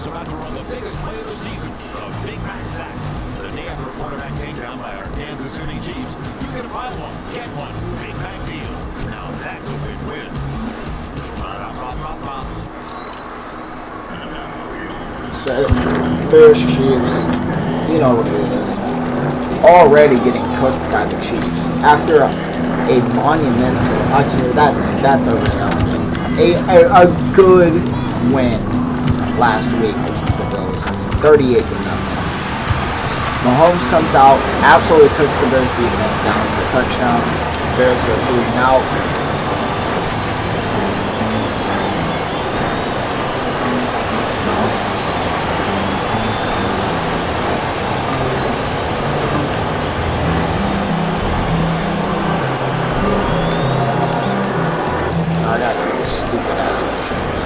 is about to run the biggest play of the season, a Big Mac sack. The day after a quarterback takedown by our Kansas City Chiefs, you can buy one, get one, Big Mac deal. Now that's a big win. So, Bears, Chiefs, you know what it is. Already getting cooked by the Chiefs after a monumental. Actually, that's overselling. A good win last week against the Bills, 38-0. Mahomes comes out, absolutely cooks the Bears defense down for a touchdown. Bears go 3-and-out.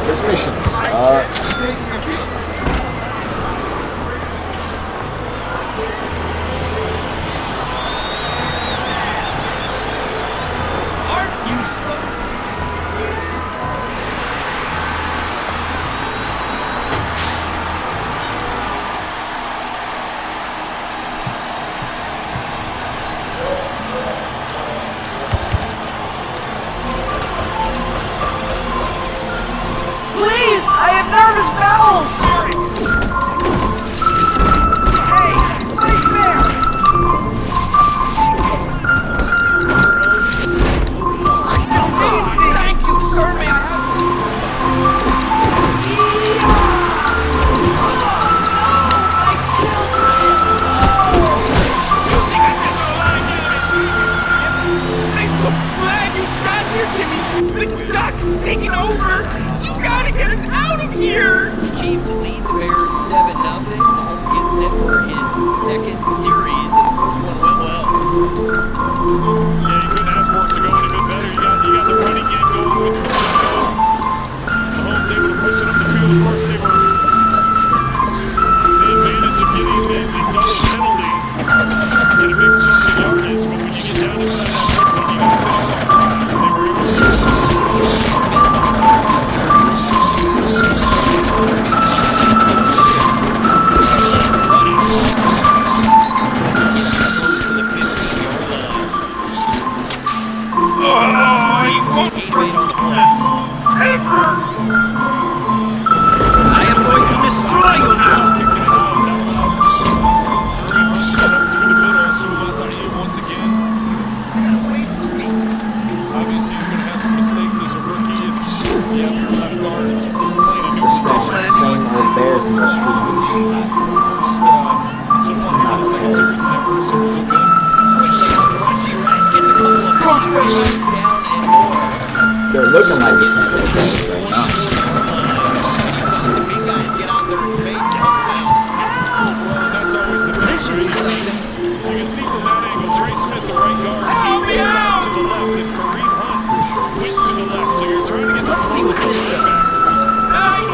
This mission sucks. Aren't you supposed to? I have nervous bowels! Hey, right there! I still need it! Thank you, sir! May I have some? My children! You think I just don't want to get it? I'm so glad you got here, Jimmy! The jock's taking over! You gotta get us out of here! Chiefs lead the Bears 7-0. Mahomes gets set for his second series, and the first one went well. Yeah, you couldn't ask for it to go any bit better. You got the running game going with Mahomes able to push it up the field. Of course, they were the advantage of getting the double penalty and a big chunk of yardage. But when you get down inside that red zone, you got to finish up drives, and they were able to do it. I am going to destroy you now! Obviously, you're going to have some mistakes as a rookie, and you have your left guard that's playing a new position. Same old Bears in the street. So far in the second series, and that first series will be. Coach Bears! They're looking like the same old Bears right now. Some big guys get out there in space. Well, that's always the best. You can see from that angle, Trey Smith, the right guard, he went out to the left, and Kareem Hunt went to the left. So you're trying to get the See what this does.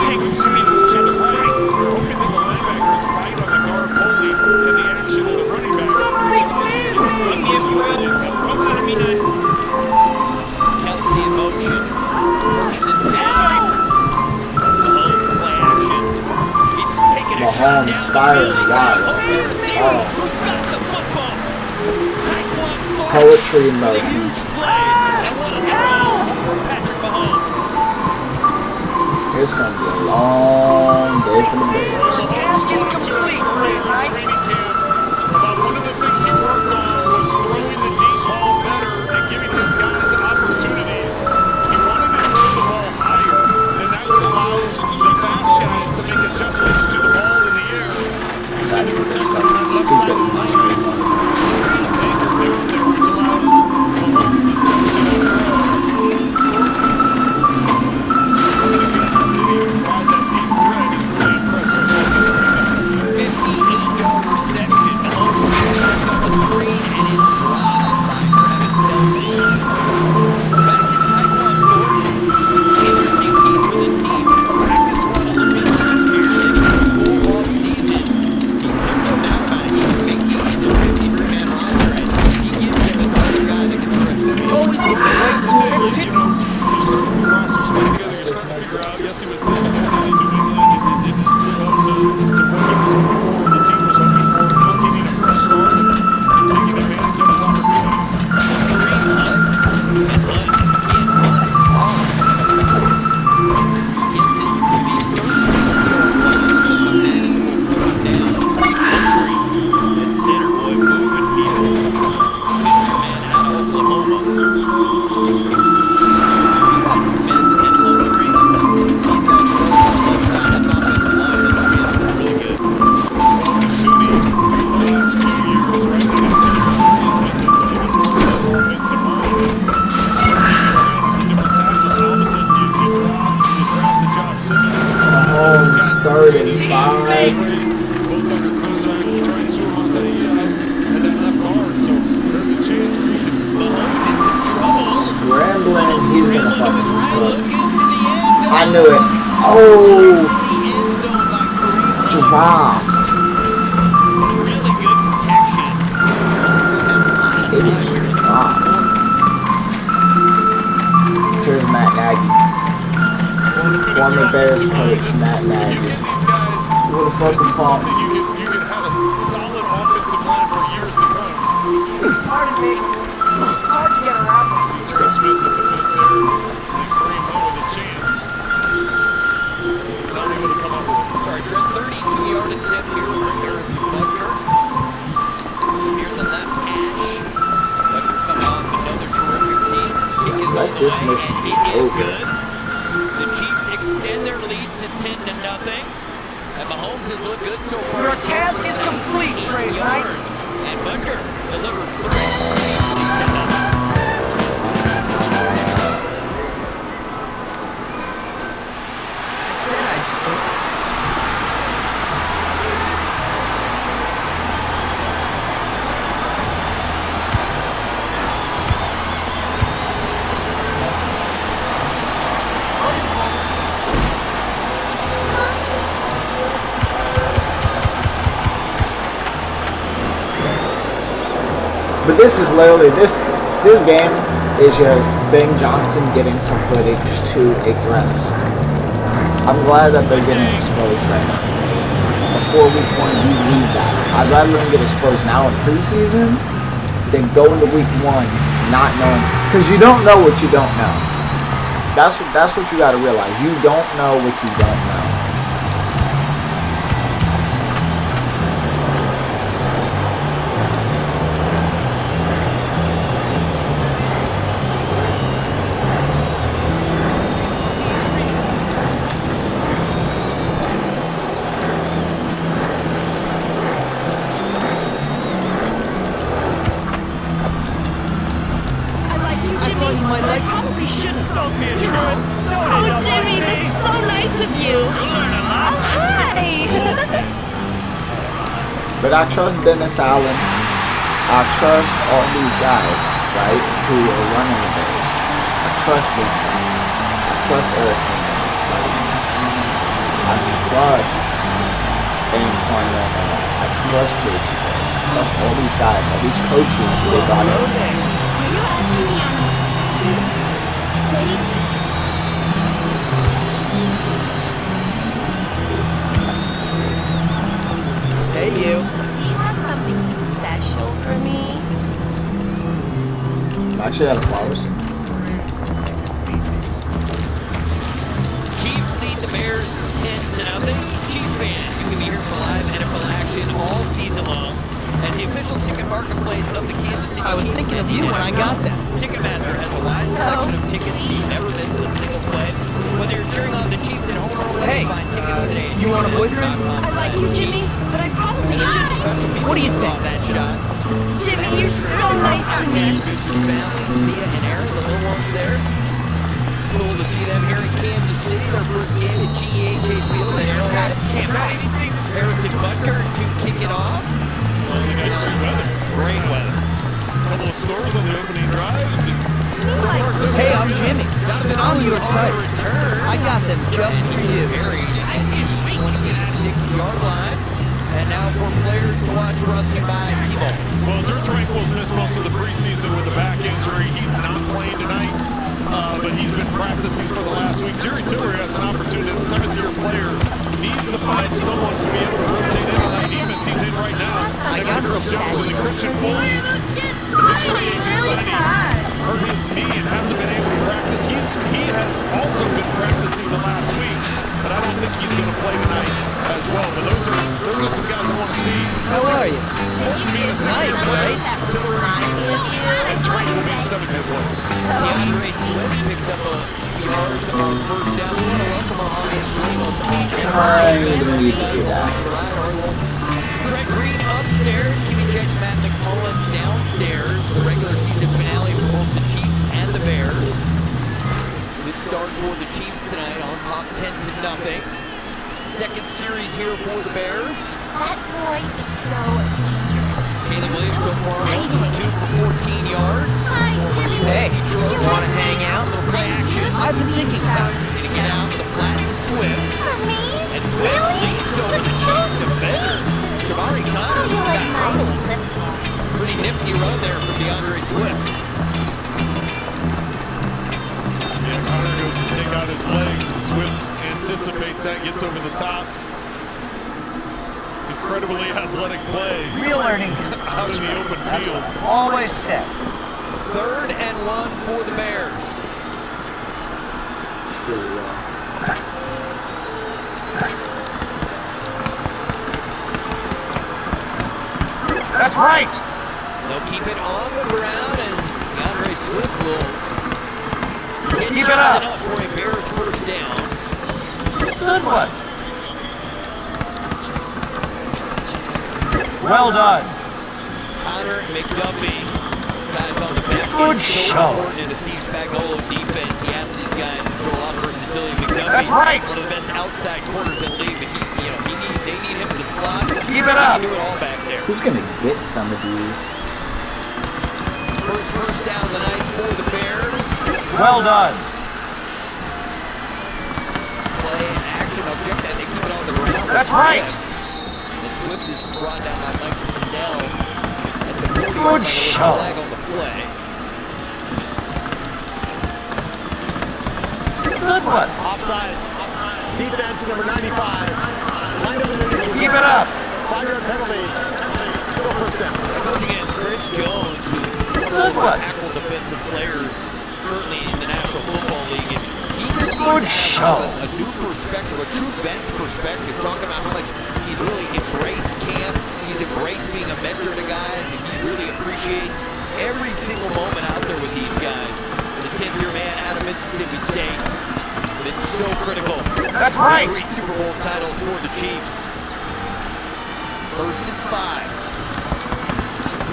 Thanks to me, just right. You're hoping that the linebacker is right on the guard only, and the action of the running back. Somebody save me! If you will. Don't let me not. Kelsey in motion. First and 10. Mahomes play action. He's taking a shot Mahomes down firing the field. wide. Oh. Who's got the football? Tyquan Thornton. Poetry in motion. Huge play. And what a throw for Patrick Mahomes. It's going to be a long day for the Bears. The task is complete, right? Training camp, about one of the things he worked on was throwing the deep ball better and giving his guys opportunities. He wanted to throw the ball higher, and that would allow the fast guys to make adjustments to the ball in the air. You see the protection on that left side of the line. There, which allows Mahomes to step into that throw. Kansas City to provide that deep threat is really impressive. 58-yard reception. Mahomes sets on the screen and is dropped by Travis Kelce. Back to Tyquan Thornton. Interesting piece for this team. Practice run a little bit last year. And full all season. He picks him now kind of making into 53-man roster. And he gives him another guy that can stretch the field. Always get the right to You're starting to cross your space together. You're starting to figure out, yes, he was disappointed in New England. It didn't live up 3rd and 5. Both under contract. You try and sue him out at that left guard. So there's a chance where you can. Mahomes in some trouble. Scrambling. He's going to Scrambling to his right, fucking look into the end zone. I knew it. Oh, The end zone by Kareem Hunt. dropped. Really good protection. It was dropped. Here's Matt Nagy. Former Bears coach, Matt You Nagy. get these guys. What the fuck This is is Paul? something you can have a solid offensive line for years to come. Pardon me. It's hard to get around this. See Trey Smith with the miss there. And Kareem Hunt with a chance. Not able to come up with it. Sorry, Trent, 32-yard attempt here for Harrison Butker. Here's the left hash. Butker coming off another terrific season. Kick is Let on the this way, mission and be it is over. good. The Chiefs extend their lead to 10-0. And Mahomes has looked good so far. Your task is complete, Brave Knight. And Butker delivers 3. Chiefs 10-0. But this is literally this game is just Ben Johnson getting some footage to address. I'm glad that they're getting exposed right now because before week 1 you need that. I'd rather them get exposed now in preseason than go into week 1 not knowing, because you don't know what you don't know. That's what you got to realize. You don't know what you don't know. I like you, Jimmy. thought you might like I probably shouldn't. Don't be a troll. Oh, Jimmy, that's so nice of you. Oh, hi. But I trust Dennis Allen. I trust all these guys, right, who are running the Bears. I trust Ben Johnson. I trust Eric Henry. I trust Antoine Randall. I trust JT. I trust all these guys, all these coaches who they brought in. Are you asking me on a date? Hey, you. Do you have something special for me? I'm actually out of flowers. Chiefs lead the Bears 10-0. Chiefs fans, you can be here for live NFL action all season long as the official ticket marketplace of the Kansas City. I was Chiefs thinking of you when I got them. Ticketmaster has a wide selection of tickets so you never miss a single play. Whether you're cheering on the Chiefs at home or away, Hey, find tickets today. at you want a boyfriend? I like you, Jimmy, but I probably shouldn't. What do you think? That shot. Jimmy, you're so nice to me. Family, Thea and Aaron, the little ones there. Cool to see them here in Kansas City. Their first game at GEHA Field. And Aaron can't write anything. Harrison Butker to kick it off. Well, they got good weather. Great weather. A couple of scores on the opening drives. Hey, I'm Jimmy. I'm your type. Return. I got them just for you. Buried at the 26-yard line. And now for players to watch, brought to you by T-Mobile. Well, Drew Tranquil's missed most of the preseason with a back injury. He's not playing tonight, but he's been practicing for the last week. Jerry Tillery has an opportunity as a 7th-year player. Needs to find someone to be able to rotate into that defense he's in right now. I Next got to Chris some Jones and Christian Wood. Really tired. Hurt his knee and hasn't been able to practice. He has also been practicing the last week, but I don't think he's going to play tonight as well. But those are some guys I want to see. How are you? Nice, right? Tillery, Today. 7th-year player. DeAndre Swift picks up a yards on first down. We want to welcome Kind of need to do that. Trent Green upstairs. QB checks Matt McMullen downstairs. The regular season finale for both the Chiefs and the Bears. Good start for the Chiefs tonight on top 10-0. second series here for the Bears. That boy is so dangerous. Caleb Williams so far exciting. 2 for 14 yards. Hi, Jimmy. Hey, Did you wanna miss hang me? out? Little play action. I've been thinking about it. Gonna get out to the flat to Swift. For me? And Swift Really? leads over the That's so Chiefs defender. sweet. Jabari How Connor do you like got my hurdled. lip gloss? Pretty nifty run there from DeAndre Swift. Yeah, Connor goes to take out his legs, and Swift anticipates that, gets over the top. Incredibly athletic play Real learning. out in the open field. Always said. 3rd and 1 for the Bears. That's right. They'll keep it on the ground, and DeAndre Swift will Keep it up. for a Bears first down. Good one. Well done. Connor McDuffie, guys on the back. Good So show. important in the Steve Spagnuolo defense. He asked these guys to throw off versatility. McDuffie, That's right. one of the best outside corners in the league. But they need him in the slot. Keep it up. He can do it all back there. Who's gonna get some of these? First down of the night for the Bears. Well done. Play action. I'll check that. They keep it on the ground. That's right. And Swift is brought down by Mike Lindell at the 40-yard line. Good There was a show. flag on the play. Good one. Offside. Defense number 95. Line up in the neutral Keep zone. it up. 5-yard penalty. Still first down. Goes against Chris Jones, who Good one. tackle defensive players currently in the National Football League. And he just Good seems to have show. a new perspective, a true vet's perspective, talking about how much he's really embraced camp. He's embraced being a mentor to guys, and he really appreciates every single moment out there with these guys. The 10th-year man out of Mississippi State. But it's so critical. That's right. 3 Super Bowl titles for the Chiefs. 1st and 5.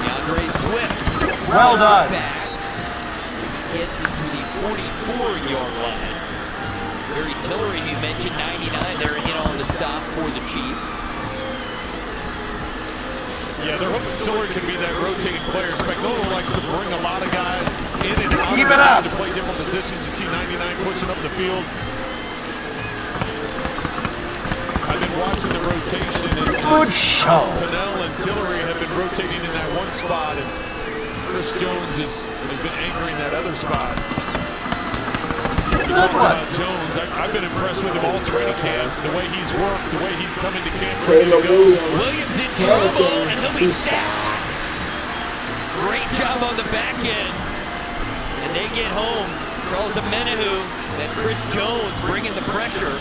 DeAndre Swift. Well done. Back. Gets into the 44-yard line. Barry Tillery, you mentioned 99 there in on the stop for the Chiefs. Yeah, they're hoping Tiller can be that rotating player. Spagnuolo likes to bring a lot of guys in and out Keep of it the up. game to play different positions. You see 99 pushing up the field. I've been watching the rotation, and Good show. Pennell and Tillery have been rotating in that one spot, and Chris Jones has been anchoring that other spot. Good one. Jones, I've been impressed with him all training camps, the way he's worked, the way he's coming to camp. ready to Caleb go. Williams Williams in trouble, and he'll panicking. be He's sacked. Great job on the back end. And they get home. Charles Amenahu, then Chris Jones bringing the pressure.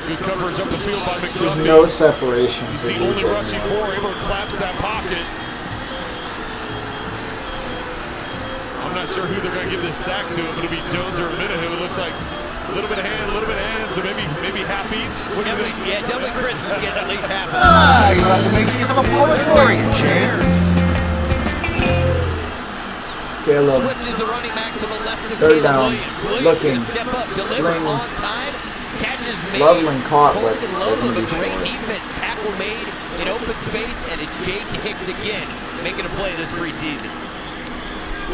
Good coverage up the field by There's McDuffie. no separation. You for see only Ethan rushing there. 4 able to collapse that pocket. I'm not sure who they're going to give this sack to. If it'll be Jones or Amenahu. It looks like a little bit of hand, a little bit of hand, so maybe half each. What do you think? Definitely Chris is getting at least half of it. Ah, you have to make use of a poetarian, James. Caleb Swift is the running back to the left of Third Caleb down, Williams. Williams looking, gonna step up, deliver on flings. time, catches made. Loveland caught, but Colston Loveland, they're a gonna be great short. defense, tackle made in open space, and it's Jaden Hicks again making a play this preseason.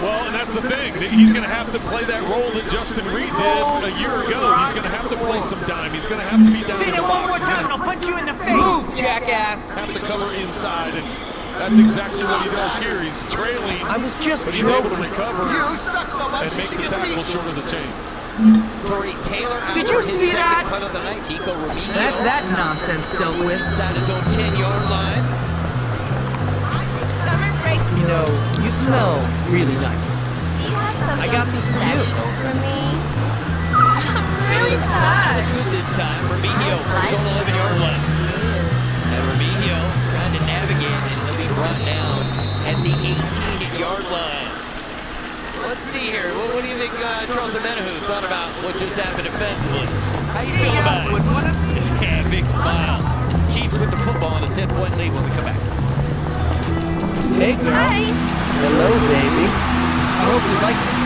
Well, and that's the thing. That he's going to have to play that role that Justin Reed did a year ago. He's going to have to play some dime. He's going to have to be down Say in the that one box. more time and I'll punch you in the face. Move, jackass. Have to cover inside, and that's exactly what he does here. He's trailing, I was just but he's able to joking. recover You suck so much and you make should the get tackle beat. short of the chain. Torrey Taylor out Did you for his see second that? punt of the night. Nico Remigio That's that nonsense dealt with. inside his own 10-yard line. Summer break. You know, you smell really nice. Do you have something I got this for you. special for me? I'm really tired. Good this time. Remigio from his own 11-yard line. And Remigio trying to navigate, and he'll be brought down at the 18-yard line. Let's see here. What do you think Charles Amenahu thought about what just happened defensively? How you feel about it? Yeah, big smile. Chiefs with the football on a 10-point lead when we come back. Hey, girl. Hi. Hello, baby. I hope you like this.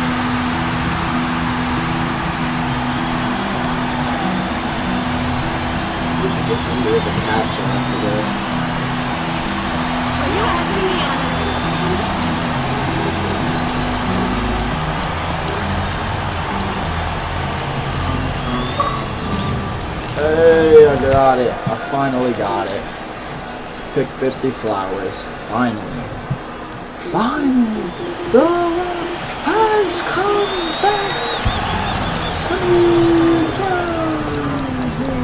have a castle after this. Are you asking me on Hey, I got it. I finally got it. Pick 50 flowers. Finally. Finally. The one has come back to Jersey.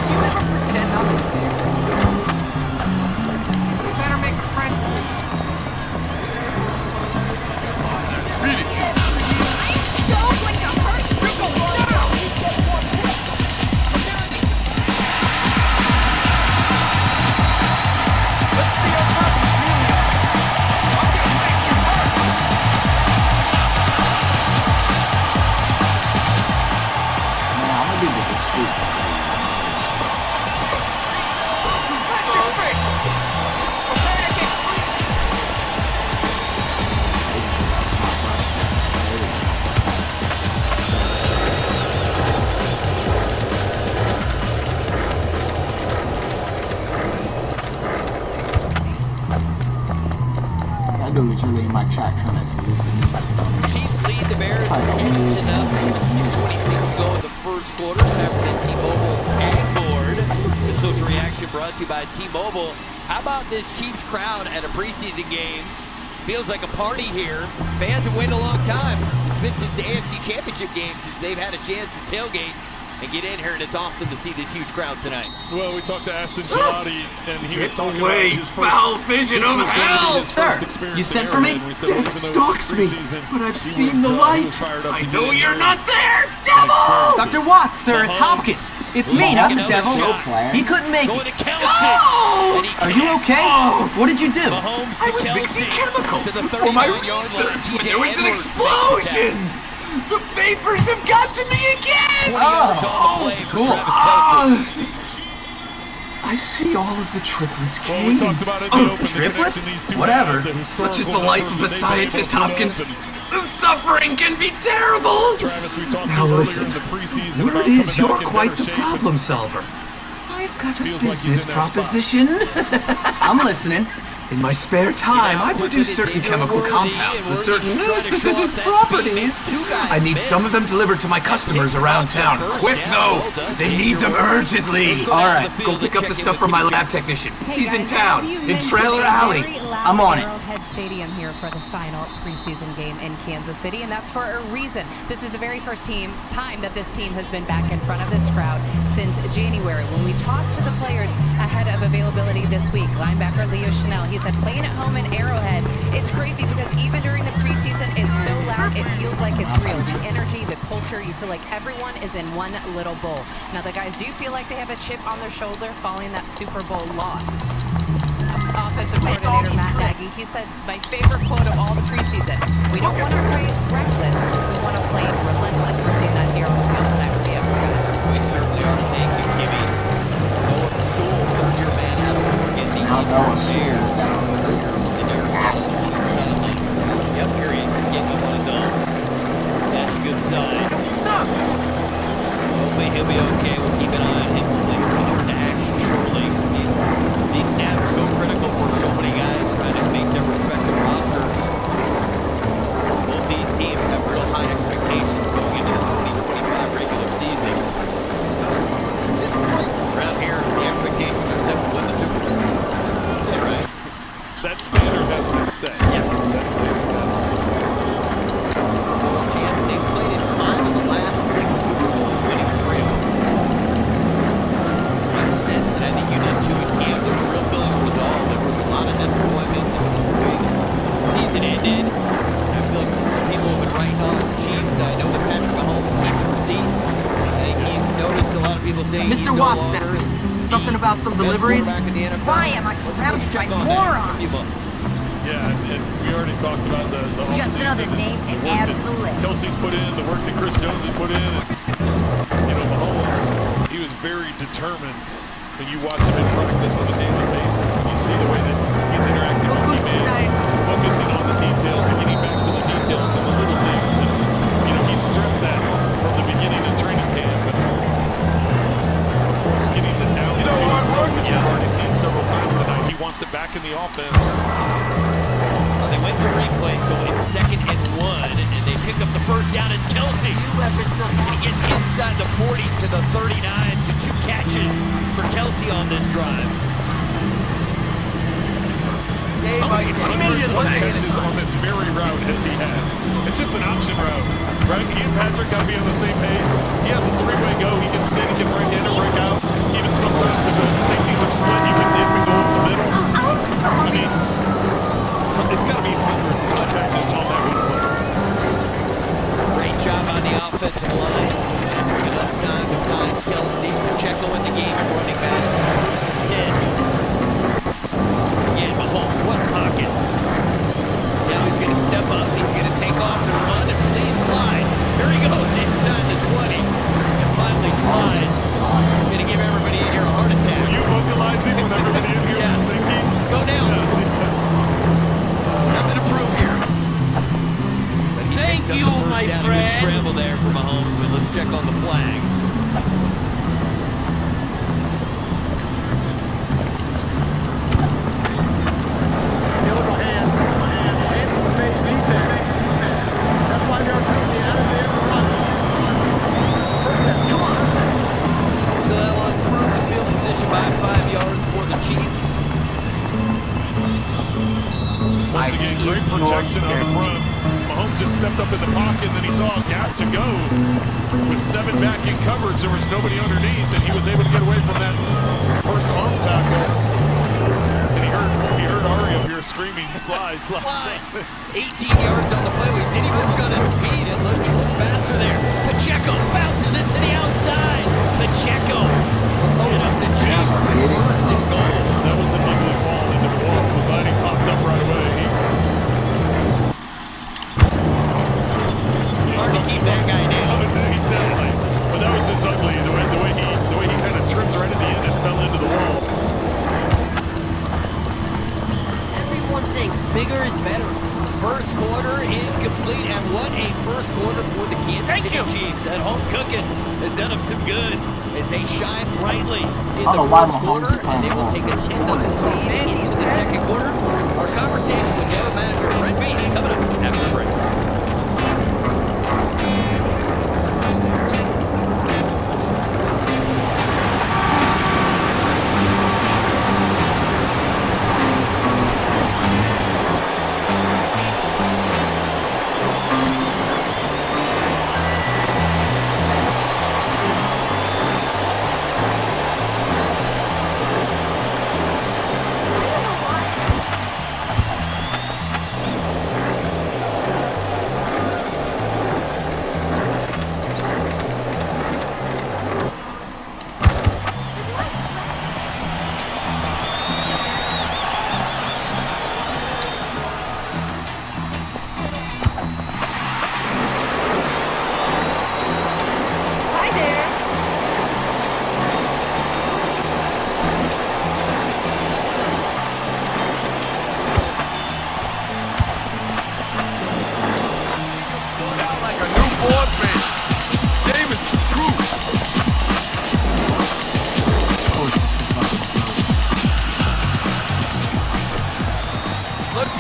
You ever pretend not to care? We better make friends soon. so going to hurt Rico Let's see how tough you really are. I'm gonna make you hurt. Man, I'm gonna be with the street. Blast your face. Prepare to get That dude was really in my track trying to sneeze me. Chiefs lead the Bears I don't 10-0. 26 to go in the first quarter. After the T-Mobile tag board. The social reaction brought to you by T-Mobile. How about this Chiefs crowd at a preseason game? Feels like a party here. Fans have waited a long time. It's been since the AFC Championship game since they've had a chance to tailgate and get in here, and it's awesome to see this huge crowd tonight. Well, we talked to Aston Gelati, and he was talking away, about his first, foul vision this of was going to be hell! his Sir, first experience you in sent for me? Arrowhead, and we said Death even though stalks it's me, preseason, but I've he seen was, the he light. was fired up I to know get in you're there not and there, experience devil! it. Dr. Watts, sir, it's Mahomes. Hopkins. It's me, not the devil. Go, player. He couldn't make Going it. to Kelsey. Oh! And he Are you connects. okay? Oh. What did you do? Mahomes I to was Kelsey. mixing chemicals To the for my 39-yard line. research when TJ there was an Edwards makes the tackle. explosion! The vapors have got to me again! 20 yards on the play for cool. Travis Kelsey. I see all of the triplets, Well, King. we talked about it in the open, the triplets? connection these two Whatever. have, the Such is the historical life of numbers the that they've been scientist, able to put Hopkins. up, and The suffering can be terrible! Travis, we talked Now earlier listen, in the preseason word about is coming you're back in quite better the shape, problem and solver. I've got a Feels like he's business in that spot. proposition. I'm listening. In my spare time, I produce certain chemical compounds with certain properties. I need some of them delivered to my customers around town. Quick, though! They need them urgently! Alright, go pick up the stuff from my lab technician. He's in town, in Trailer Alley. I'm on it. Arrowhead Stadium here for the final preseason game in Kansas City, and that's for a reason. This is the very first time that this team has been back in front of this crowd since January. When we talked to the players ahead of availability this week, linebacker Leo Chanel, he said playing at home in Arrowhead, it's crazy because even during the preseason, it's so loud, it feels like it's real. The energy, the culture, you feel like everyone is in one little bowl. Now, the guys do feel like they have a chip on their shoulder following that Super Bowl loss. Offensive coordinator Matt Nagy, he said, my favorite quote of all the preseason, we don't want to play reckless, we want to play relentless. We're seeing that here on the field tonight with the guys. We certainly are. Thank you, Kimmy. Noah Sewell, third-year man out of Oregon. The Now Noah Bears. Sewell's down. This is a disaster. Yep, here he is, getting up on his own. That's a good sign. Hopefully he'll be okay. We'll keep an eye on him. Hopefully he'll return to action shortly. These snaps so critical for so many guys trying to make their respective rosters. Both these teams have real high expectations going into the 2025 regular season. Around here, the expectations are set to win the Super Bowl. Is that right? that standard has been set. Yes. That standard has been set. Chance, they've played in 5 of the last 6 Super Bowls, winning 3 of them. I sense that the unit 2 in camp, there's a real feeling of resolve. There was a lot of disappointment in the way the season ended. I feel like some people have been writing off the Chiefs. I know that Patrick Mahomes keeps receipts. I think he's noticed a lot of people saying Mr. he's no Watson, longer Something about some deliveries? Why am I surrounded by morons? Yeah, and we already talked about the It's just another name to add to the list. Kelsey's put in, the work that Chris Jones has put in. And, Mahomes, he was very determined when you watch him in practice on a daily basis, and you see the way that he's interacting with teammates, focusing on the details and getting back to the details of the little things. And, he stressed that from the beginning of training camp. And, of course, getting the down and which we've already seen several times tonight. He wants it back in the offense. They went to replay, so it's 2nd and 1, and they pick up the first down. It's Kelsey. He gets inside the 40 to the 39, so 2 catches for Kelsey on this drive. How many catches on this very route has he had? It's just an option route, right? He and Patrick got to be on the same page. He has a 3-way go. He can sit, he can break in or break out. Even sometimes if the safeties are split, you can dip and go up the middle. I'm sorry. It's got to be hundreds of catches on that one play. Great job on the offensive line. Patrick enough time to find Kelsey. Pacheco in the game at running back. First and 10. Again, Mahomes, what a pocket. Now he's going to step up. He's going to take off and run and please slide. Here he goes inside the 20. And finally slides. Going to give everybody in here a heart attack. Were you vocalizing when everybody in here was thinking? Go down. Yes, yes. Nothing to prove here. But he Thank picks up you, the first my down. A good friend. scramble there for Mahomes, but let's check on the flag. Illegal hands. Hands to the face defense. That's why they're putting the out of there for run. First down. Come on. So that'll improve the field position by 5 yards for the Chiefs. Once again, great protection on the front. Mahomes just stepped up in the pocket, and then he saw a gap to go. With 7 back in coverage, there was nobody underneath, and he was able to get away from that first arm tackle. And he heard Ari up here screaming, slide, slide. Slide. 18 yards on the play. We said he worked on his speed and look faster there. Pacheco bounces it to the outside. Pacheco set up the Chiefs. First and goal. That was an ugly fall into the wall. Glad he popped up right away. Hard to keep that guy down. Exactly. But that was just ugly. The way he kind of tripped right at the end and fell into the wall. Everyone thinks bigger is better. First quarter is complete, and what a first quarter for the Kansas City Chiefs. That home cooking has done them some good as they shine brightly in the first quarter, and they will take a 10-0 lead into the second quarter. Our conversation with general manager Brett Beach coming up after the break.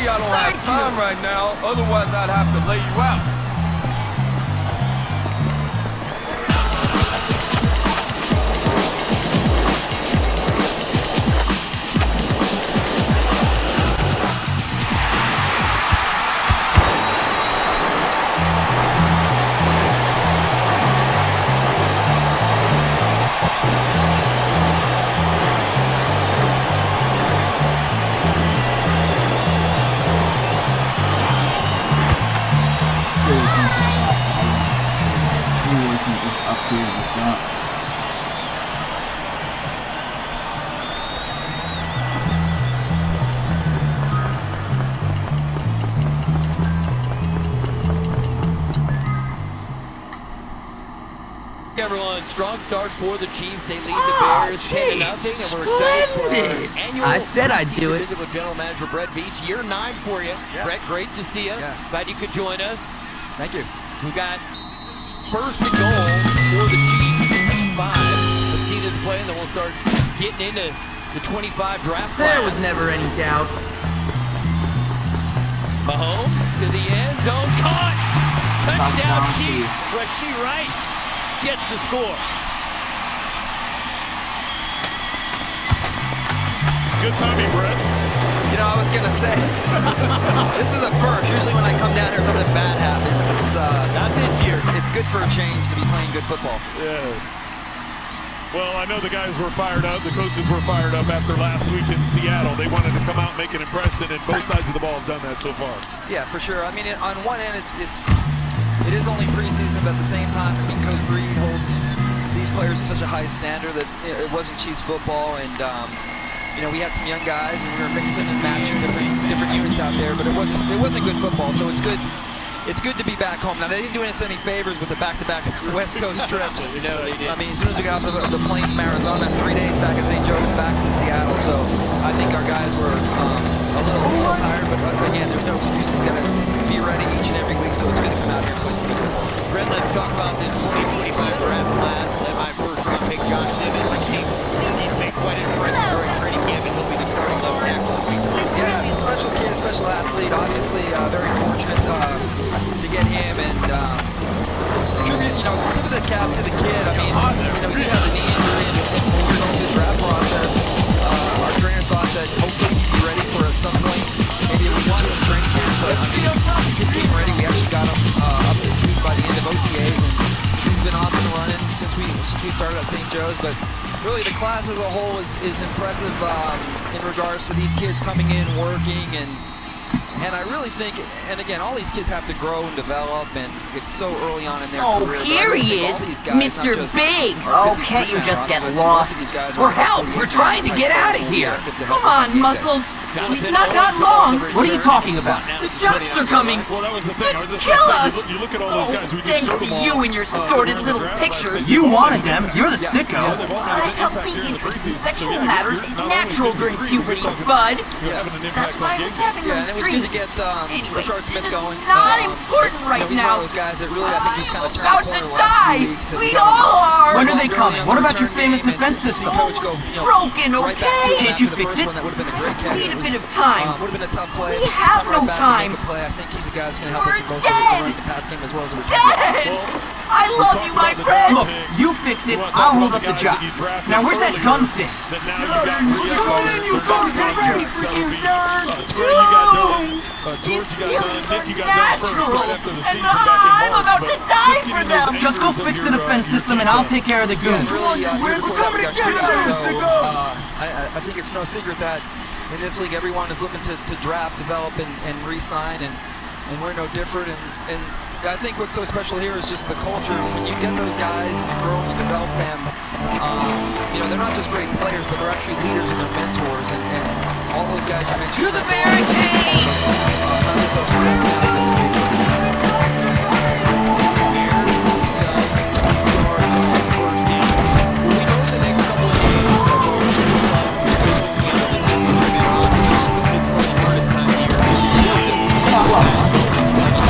I don't have time right now, otherwise I'd have to lay you out. Just up here in the front. Everyone, strong start for the Chiefs. They lead the Bears 10-0, and we're excited for our annual I said I'd do it. physical general manager Brett Veach. Year 9 for you. Yeah. Brett, great to see you. Yeah. Glad you could join us. Thank you. We got first and goal for the Chiefs. 5. Let's see this play, and then we'll start getting into the 25 draft class. There was never any doubt. Mahomes to the end zone, caught! Touchdown Touchdown, Chiefs! Rashee Rice gets the score. Good timing, Brett. You know, I was gonna say, this is a first. Usually when I come down here, something bad happens. It's Not this year. It's good for a change to be playing good football. Yes. Well, I know the guys were fired up. The coaches were fired up after last week in Seattle. They wanted to come out and make an impression, and both sides of the ball have done that so far. Yeah, for sure. I mean, on one end, it is only preseason, but at the same time, I mean, Coach Breed holds these players to such a high standard that it wasn't Chiefs football, and you know, we had some young guys, and we were mixing and matching different units out there, but it wasn't good football. So it's good. It's good to be back home. Now, they didn't do us any favors with the back-to-back West Coast trips. We know they did. I mean, as soon as we got off the plane from Arizona, 3 days back at St. Joe and back to Seattle. So I think our guys were a little tired, but again, there's no excuses. Got to be ready each and every week, so it's good to come out here and play some good football. Brett, let's talk about this 2025 draft class led by first-round pick Josh Simmons. He's made quite an impression during training camp, and he'll be the starting left tackle in week 1. Yeah, he's a special kid, special athlete. Obviously, very fortunate to get him and tribute, you know, give the cap to the kid. I mean, you know, he had a knee injury and through the draft process. Our trainer thought that hopefully he'd be ready for at some point, maybe a week or two in training camp. But I mean, he came ready. We actually got him up to speed by the end of OTAs, and he's been off and running since we started at St. Joe's. But really, the class as a whole is impressive in regards to these kids coming in, working, and I really think, and again, all these kids have to grow and develop, and it's so early on in their Oh, career. here he is, Mr. Big. Oh, can't you just get lost? Or help, we're trying to get out of here. Come on, Muscles. We've not got long. What are you talking about? The Jocks are coming Well, that was the thing. I was to just kill gonna say, us. you look at all those guys. We just Thanks showed to them all. you and your sordid little pictures. You wanted them. You're the sicko. A healthy interest in sexual matters is natural during puberty, bud. That's why I was having Yeah, those and it was good to dreams. get Anyway, Rashard this Smith is going. not important right he's now. one of those guys that really, I think he's kind of I'm turned about the to corner the last die. few weeks, and We he's all are. When are they coming? What about your famous defense system? Broken, okay? Can't you fix it? That would have been a great catch. Need a bit of time. Would have been a tough play. We have Come right no back and time. make a play. I think he's a guy that's going to help us in both We're the dead. pass game as well as the Dead! I love you, my friend. Look, you fix it, I'll hold up the Jocks. Now, where's that gun thing? You guys get ready for you, These feelings are natural, and I'm about to die for them. Just go fix the defense system and I'll take care of the goons. We're coming to get us, I think it's no secret that in this league everyone is looking to draft, develop, and re-sign, and we're no different. And I think what's so special here is just the culture. When you get those guys and you grow and develop them, you know, they're not just great players, but they're actually leaders and they're mentors. And all those guys you mentioned. To the barricades! Not just our students, but in the future.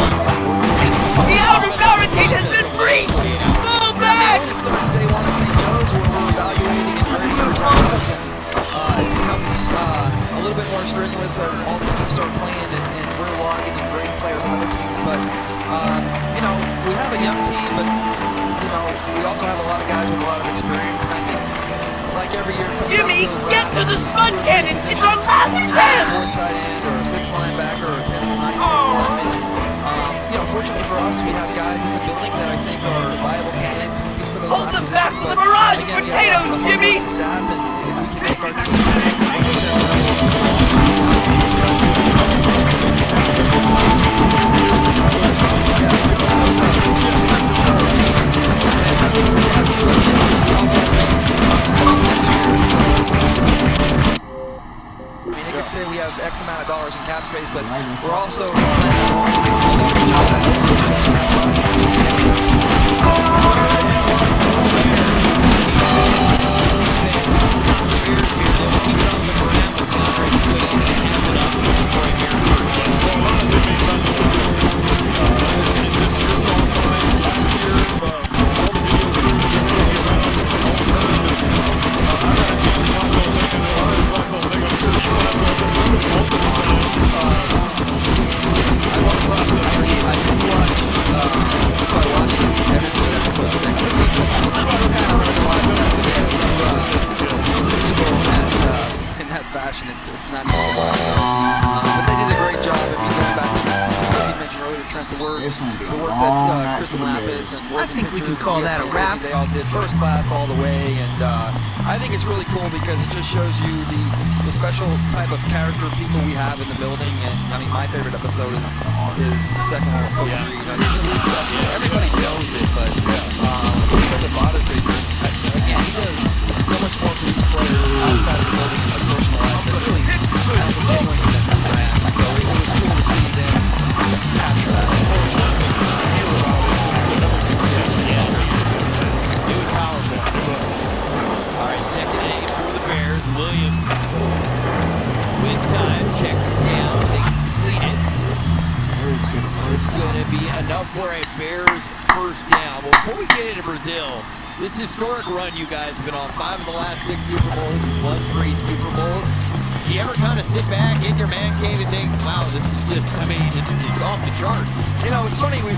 The outer barricade has been breached! Fall back! Since day one at St. Joe's, where we're evaluating and grading our process, it becomes a little bit more strenuous as all the teams start playing and we're logging and grading players on other teams. But you know, we have a young team, but you know, we also have a lot of guys with a lot of experience. And I think, like every year, Jimmy, get to the spud cannon! It's our last chance! Fourth tight end or a sixth linebacker or a 10th linebacker. You know, fortunately for us, we have guys in the building that I think are viable candidates to compete for those Hold them positions. back with a But barrage of again, potatoes, we have Jimmy! staff, and if we can make our team I mean, you could say we have X amount of dollars in cap space, but we're also think we can call that a wrap. They all did first class all the way, and I think it's really cool because it just shows you the special type of character people we have in the building. And I mean, my favorite episode is the second one. Everybody knows it, but for the father figure, again, he does so much more for these players outside of the building and personal life. That really has a genuine commitment to that. So it was cool to see them capture that. It was powerful. All right, second and 8 for the Bears. Williams. Win time, checks it down. They clean it. It's going to be enough for a Bears first down. Well, before we get into Brazil, this historic run you guys have been on, 5 of the last 6 Super Bowls, won 3 Super Bowls. Do you ever kind of sit back in your man cave and think, wow, this is just, I mean, it's off the charts? You know, it's funny, we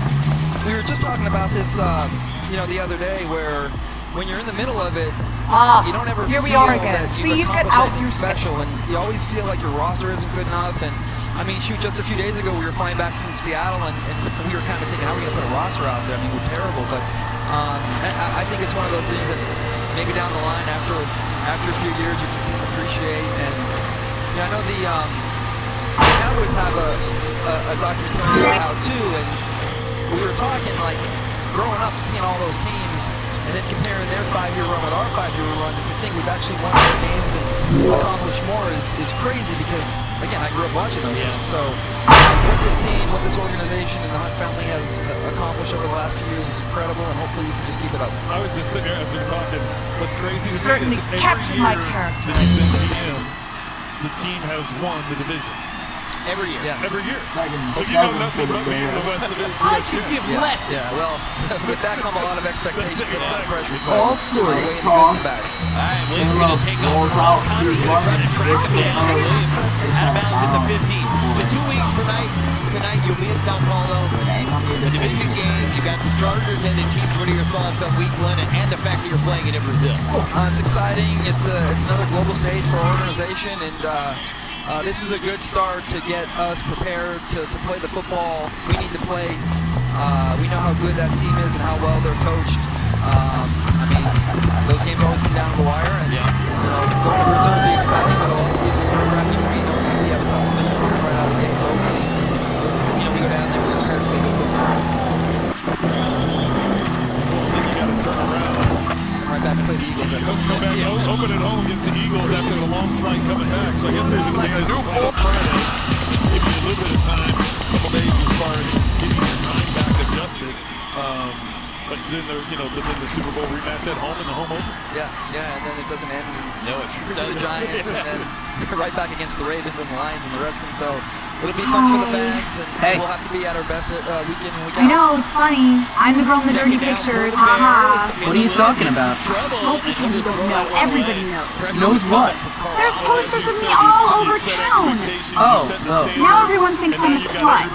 were just talking about this, the other day, where when you're in the middle of it, you don't ever here feel we are again. that Please you've get accomplished out something your special, and you always feel like your roster isn't good enough. And I mean, shoot, just a few days ago we were flying back from Seattle, and we were kind of thinking, how are we going to put a roster out there? I mean, we're terrible, but I think it's one of those things that maybe down the line, after a few years, you can see and appreciate. And I know the Cowboys have a documentary out too, and we were talking like growing up, seeing all those teams, and then comparing their 5-year run with our 5-year run, and to think we've actually won more games and accomplished more is crazy because, again, I grew up watching those games. So what this team, what this organization, and the Hunt family has accomplished over the last few years is incredible, and hopefully you can just keep it up. I was just sitting here as you're talking. What's crazy to Certainly me is captured every my year character. that you've been GM, the team has won the division. Every year. Yeah. Every year. Second But you for know nothing the about the Bears. West Division. I should give less. Yeah, well, with that come a lot of expectations and a lot of pressure. So All sorted, way to toss. go back. All right, Williams Caleb going to take off. rolls out. Here's Trying running. to track Gets him the down. first. Williams It's out out of bounds at the 15. bounds. The 2 weeks tonight you'll be in Sao Paulo. The division game, you got the Chargers and the Chiefs. What are your thoughts on week 1 and the fact that you're playing it in Brazil? It's exciting. It's another global stage for our organization, and this is a good start to get us prepared to play the football we need to play. We know how good that team is and how well they're coached. I mean, those games always come down to the wire, and going to Brazil will be exciting, but it'll also be a little nerve-wracking for me knowing that we have a tough division right out of the gate. So hopefully, we go down there, we're prepared to play good football. Then you got to turn around. Right back to play the Eagles. Go back, open at home against the Eagles after the long flight coming back. So I guess there's going to be a new ball Friday. Give you a little bit of time, a couple days as far as getting your mind back adjusted. But then the Super Bowl rematch at home in the home opener. Yeah, and then it doesn't end. No, it sure The doesn't. Giants, and then right back against the Ravens and the Lions and the Redskins. So it'll be fun for the fans, and we'll have to be at our best week in and week I out. know, it's funny. I'm the girl in the dirty pictures, haha. What are you talking about? Don't pretend you don't know. Everybody knows. Knows what? There's posters of me all over town. Oh, no. Now everyone thinks I'm a slut.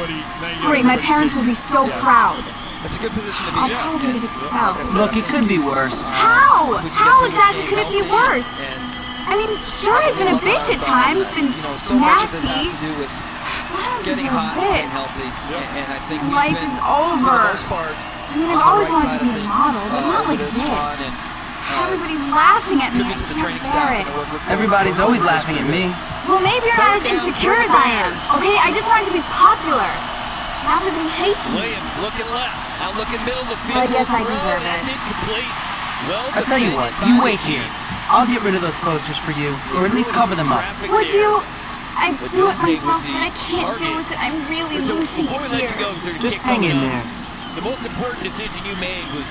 Great, my parents will be so proud. That's a good position to be I'll probably get expelled. Look, it could be worse. How? How exactly could it be worse? I mean, sure, I've been a bitch at times, been so much of this nasty. has to do with I don't getting deserve hot and staying this. healthy. And I think Life is over. for the most part, I mean, I've always wanted to be a model, but not like this. Everybody's laughing at me. I can't bear it. Everybody's always laughing at me. Well, maybe you're not as insecure as I am. Okay, I just wanted to be popular. Now everybody hates me. Williams looking left, out looking middle of the field. I guess I throw, deserve and that's it. incomplete. Well I'll tell you what, defended you by wait the here. Chiefs. I'll get rid of those posters for you, or at least cover them up. Would you? I do it myself, but I can't deal with it. I'm really losing Before we it let here. you go, is there a Just kick hang in coming there. up? The most important decision you made was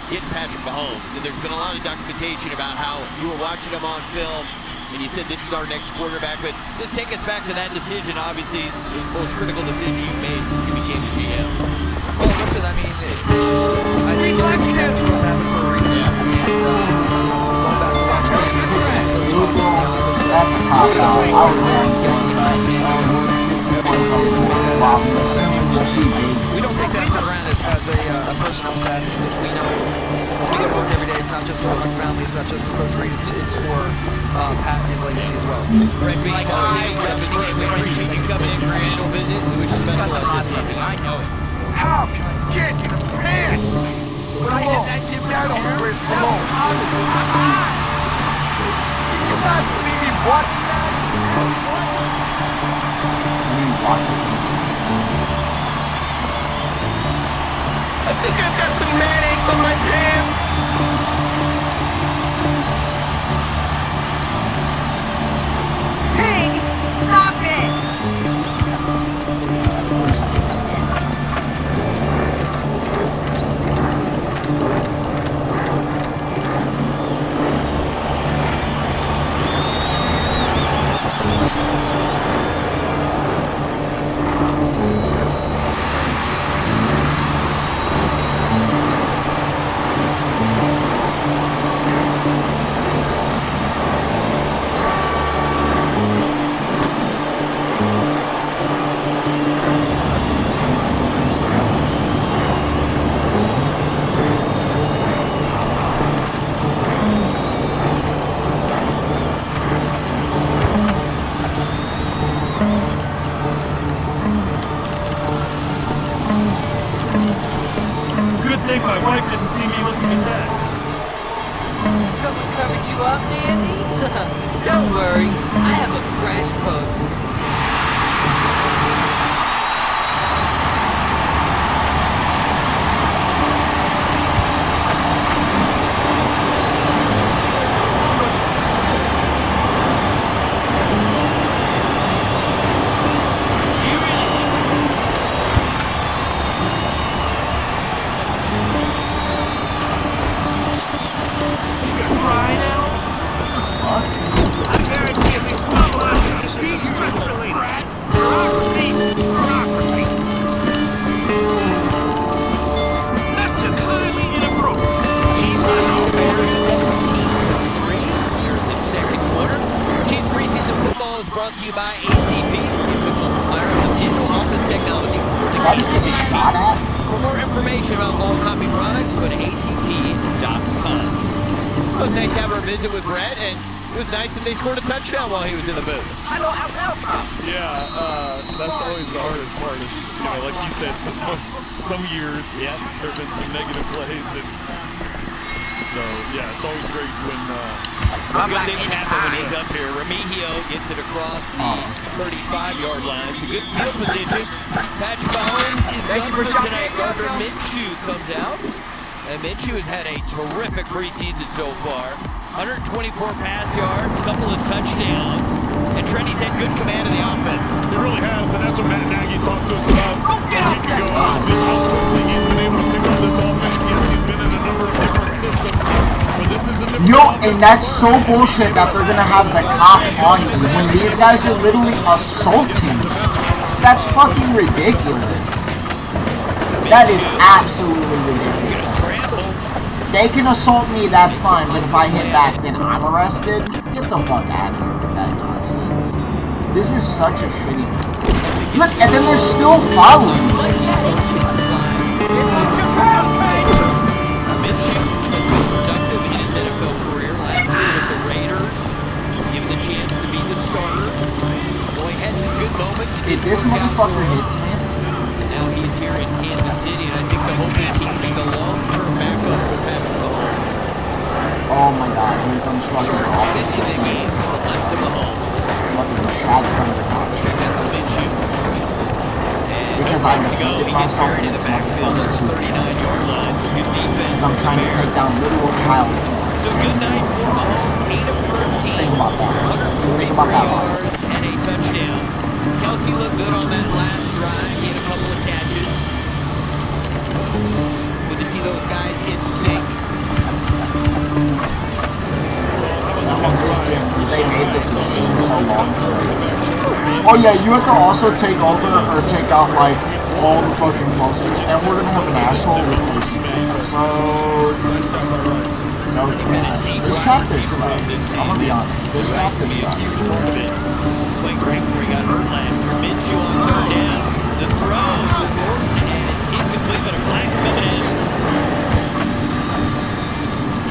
getting Patrick Mahomes, and there's been a lot of documentation about how you were watching him on film, and you said this is our next quarterback. But just take us back to that decision. Obviously, the most critical decision you made since you became the GM. Well, listen, I mean, I think everything's supposed to happen for a reason. That's a cop out. I was wrong again tonight. 15 points on the board. Wow. We'll see, baby. We don't take that for granted as a personnel staff. We know we go to work every day. It's not just for the Hunt family. It's not just for Coach Reed. It's for Pat and his legacy as well. Right, big time. We appreciate you coming in for your annual visit. We wish you the best of luck this season. I know it. How can I get in the pants? Where's Malone? Did you not see me watching that? I think I've got some mayonnaise on my pants. Pig, stop it! Good thing my wife didn't see me looking at that. Someone covered you up, Andy? Don't worry, I have a fresh post. Brought to you by ACP, the official supplier of digital office technology. That just gets shot at? For more information about all copy products, go to acp.com. It was nice to have our visit with Brett, and it was nice that they scored a touchdown while he was in the booth. Yeah, so that's always the hardest part. Is, you know, like you said, some years there have been some negative plays. So, yeah, it's always great when good things happen when he's up here. Remigio gets it across the 35-yard line. It's a good field position. Patrick Mahomes is done for tonight. Gardner Minshew comes out. And Minshew has had a terrific preseason so far. 124 pass yards, a couple of touchdowns. And Trendy's had good command of the offense. He really has, and that's what Matt Nagy talked to us about a week ago. Is just how quickly he's been able to pick up this offense. Yes, he's been in a number of different systems, but this is a different and that's so bullshit that they're gonna have the cop on you when these guys are literally assaulting you. That's fucking ridiculous. That is absolutely ridiculous. They can assault me, that's fine, but if I hit back, then I'm arrested? Get the fuck out of here with that nonsense. This is such a shitty game. Look, and then they're still following me. Minshew was productive in his NFL career last year with the Raiders, given the chance to be the starter. Well, he had some good moments. If this motherfucker hits me, now he's here in Kansas City, and I think the hope is he can be the long-term backup for Patrick Mahomes. oh my god, here comes fucking office. This is the game to the left of Mahomes. Fucking Chad Thunder Check out Minshew. Because I defeated myself in this motherfucker too. 39-yard line. Good defense. Because I'm trying to take down literal child. So good night for Mahomes. 8 of 13. Think about that. Think about that one. And a touchdown. Kelsey looked good on that last drive. He had a couple of catches. Good to see those guys in sync. They made this machine so long. Oh yeah, you have to also take over or take out like all the fucking posters, and we're gonna have an asshole replacing it. So trash. This chapter sucks. I'm gonna be honest. This chapter sucks. Playing great before he got hurt last year. Minshew on third down. The throw to Gordon, and it's incomplete, but a flag's coming in.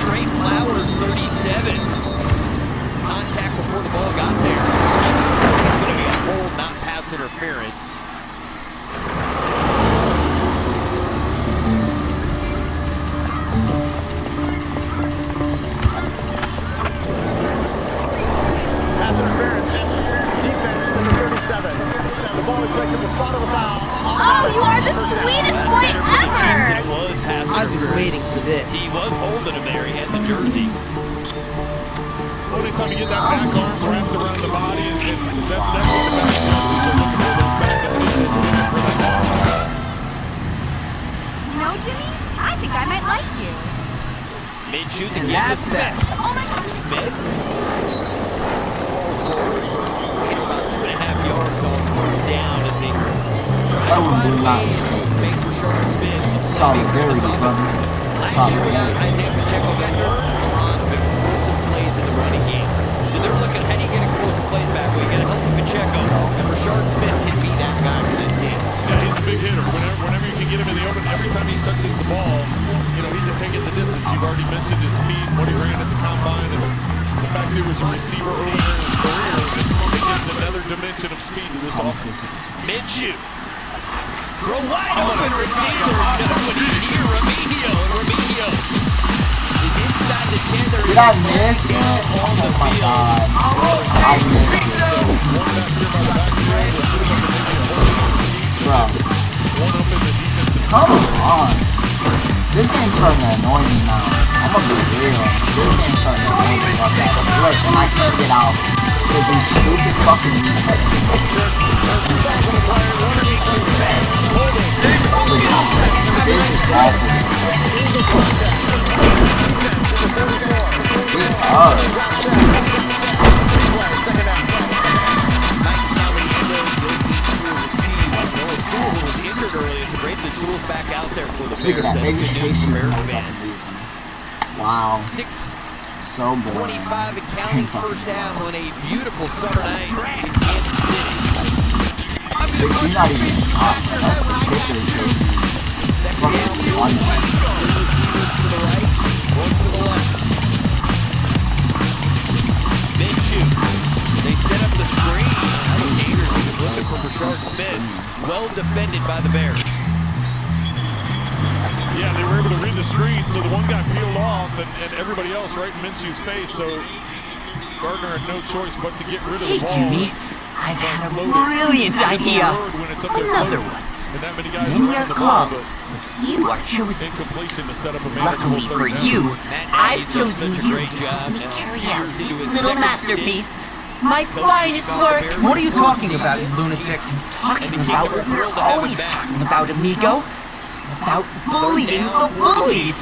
Trey Flowers, 37. Contact before the ball got there. It's going to be a hold, not pass interference. He was holding him there. He had the jersey. Well, anytime you get that back arm wrapped around the body, and that's what the back judges are looking for. Those back officials are looking for that arm. You know, Jimmy, I think I might like you. Mid-shoot to And give that's to that. Smith. Oh my gosh. Smith falls forward. Gain about 2.5 yards on first down as they That one would not escape. make Rashard Smith. Solidarity, brother. Solidarity. Isaiah Pacheco got a lot of explosive plays in the running game. So they're looking, how do you get explosive plays back? Well, you got to help Pacheco. And Rashard Smith can be that guy for this team. Yeah, he's a big hitter. Whenever you can get him in the open, every time he touches the ball, you know, he can take it the distance. You've already mentioned his speed, what he ran at the combine, and the fact that he was a receiver earlier in his career. It gives another dimension of speed to this offense. Mid-shoot. Throw wide open receiver. Remigio. Remigio is inside the 10. There is Did I miss it? Oh my god. I missed it. Bro. Come on. This game's starting to annoy me now. I'm gonna be real. This game's starting to annoy me about that. Look, and I can't get out. Because these stupid fucking this is awful. Sewell's back out there for the Bears. Look at that, they just chasing Bears for no fans. fucking reason. Wow. 6:25 So boring. and This counting game fucking first down sucks. on a beautiful summer night in Kansas City. But you're not even top. That's the kicker chasing. Fucking lunge. Receivers to the right, one to the left. Big shoot. They set up the screen. Gators was looking for Rashard Smith. Well defended by the Bears. Yeah, they were able to read the screen, so the one got peeled off, and everybody else right in Minshew's face, so Gardner had no choice but to get rid of the Hey, ball. Jimmy, I've had a brilliant idea. Another one. And that many guys Many around are the ball, called, but but few are chosen. incompletion to set up a Luckily manageable for third down. you, I've chosen such a you great to job. help me Now, carry out here's this into his little second masterpiece. My finest work. What are you talking about, you lunatic? Talking about what we're always talking about, amigo. About bullying the bullies.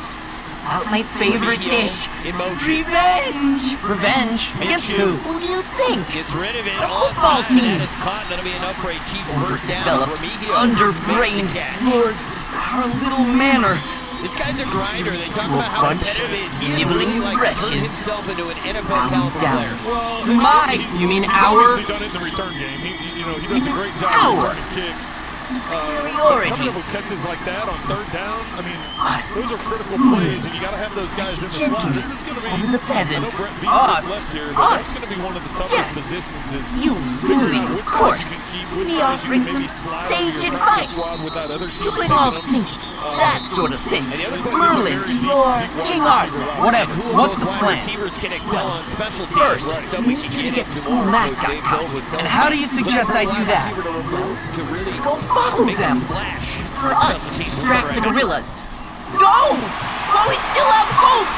About my favorite dish. Revenge. Revenge? Against who? Who do you think? Gets rid of it. The On football time, and team. it's caught. That'll be enough for a Chiefs first down. Developed, Remigio underbrained makes the catch. lords are a little manner. This guy's a grinder. They talk To a about how bunch competitive of he is. He has sniveling really like turned wretches. himself into an NFL Calm caliber down. player. Well, To my, you mean he's our obviously done it in the return game. He does a great job Our. of returning kicks. superiority. Coming up with catches like that on third down, I mean, Us. those are critical plays, and you got to have those guys in the slot. This is going to be Over the I know peasants. Brett Beach is Us. left here, but that's Us. going to be one of the toughest Yes. positions. Is You figuring ruling, out of which guys course. you can keep, which Me guys you offering can maybe some slide over sage your advice. practice squad with that other team Doing taking all them. thinking. That sort of thing. And the other Merlin to your King Arthur. Whatever. Who of What's those the wide plan? Receivers can excel on special teams. First, So we we need can you to get get into the school more mascot Dave costume. Bell And how do you suggest I do that? to really Go follow make a them. splash. For us to distract the gorillas. Go! While we still have hope!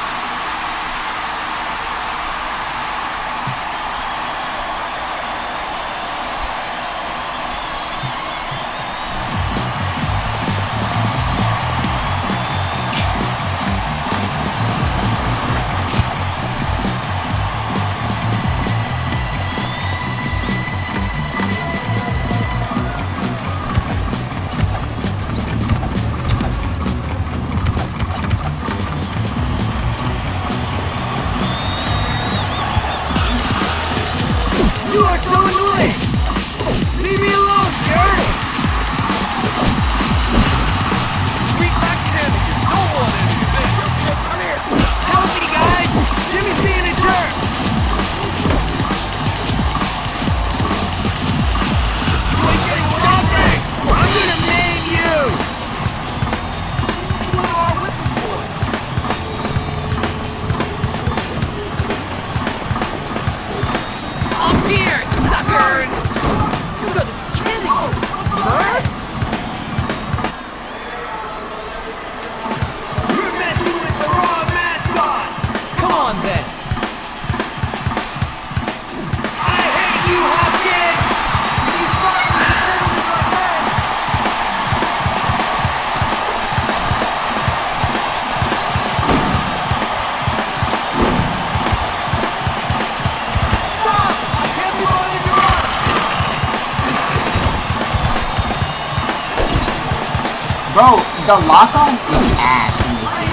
Bro, the lock-on is ass in this game.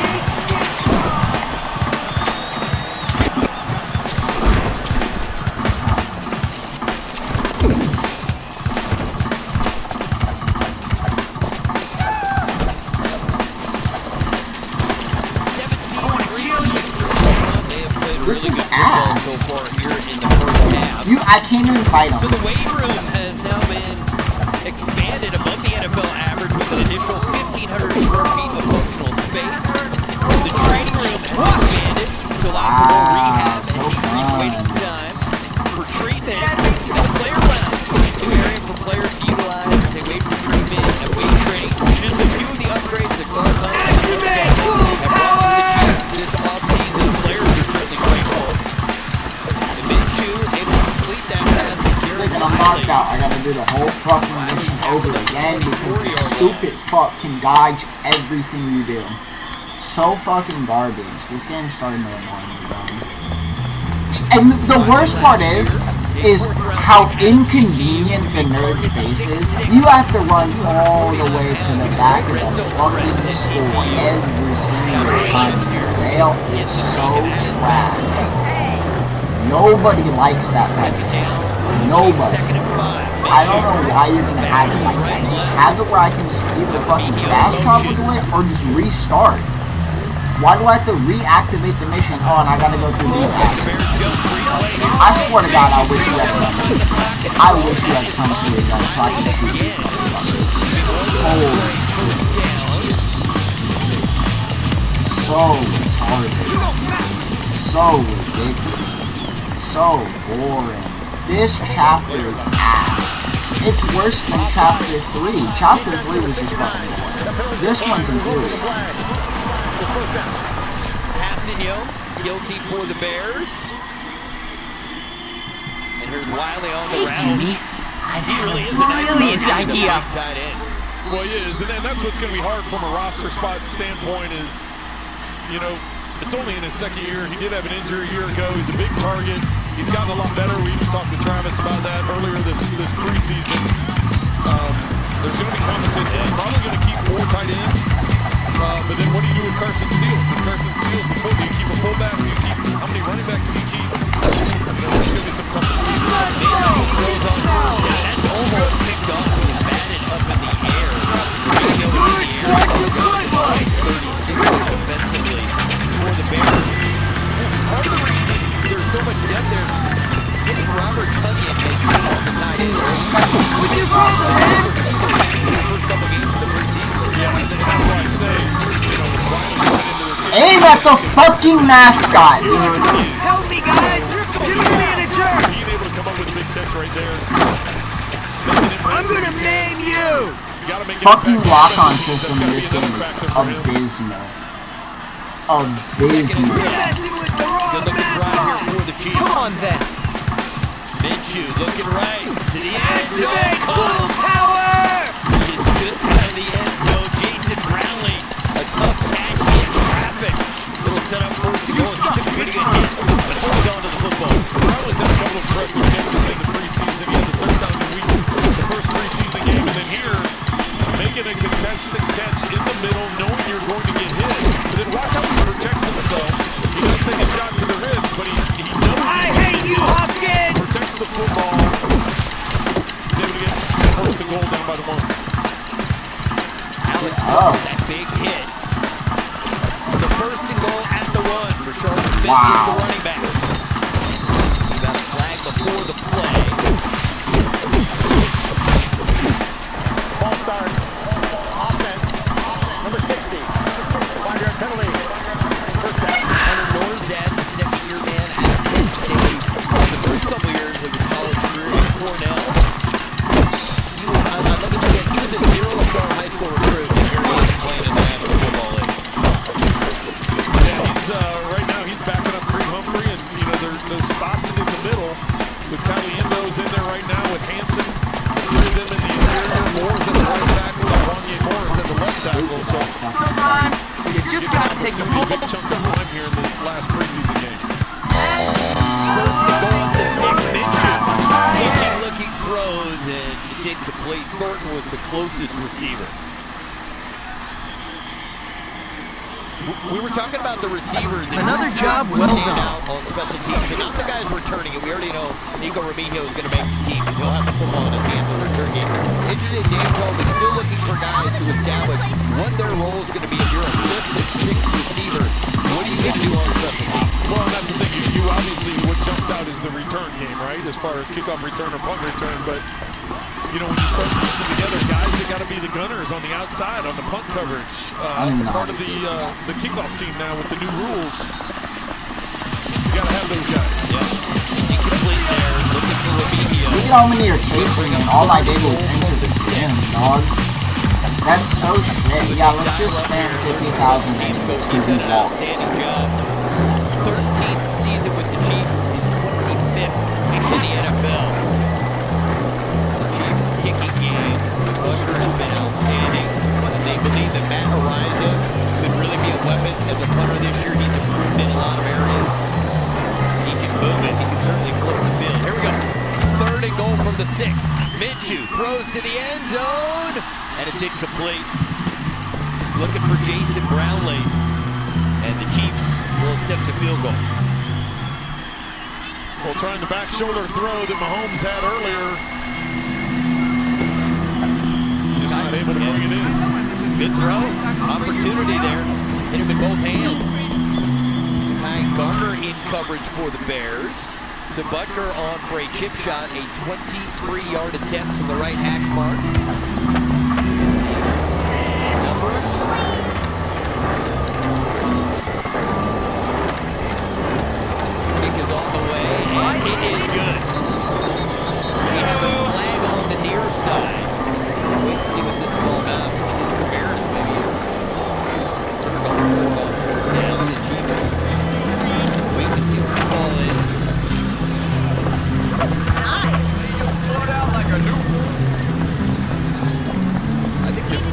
This is ass. I can't even fight him. So the weight room has now been expanded above the NFL average with an additional 1,500 square feet of functional space. The training room has expanded to allow for more rehab and increased waiting time for treatment. And the player lounge, a new area for players to utilize as they wait for treatment and weight training. Just a few of the upgrades that Carl Thompson have brought to the Chiefs this offseason. Players are certainly grateful. And Minshew able to complete that pass. I'm knocked out. I gotta do the whole fucking mission over again because the stupid fuck can dodge everything you do. So fucking garbage. This game's starting to annoy me, bro. And the worst part is how inconvenient the nerd's base is. You have to run all the way to the back of the fucking store every single time you fail. It's so trash. Nobody likes that type of shit. Nobody. I don't know why you're gonna have it like that. Just have it where I can just either fucking fast travel to it or just restart. Why do I have to reactivate the mission? Oh, and I gotta go through these assholes. I swear to God, I wish you had done this. I wish you had some sort of gun so I can shoot these motherfuckers. Holy shit. So retarded. So ridiculous. So boring. This chapter is ass. It's worse than chapter 3. Chapter 3 was just fucking boring. This one's infuriating. Passanio, guilty for the Bears. And here's Wiley on the round. Jimmy, I've had a brilliant idea. Well, he is, and that's what's going to be hard from a roster spot standpoint is, you know, it's only in his second year. He did have an injury a year ago. He's a big target. He's gotten a lot better. We even talked to Travis about that earlier this preseason. There's going to be competition. He's probably going to keep 4 tight ends. But then what do you do with Carson Steele? Because Carson Steele's the full. Do you keep a fullback? Do you keep, how many running backs do you keep? There's going to be some tough decisions. That's almost picked off and batted up in the air. You're such a good one! 36 defensively for the Bears. Part of the reason there's so much depth there, getting Robert Tonyan has been on the side end. What you call the first couple games of the preseason. Yeah, that's why I say, you know, aim at the fucking mascot, dude. Help me, guys! Jimmy's being a jerk! Being able to come up with a big catch right there. I'm gonna maim you! Fucking lock-on system in this game is abysmal. Abysmal. Come on, then! Minshew looking right to the end zone. Activate full power! It's just out of the end zone. Jason Brownlee, a tough catch in traffic. Little setup first to go. He took a pretty good hit, but holds on to the football. Brownlee's had a couple of impressive catches in the preseason. He had the touchdown in the first preseason game, and then here, making a contested catch in the middle, knowing you're going to get hit. But then watch how he protects himself. He does take a shot to the ribs, but he knows I hate you, Hopkins! Protects the football. He's able to get first and goal down by the one. Alex that big hit. The first and goal at the 1 for Charles Smith, the running back. You got a flag before the play. Ball start. Offense. Number 60. 5-yard penalty. First down. Hunter Norzad, the second-year man at Penn State. The first couple years of his college career at Cornell. He was, let me say, he was a zero-star high school recruit, and here he is playing in the National Football League. Yeah, he's right now he's backing up Creed Humphrey, and you know there's spots in the middle with Caliendo's in there right now with Hanson. Three of them in the interior. Moore's at the right tackle, and Wanye Morris at the left tackle. So sometimes you just gotta take a big chunk of time here in this last preseason game. First and goal at the 6. Minshew looking throws, and it's incomplete. Thornton was the closest receiver. We were talking about the receivers. Another job well done. Out on special teams. And not the guys returning it. We already know Nico Remigio is going to make the team. He'll have the football in his hands on the return game. Engineer Dan Cole is still looking for guys to establish what their role is going to be. If you're a 5th and 6th receiver, what are you going to do on special teams? Well, that's the thing. You obviously, what jumps out is the return game, right? As far as kickoff return or punt return. But, you know, when you start piecing together guys that got to be the gunners on the outside, on the punt coverage, part of the kickoff team now with the new rules, you got to have those guys. Yeah. Incomplete there. Looking for Remigio. Look at how many are chasing and all I did was enter the sim, dog. That's so shit. Yeah, let's just spend 50,000 enemies because he lost. Outstanding job. 13th season with the Chiefs, his 25th in the NFL. The Chiefs kicking game. The Buster has been outstanding. They believe that Matt Araiza could really be a weapon as a punter this year. He's improved in a lot of areas. He can move it. He can certainly flip the field. Here we go. 3rd and goal from the 6. Minshew throws to the end zone, and it's incomplete. He's looking for Jason Brownlee, and the Chiefs will attempt the field goal. Well, trying the back shoulder throw that Mahomes had earlier. Just not able to bring it in. Good throw. Opportunity there. Hit him in both hands. Ty Gardner in coverage for the Bears. So Butker on for a chip shot, a 23-yard attempt from the right hash mark. Numbers. Kick is on the way, and it is good. We have a flag on the near side. Wait to see what this is all about. It's the Bears, maybe. Consider going down the Chiefs. Wait to see what the call is.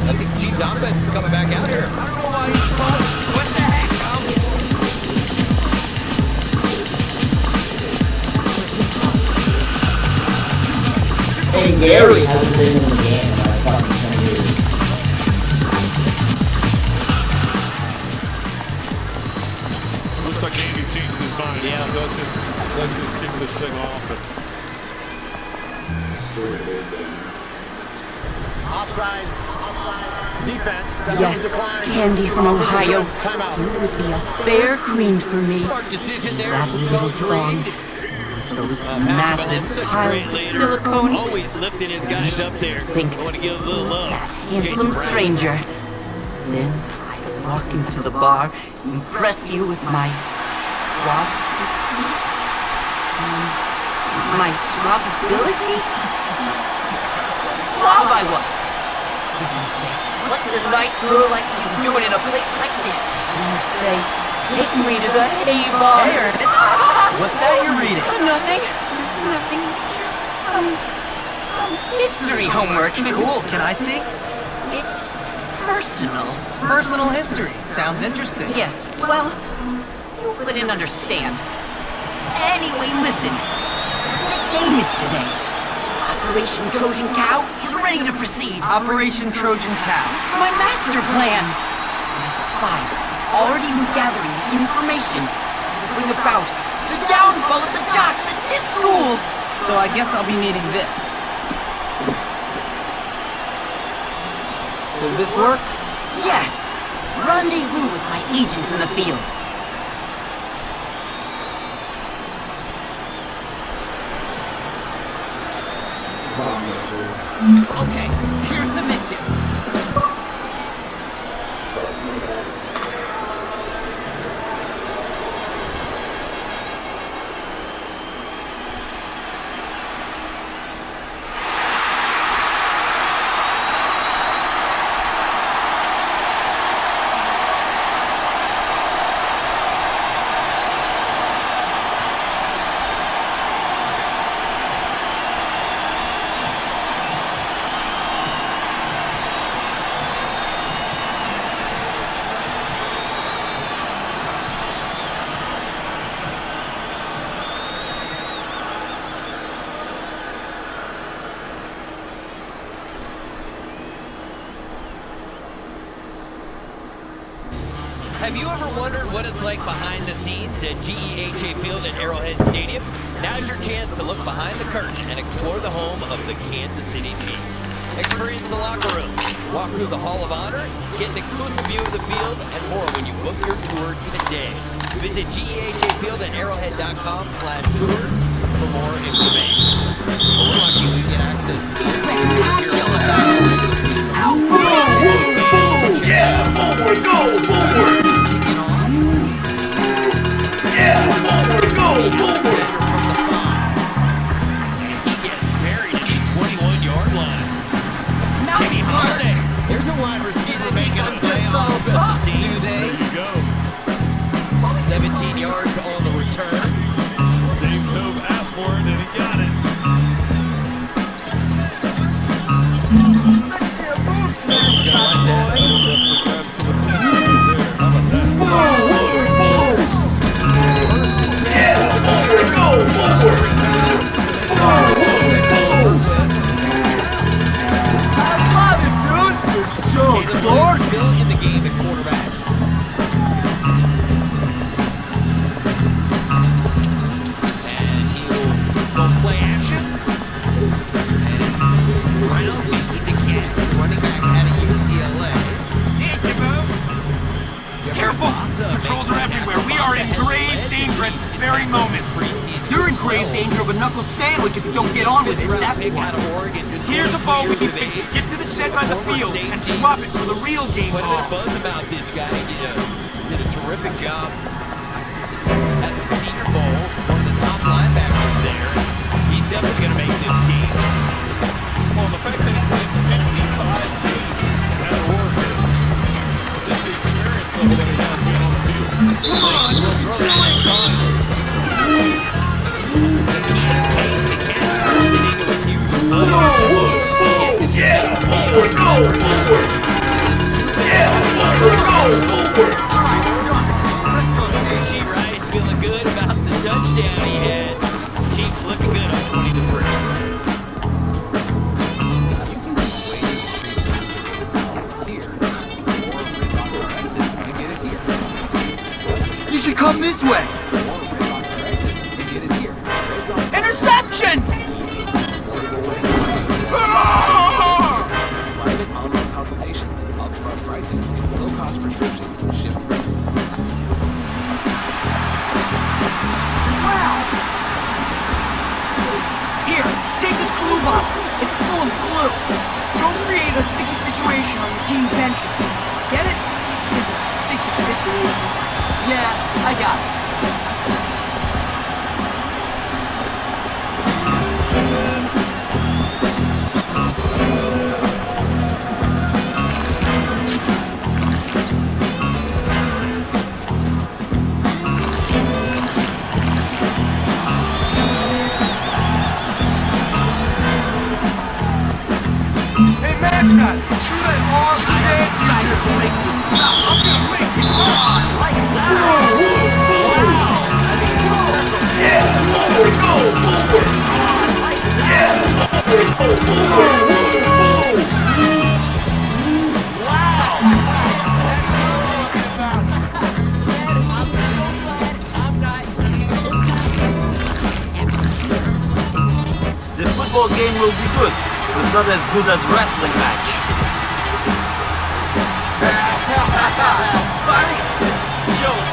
I think Chiefs offense is coming back out here. I don't know why he's close. What the heck, Hey, Gary hasn't been in the game in like fucking 10 years. Looks like Andy changed his mind. Yeah, let's just kick this thing off. Offside. Defense. Yes, Candy from Ohio. You would be a fair queen for me. Smart decision there. That little throng. Those massive piles of silicone. Always lifting his guys up there. I want to give a little love. That handsome stranger. Then I walk into the bar, impress you with my suavability? Suave I was. You'd say, what's a nice girl like you doing in a place like this? And you'd say, take me to the hay bar. Hey, Ernest. What's that you're reading? Nothing. Just some history homework. Cool, can I see? It's personal. Personal history. Sounds interesting. Yes, well, you wouldn't understand. Anyway, listen. The game is today. Operation Trojan Cow is ready to proceed. Operation Trojan Cow. It's my master plan. My spies have already been gathering information to bring about the downfall of the jocks at this school. So I guess I'll be needing this. Does this work? Yes. Rendezvous with my agents in the field. Okay, here's the mission. Have you ever wondered what it's like behind the scenes at GEHA Field at Arrowhead Stadium? Now's your chance to look behind the curtain and explore the home of the Kansas City Chiefs. Experience the locker room, walk through the Hall of Honor, get an exclusive view of the field, and more when you book your tour today. Visit GEHA Field at arrowhead.com/tours for more information. Well, we're lucky we get access to this. Yeah, forward, go, forward! Yeah, forward, go, forward! He gets buried at the 21-yard line. Jimmy Holiday. Here's a wide receiver making a play on special teams. There you go. 17 yards on the return. Dave Tobe asked for it, and he got it. Let's see a boost, man! Definitely grab some attention there. How about that? Yeah, forward, go, forward! I love it, dude! You're so Caleb still in the game at quarterback. And he will go play action. And it's Brown making the catch, running back out of UCLA. Careful! Patrols are everywhere. We are in grave danger at this very moment. You're in grave danger of a knuckle sandwich if you don't get on with it, that's what. Here's a ball we can fix. Get to the shed by the field and swap it for the real game Quite a ball. bit of buzz about this guy. He did a terrific job at the Senior Bowl. One of the top linebackers there. He's definitely going to make this team. Well, the fact that he played 55 games at Oregon, just the experience level that he has being on the field. Come on, we'll throw that next time. Yeah, forward, go, forward! Yeah, forward, go, forward! She Rice feeling good about the touchdown he had. Chiefs looking good on 20-3. You should come this way. Interception! Online consultation, upfront pricing, low-cost prescriptions, shipped free. Here, take this glue bottle. It's full of glue. Don't create a sticky situation on your team benches. Get it? Sticky situation. Yeah, I got it. Hey, mascot, do that awesome dance. I'm gonna make this stop. I'm gonna make it hard. Like that. Yeah, forward, go, forward. Yeah, forward, go, forward. Wow. The football game will be good, but not as good as wrestling match. Funny. Joke.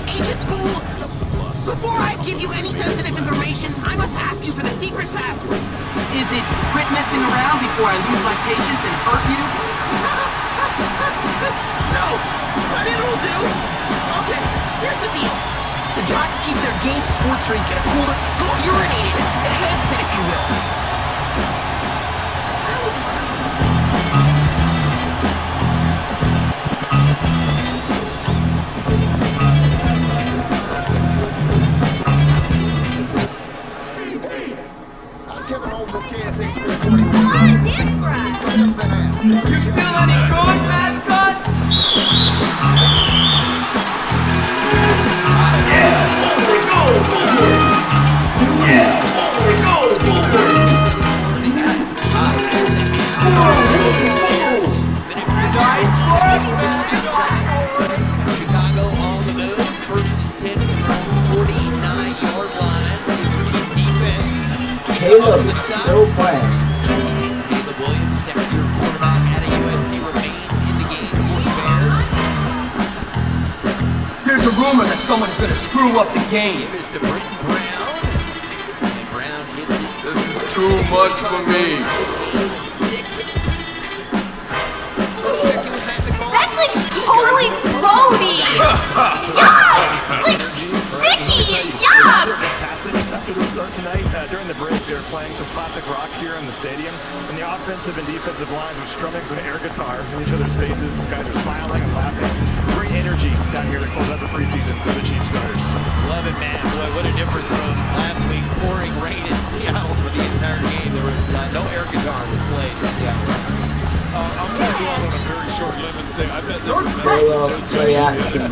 Agent Poole, before I give you any sensitive information, I must ask you for the secret password. Is it quit messing around before I lose my patience and hurt you? No, but it'll do. Okay, here's the deal. The jocks keep their game sports drink in a cooler. Go urinate in it. Enhance it, if you will. Kevin Holmes from KSH 341. You still any good? still playing. Caleb Williams, second-year quarterback at USC, remains in the game for the Bears. There's a rumor that someone's gonna screw up the game. Give this to Britton Brown. And Brown gets it. This is too much for me. That's like totally grody! Yuck! Like, sticky! Yuck! Fantastic after the start tonight. During the break, they were playing some classic rock here in the stadium, and the offensive and defensive lines were strumming some air guitar in each other's faces. Some guys are smiling and laughing. Great energy down here to close out the preseason for the Chiefs starters. Love it, man. Boy, what a difference from last week. Pouring rain in Seattle for the entire game. There was no air guitar was played in Seattle. I'm going to go out on a very short limb and say I bet Caleb, play action.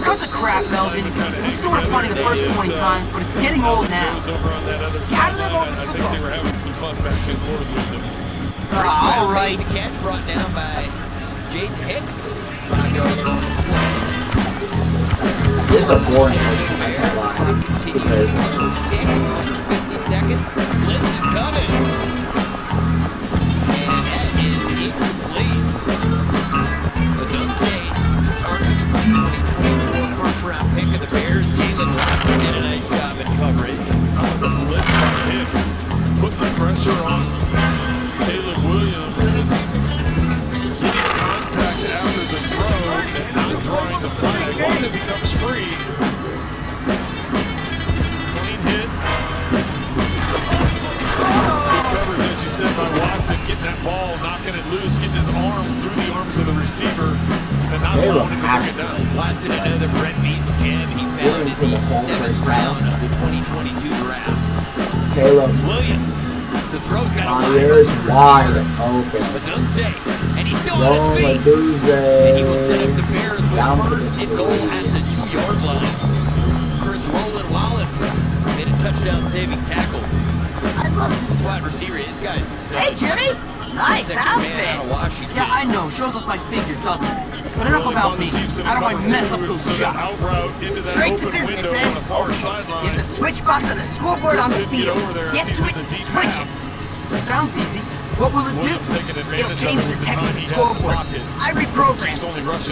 Cut the crap, Melvin. It was sort of funny the first 20 times, but it's getting old now. Scatter them over the football. They were having some fun back and forth with them. All right. The catch brought down by Jaden Hicks. This is a boring mission, I can't lie. It's amazing. 50 seconds. Blitz is coming. And that is incomplete. Adunze, target 2024 first-round pick of the Bears. Jalen Watson did a nice job in coverage. The blitz by Hicks put the pressure on Caleb Williams. Getting contact after the throw and not drawing the flag. As long as he comes free. Clean hit. Good coverage, as you said, by Watson. Getting that ball, knocking it loose, getting his arm through the arms of the receiver, and not allowing him to bring it down. Watson, another Brett Beach gem. He found in the 7th round of the 2022 draft. Caleb Williams. The throw's got a Fires wide open. Adunze, and he's still on his feet. And he will set up the Bears with first and goal at the 2-yard line. Chris Roland Wallace made a touchdown-saving tackle. I'd love to. Wide receiver, this guy's a stud. Hey, Jimmy! Nice Man out of outfit! Washington. Yeah, I know. Shows off my figure, doesn't it? But enough about me. How do I mess up those shots? Straight to business, eh? Okay. Is the switch box on the scoreboard on the field. Get to it and switch it. Sounds easy. What will it do? It'll change the text of the scoreboard. I reprogram.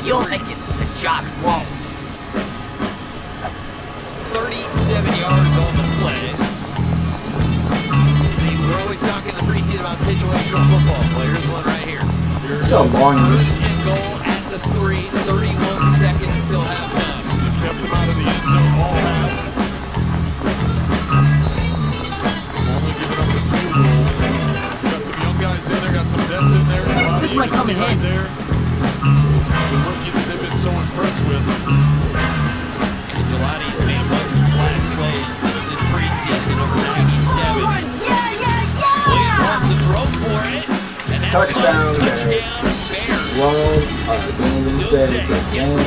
You'll like it. The jocks won't. 37 yards on the play. We're always talking in the preseason about situational football. Well, here's one right here. So long. First and goal at the 3. 31 seconds still have time. Kept him out of the end zone all half. Only giving up the field goal. Got some young guys in there, got some vets in there. This might come in handy. The rookie that they've been so impressed with. Jelani's made a bunch of splash plays this preseason, over 97. Williams wants to throw for it. And that's Touchdown, Bears. Williams said it again.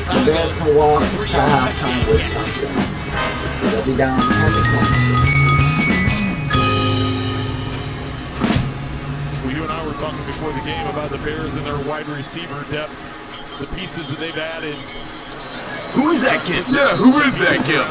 The Bears can walk to halftime with something. They'll be down 10-20. You and I were talking before the game about the Bears and their wide receiver depth, the pieces that they've added. Who is that kid? Yeah, who is that kid?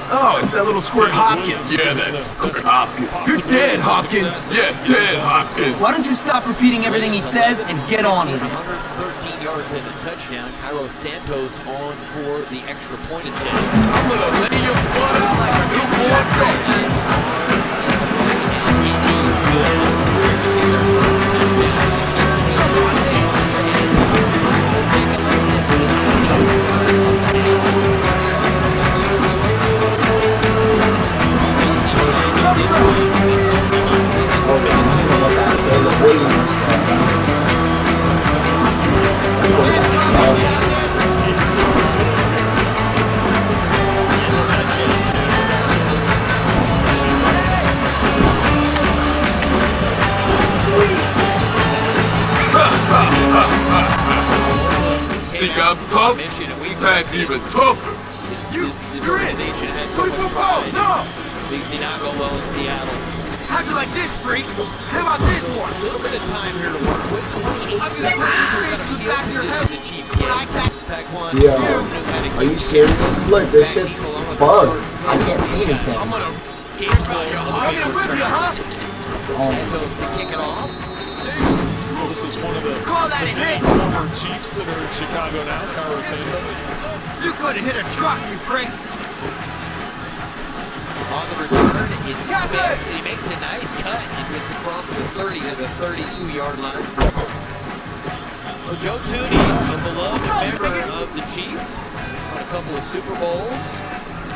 Oh, it's that little squirt Hopkins. Yeah, that's Hopkins. You're dead, Hopkins. Yeah, dead, Hopkins. Why don't you stop repeating everything he says and get on with it? 113 yards and a touchdown. Cairo Santos on for the extra point attempt. I'm gonna lay your butt out like a new champion. Think I'm tough? That's even tougher. You're in. 24 pounds, no! Things did not go well in Seattle. How'd you like this, freak? How about this one? A little bit of time here to work with. 28 seconds are the Chiefs get. Taquan. Yo, are you serious? Look, this shit's bugged. I can't see anything. I'm gonna whip you, huh? Santos to kick it off. Well, this is one of the former Chiefs that are in Chicago now, Cairo Santos. You couldn't hit a truck, you prick. On the return, it's Smith. He makes a nice cut. He gets across the 30 to the 32-yard line. Well, Joe Thuney, a beloved member of the Chiefs, on a couple of Super Bowls,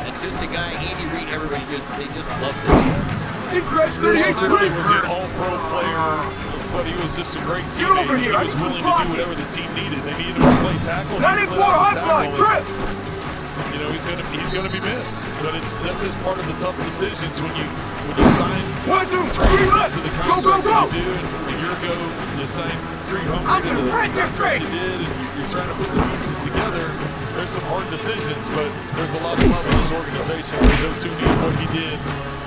and just a guy, Andy Reid, they just love to see him. He was an all-pro player, but he was just a great teammate. He was willing to do whatever the team needed. They needed him to play tackle. 94 hot fly, trip! You know, he's gonna be missed. But that's just part of the tough decisions when you sign 1, 2, 3, left! to the Go, go, go! contract you do, and a year ago you signed 300 I'm into gonna the break your contract face! you did, and you're trying to put the pieces together. There's some hard decisions, but there's a lot of love in this organization for Joe Thuney and what he did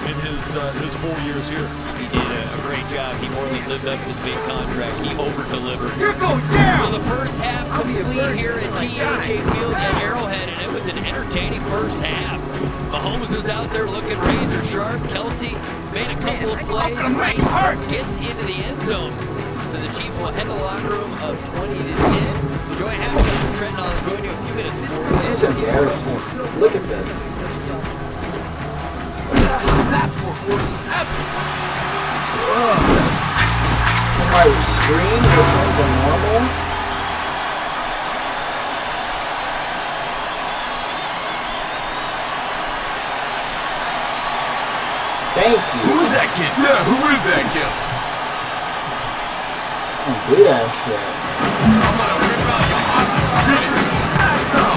in his 4 years here. He did a great job. He more than lived up to his big contract. He over-delivered. Here goes down! So the first half complete here at GEHA Field at Arrowhead, and it was an entertaining first half. Mahomes was out there looking razor sharp. Kelsey made a couple of plays. Gets into the end zone. So the Chiefs will head to the locker room of 20-10. Enjoy halftime. Trenton, I'll join you a few minutes before. This is embarrassing. Look at this. That's what was happening. My screen return to normal. Thank you. Who is that kid? Yeah, who is that kid? Don't do that shit. I'm gonna rip out your heart. Dude, smash now.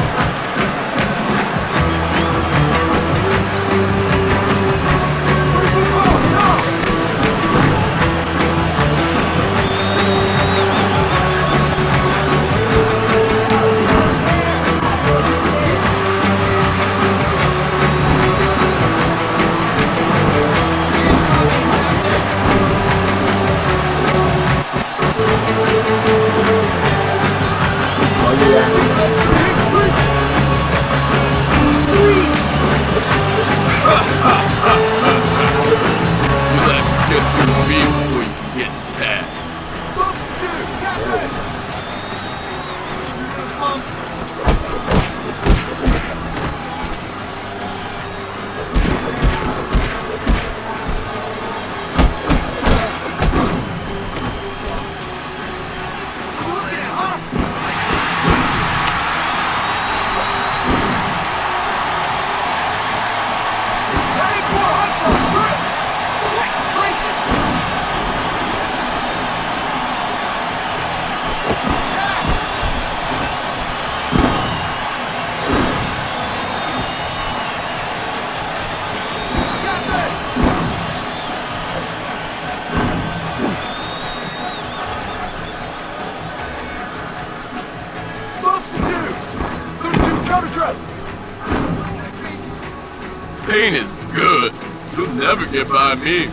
Pain is good. You'll never get by me.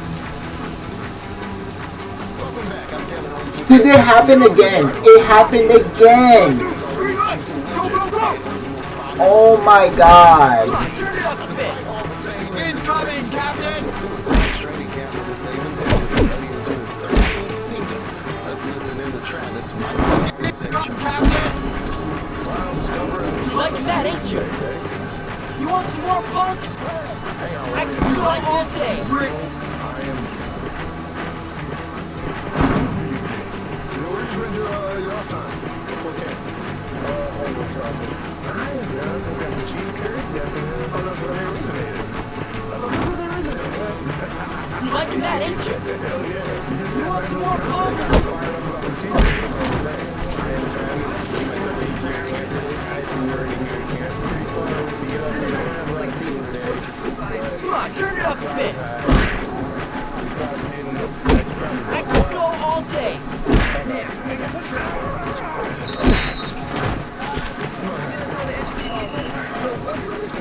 Did it happen again? It happened again. Oh my god. Incoming, Captain! Like that, ain't you? You want some more punk? I can do like all day. You liking that, ain't you? You want some more punk? Come on, turn it up a bit. I could go all day.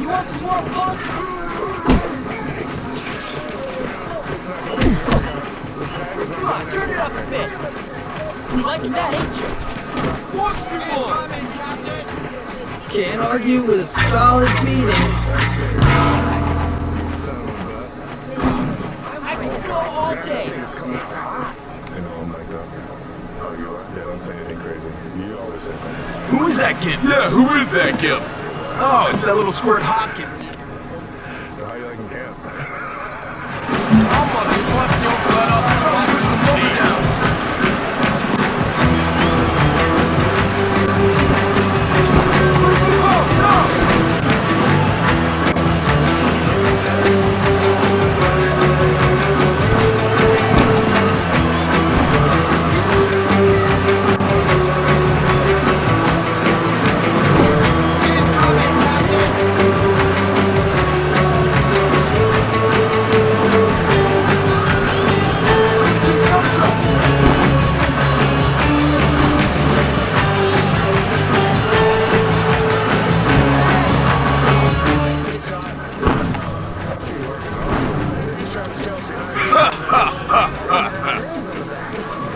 You want some more punk? Come on, turn it up a bit. You liking that, ain't you? What's going on? Can't argue with a solid beating. day. You know, I'm like, oh, you are? Yeah, don't say anything crazy. You always say something. Who is that kid? Yeah, who is that kid? Oh, it's that little squirt Hopkins. So how you liking camp? I'm gonna bust your butt up and watch some more down.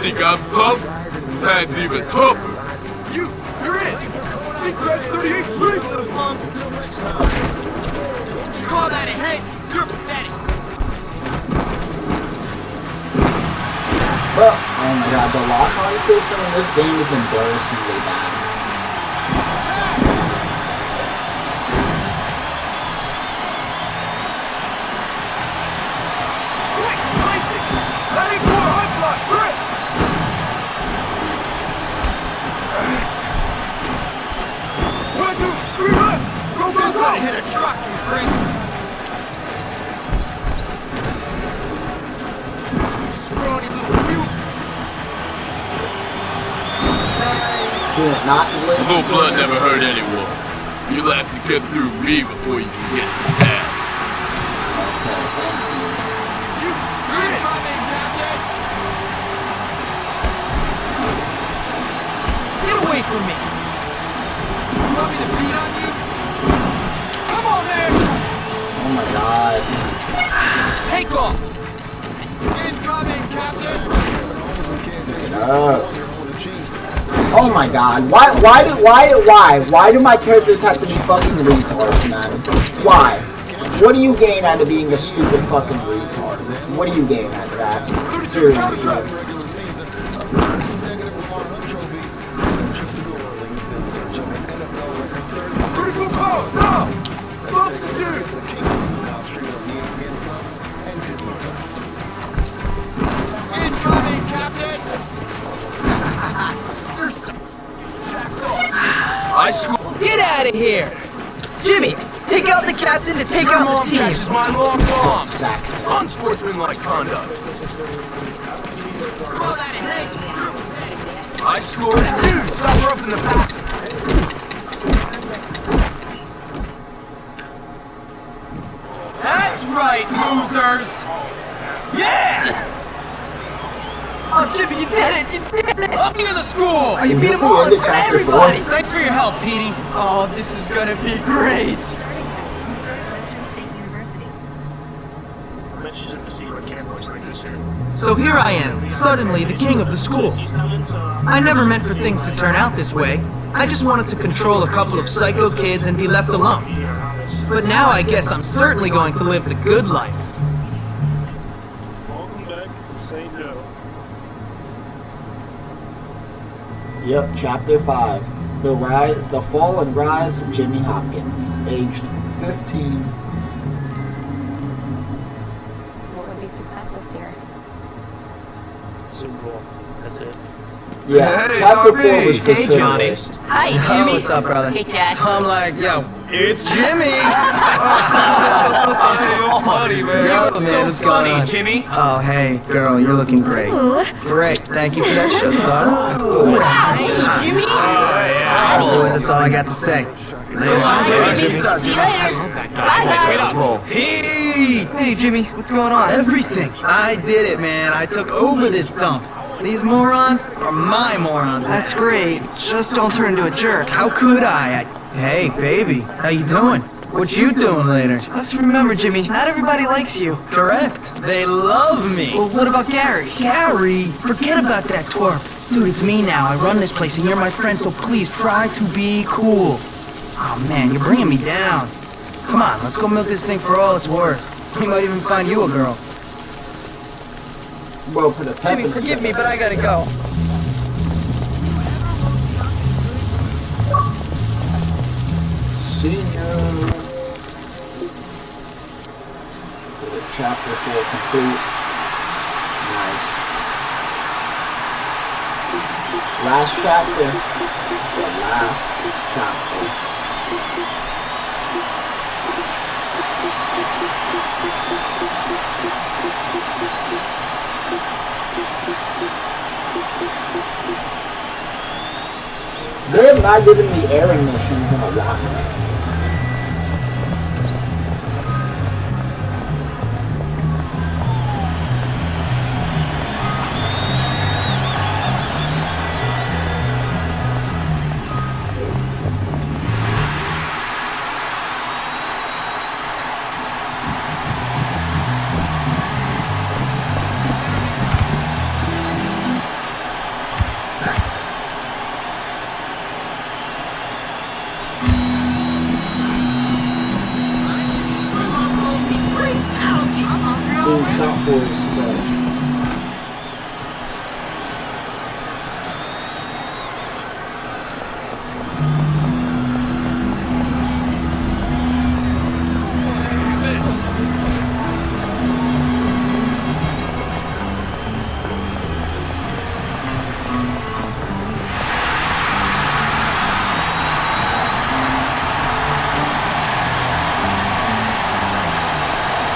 Think I'm tough? Time's even tougher. You're in. Secret 38 Street. Call that a hit? You're pathetic. Well, oh my god, the lock-on system in this game is embarrassingly bad. Quick, Isaac! Heading for a high block trip! One, two, scream up! Go, go, go! Hit a truck, you freak. You scrawny little mute! Dude, not glitch. Blue blood never hurt anyone. You'll have to get through me before you can get to town. Get away from me. You want me to beat on you? Come on, man. Oh my god. Take off. Incoming, Captain. Pick it up. Oh my god. Why do my characters have to be fucking retards, man? Why? What do you gain out of being a stupid fucking retard? What do you gain out of that? Seriously. Critical power, now! Substitute! Incoming, Captain. You're so jacked up. I school. Get out of here. Jimmy, take out the captain to take out the team. Catches my long bomb. Sack. Unsportsmanlike conduct. Call that a hit. I scored it. Dude, stop roughing the passer. That's right, losers. Yeah. Oh, Jimmy, you did it! You did it! Up near the school! Oh, you Is beat this him the all end in of front of chapter everybody! 4? Thanks for your help, Petey. Oh, this is gonna be great. So here I am, suddenly the king of the school. I never meant for things to turn out this way. I just wanted to control a couple of psycho kids and be left alone. But now I guess I'm certainly going to live the good life. Welcome back to St. Joe. Yep, chapter 5. The fall and rise of Jimmy Hopkins, aged 15. What would be success this year? Super Bowl. That's it. Yeah, Hey, chapter RV. 4 was for Hey, sure Johnny. worst. Hi, Jimmy. What's up, brother? Hey, Chad. So I'm like, yo, it's Jimmy. Funny, man. Yo, man, what's going on? Jimmy. Oh, hey, girl, you're looking great. Ooh. Great, thank you for that shit, thoughts. Hi, Jimmy. Boys, that's all I got to say. Bye, Jimmy. See you later. Bye, guys. Pete! Hey, Jimmy, what's going on? Everything. I did it, man. I took over this dump. These morons are my morons. That's great. Just don't turn into a jerk. How could I? Hey, baby, how you doing? What you doing later? Just remember, Jimmy, not everybody likes you. Correct. They love me. Well, what about Gary? Gary? Forget about that twerp. Dude, it's me now. I run this place and you're my friend, so please try to be cool. Oh, man, you're bringing me down. Come on, let's go milk this thing for all it's worth. We might even find you a girl. Well, put a pep Jimmy, in his forgive step. me, but I gotta go. Senior. Chapter 4 complete. Nice. Last chapter. The last chapter. They have not given me airing missions in a while. Being shot for his courage.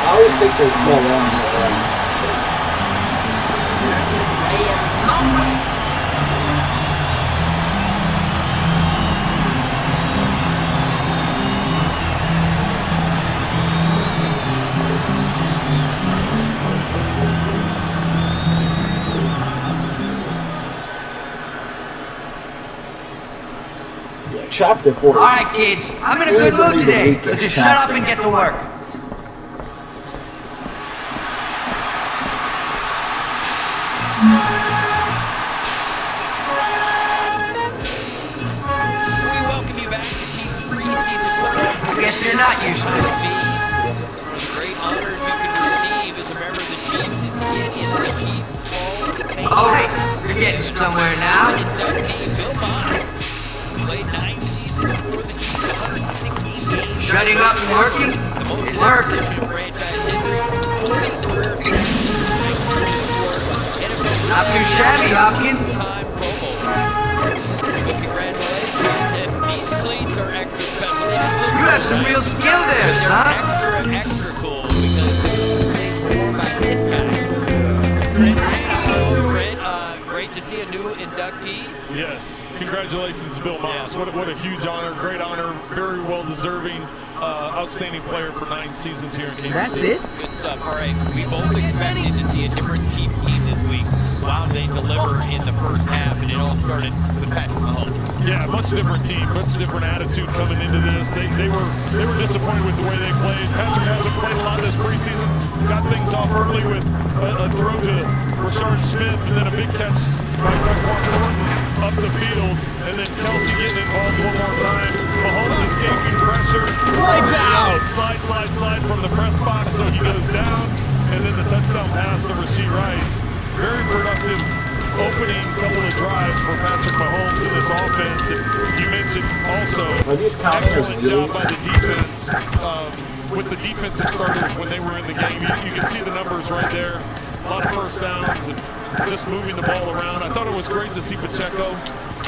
I always think they go along the way. Yeah, chapter 4. Alright, kids, I'm in a good mood today, so just shut up and get to work. We welcome you back to Chiefs preseason football. I guess you're not useless. Great honors you can receive as a member of the Chiefs is to get into the Chiefs Hall of Fame. Alright, you're getting somewhere now. Inductee Bill Moss played 9 seasons for the Chiefs, 116 games. Shutting up and working? It works. Franchise history, 40 career sacks, Not too shabby, Hopkins. time Pro Bowl. Well, congratulations, and these cleats are extra special. You have some real skill there, son. Extra cool because they're formed by this guy. Brent, great to see a new inductee. Yes, congratulations to Bill Moss. What a huge honor, great honor, very well deserving, outstanding player for 9 seasons here in Kansas City. Good stuff. All right, we both expected to see a different Chiefs team this week. Wow, they deliver in the first half, and it all started with Patrick Mahomes. Yeah, much different team, much different attitude coming into this. They were disappointed with the way they played. Patrick hasn't played a lot this preseason. Got things off early with a throw to Rashard Smith, and then a big catch by Tyquan Thornton up the field, and then Kelsey getting involved one more time. Mahomes escaping pressure. Slide from the press box, so he goes down, and then the touchdown pass to Rashee Rice. Very productive opening couple of drives for Patrick Mahomes in this offense. And you mentioned also excellent job by the defense with the defensive starters when they were in the game. You can see the numbers right there. A lot of first downs and just moving the ball around. I thought it was great to see Pacheco.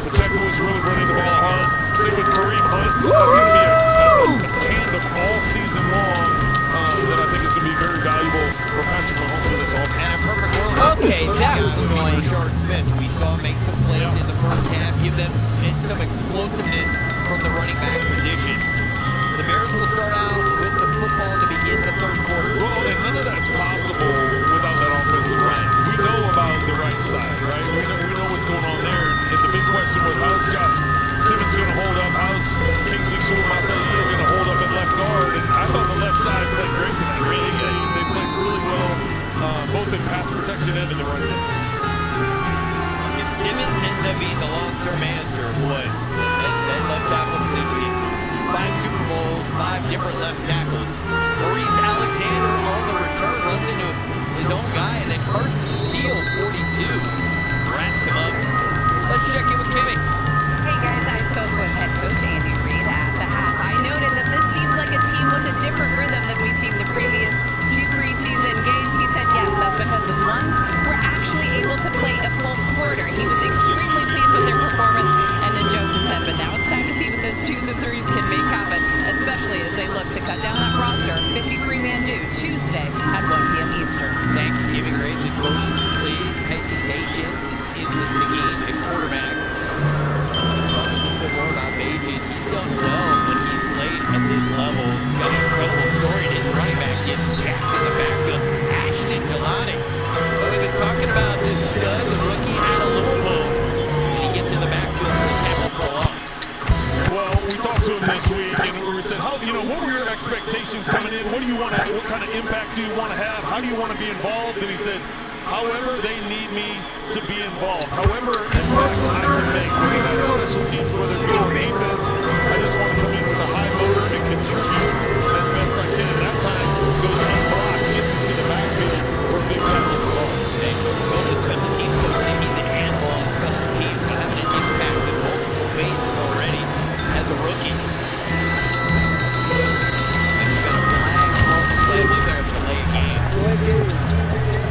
Pacheco was really running the ball hard. Same with Kareem Hunt. That's going to be a tandem all season long that I think is going to be very valuable for Patrick Mahomes in this offense. And a perfect world. Okay, that was annoying. Rashard Smith, we saw him make some plays in the first half, give them some explosiveness from the running back position. The Bears will start out with the football to begin the third quarter. Well, and none of that's possible without that offensive line. We know about the right side, right? We know what's going on there. And the big question was, how's Josh Simmons going to hold up? How's Kingsley Suamataia going to hold up at left guard? And I thought the left side played great tonight. Really, they played really well, both in pass protection and in the run game. If Simmons ends up being the long-term answer, boy, that left tackle position, 5 Super Bowls, 5 different left tackles. Maurice Alexander on the return runs into his own guy, and then Carson Steele expectations coming in? What do you want to? What kind of impact do you want to have? How do you want to be involved? And he said, however they need me to be involved. However impact I can make. Whether that's special teams, whether it be on defense, I just want to come in with a high motor and contribute as best I can. That time goes unblocked, gets into the backfield for a big tackle for all. Today, both the special teams coach say he's an animal on special teams, but having an impact in multiple phases already as a rookie.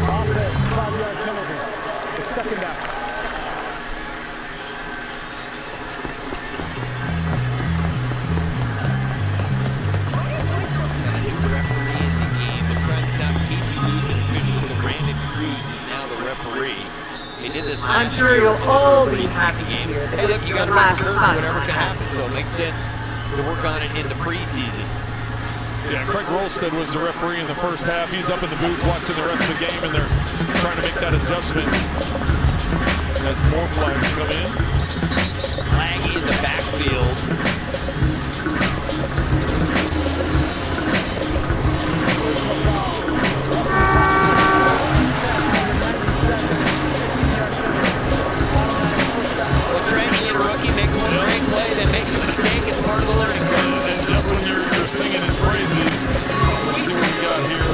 Offense, 5-yard penalty. It's second down. Got a new referee in the game. The Trent Keith losing official to Brandon Cruz is now the referee. He did this I'm last sure year you'll with all the be happy game. to hear that Hey, this look, is you the got to last rehearse assignment whatever I can have. happen, so it makes sense to work on it in the preseason. Yeah, Craig Rolstead was the referee in the first half. He's up in the booth watching the rest of the game, and they're trying to make that adjustment as more flags come in. Flag in the backfield. Well, Trey, you need a rookie, makes one great play, then makes a mistake. It's part of the learning curve. And just when you're singing his praises, let's see what we got here.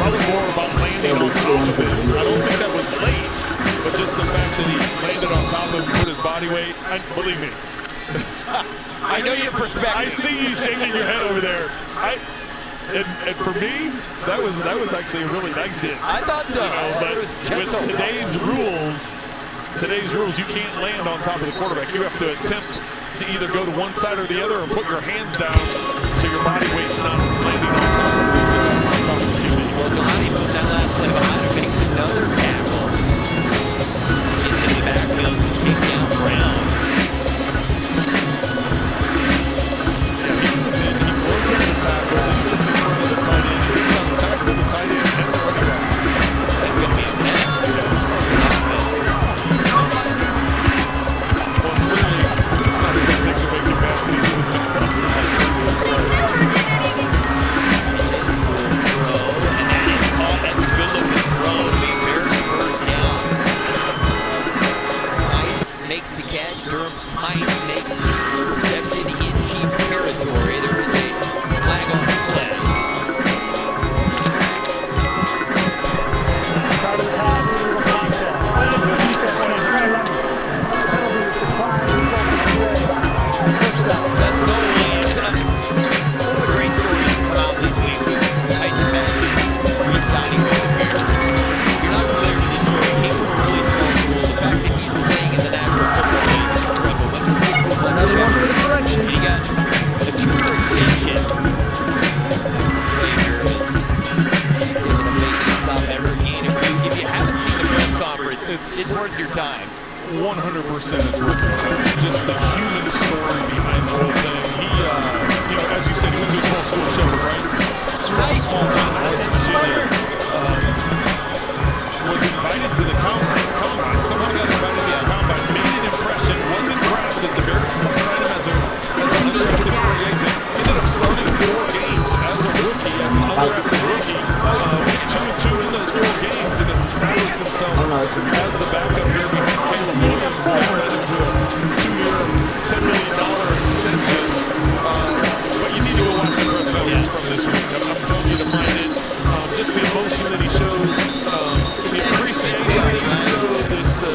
Probably more about landing on top of it. I don't think that was late, but just the fact that he landed on top of it, put his body weight. Believe me. I know your perspective. I see you shaking your head over there. And for me, that was actually a really nice hit. I thought so. You know, but it was gentle. with today's rules, you can't land on top of the quarterback. You have to attempt to either go to one side or the other or put your hands down so your body weight's not landing on top of the QB. Well, Jelani moved that last play behind him, makes another tackle. Gets in the backfield to take down Brown. Yeah, he was in. He blows up the tackle. Then he gets in front of the tight end. He gets on the tackle of the tight end and the running back. That's going to be a mess. Well, clearly, it's not a good thing to make him back. He's in his That's a good-looking throw. Being very first down. Smythe makes the catch. Durham Smythe makes reception in Chiefs territory. There is a flag on the play. Part of the pass, a little contact. Good defense, man. Penalty is declined. He's on the way. First down. That's totally one of the great stories to come out this week with Tyson Bagent re-signing with the Bears. You're not familiar with this story. He came from a really small school. The fact that he's playing in the National Football League is incredible. But another one for the collection. He got a 2-year extension. If you haven't seen the press conference, it's worth your time. 100% it's worth your time. Just the human story behind the whole thing. He, as you said, he went to a small school, Shepherd, right? Small town in West Virginia. Was invited to the combine. Somehow got invited to the combine. Made an impression. Wasn't drafted. The Bears signed him as an undrafted free agent. Ended up starting 4 games as a rookie, as an undrafted rookie. 2-2 in those 4 games, and has established himself as the backup here behind Caleb Williams. They signed him to a 2-year, $10 million extension. But you need to go watch the press conference from this week. I'm telling you to find it. Just the emotion that he showed, the appreciation that he showed, the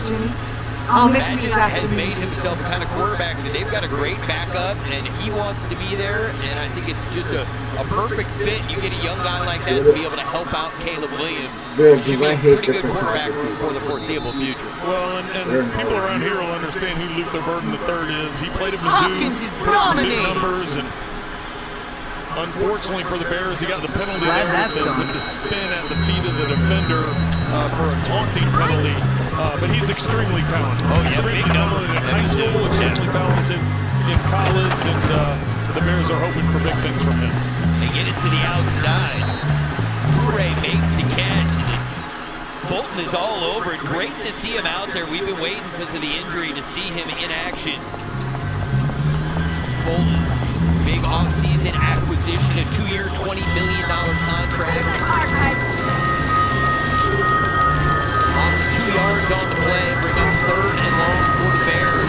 Jimmy. I'll miss these has made afternoons. himself kind of quarterback. They've got a great backup, and he wants to be there. And I think it's just a perfect fit. You get a young guy like that to be able to help out Caleb Williams. Good, Should because be I a hate pretty good different quarterback type of for the foreseeable future. Well, and people around here will understand who Luther Burden III is. He played at Mizzou, Hopkins is put up some big dominating. numbers, and unfortunately for the Bears, he got the penalty Glad there that's with the spin at the feet of the defender for a taunting penalty. But he's extremely talented. Oh, yeah, extremely big number. talented in high school, extremely talented in college, and the Bears are hoping for big things from him. They get it to the outside. Toure makes the catch. Bolton is all over it. Great to see him out there. We've been waiting because of the injury to see him in action. Bolton, big offseason acquisition, a 2-year, $20 million contract. Loss of 2 yards on the play, bring up 3rd and long for the Bears.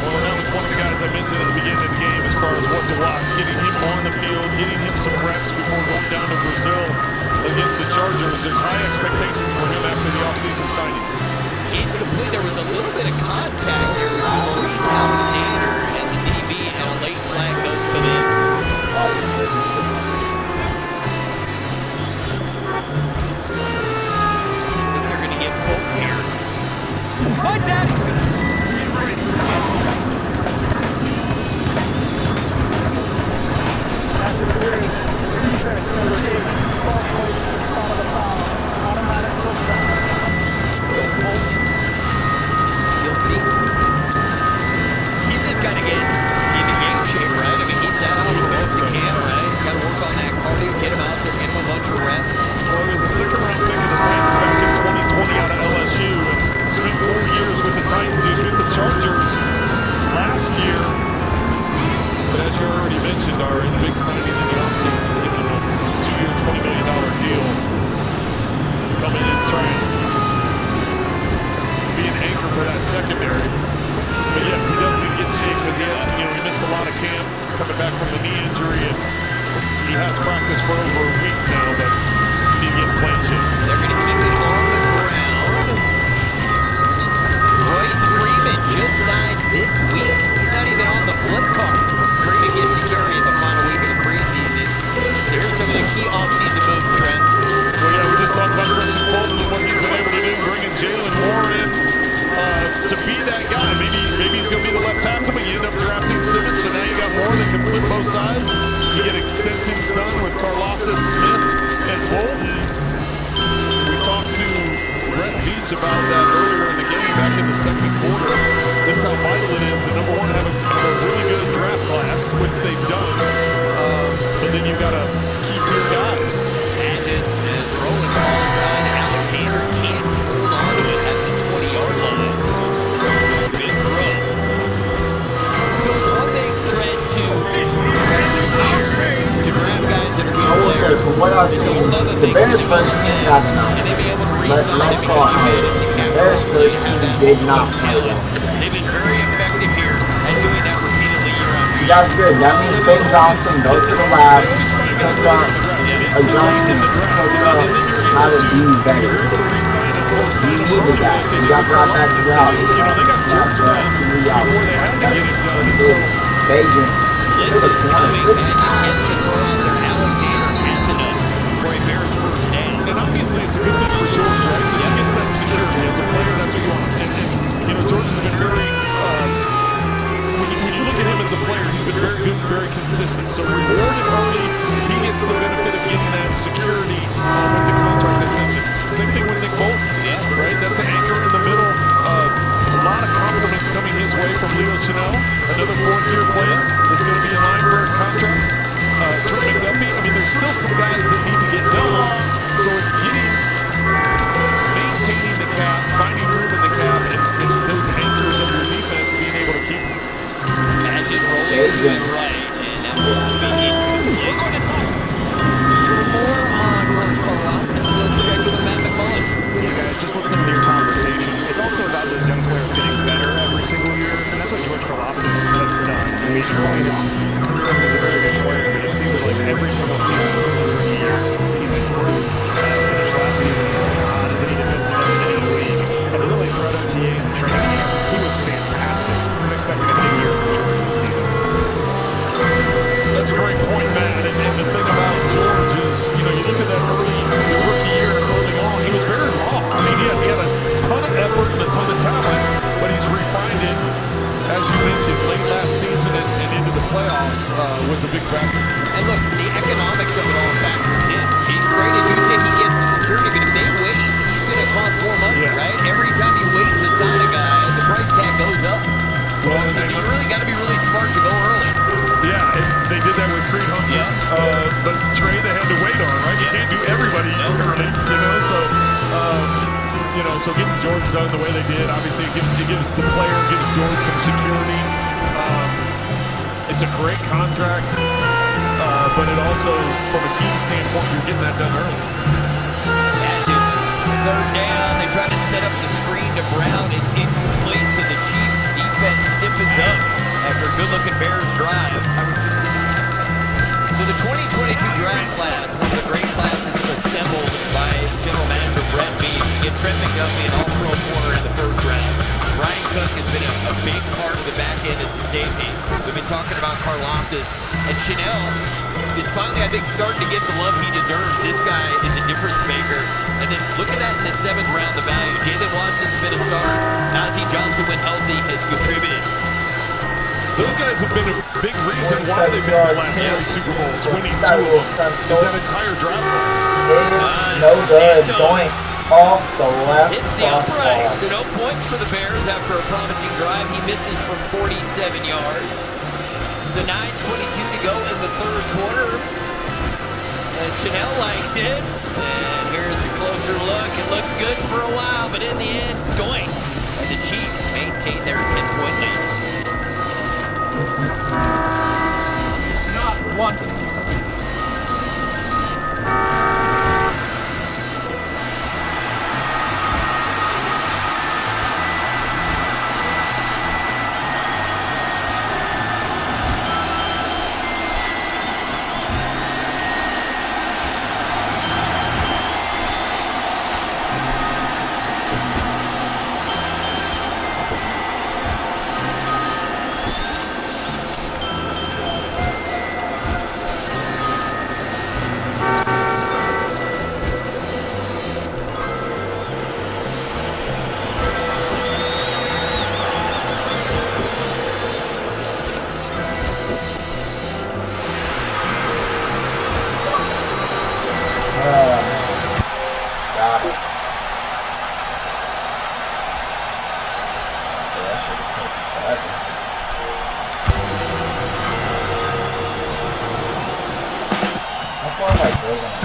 Well, that was one of the guys I mentioned at the beginning of the game as far as what to watch. Getting him on the field, getting him some reps before going down to Brazil against the Chargers. There's high expectations for him after the offseason signing. Incomplete. There was a little bit of contact there with Maurice Alexander and the DB, and a late flag does come in. I think they're going to get Fulton here. My daddy's gonna get ready for Pass interference. Defense number 8. False place at the spot of the foul. Automatic first down. So Fulton, guilty. He's just got to get into game shape, right? I mean, he sat out the best he can, right? Got to work on that cardio, get him out there, get him a bunch of reps. Well, he was a second-round pick of the Titans back in 2020 out of LSU, and spent 4 years with the Titans. He was with the Chargers last year. But as you already mentioned, Ari, the big signing in the offseason, giving him a 2-year, $20 million deal. Coming in and trying to be an anchor for that secondary. But yes, he does need to get in shape because he missed a lot of camp coming back from the knee injury, and he has practiced for over a week now, but he needs to get in playing shape. They're going to keep it on the ground. Royce Freeman just signed this week. He's not even on the flip card. Freeman gets a carry in the final week of the preseason. Here's some of the key offseason moves, Trent. Well, yeah, we just talked about Christian Fulton and what he's been able to do, bringing Jalen Moore in to be that guy. Maybe he's going to be the left tackle, but you end up drafting Simmons, so now you got Moore that can flip both sides. You get extensions done with Karlaftis, Smith, and Bolton. We talked to Brett Veach about that earlier in the game, back in the second quarter, just how vital it is that number one, have a really good draft class, which they've done, but then you got to keep your guys. Agent is rolling ball inside. Alexander can't hold on to it at the 20-yard line. Good throw. So it's one thing, Trent, to grab guys that are I will say, from what I've seen, the Bears' first team got an eye. Let's call it how it is. The Bears' first team did not play well today. They've been very effective here at doing that repeatedly year after year. That's good. That means Ben Johnson go to the lab, cook up adjustments, cook up how to be better. You needed that. You got brought back to reality. Snap that to reality. That's good. Beijing to the And obviously it's a good thing for George, right? He gets that security as a player. That's what you want. And George has been very, when you look at him as a player, he's been very good, very consistent. So rewarded early, he gets the benefit of getting that security with the contract extension. Same thing with Nick Bolton, right? That's an anchor in the middle. A lot of compliments coming his way from Leo Chanel, another 4th-year player that's going to be in line for a contract. Trent McDuffie, I mean, there's still some guys that need to get done. So it's maintaining the cap, finding room in the cap, and those anchors of your defense being able to keep them. Imagine rolling to his right, and that will be incomplete. More on George Karlaftis. Let's check in with Matt McMullen. Yeah, guys, just listening to your conversation, it's also about those young players getting better every single year, and that's what George Karlaftis has done. I mean, early in his career, he's a very good player, but it seems like every single season since his rookie year, he's improved. Finished last season as a defensive end in the league. and as you mentioned, late last season and into the playoffs was a big factor. And look, the economics of it all factors in. He's great, as you said, he gets the security, but if they wait, he's going to cost more money, right? Every time you wait to sign a guy, the price tag goes up. Well, you really got to be really smart to go early. Yeah, and they did that with Creed Humphrey. But Trey, they had to wait on, right? You can't do everybody early, you know, so... so getting George done the way they did, obviously it gives the player, gives George some security. It's a great contract, but it also, from a team standpoint, you're getting that done early. Third down, they try to set up the screen to Brown. It's incomplete, so the Chiefs defense stiffens up after a good-looking Bears drive. So the 2022 draft class, one of the great classes assembled by General Manager Brett Veach. You get Trent McDuffie, an all-pro corner in the first round. Ryan Cook has been a big part of the back end as a safety. We've been talking about Karlaftis. And Chanel is finally, I think, starting to get the love he deserves. This guy is a difference maker. And then look at that in the 7th round, the value. Jalen Watson's been a star. Najee Johnson, when healthy, has contributed. Those guys have been a big reason why they've been in the last 3 Super Bowls, winning 2 of them, is that entire draft class. It's no good. Doinks off the left Hits the crossbar. upright, so no points for the Bears after a promising drive. He misses from 47 yards. So 9:22 to go in the third quarter. And Chanel likes it. And here's a closer look. It looked good for a while, but in the end, doink. And the Chiefs maintain their 10-point lead. Not once. Got it. So that shit was taking forever. How far am I dribbling?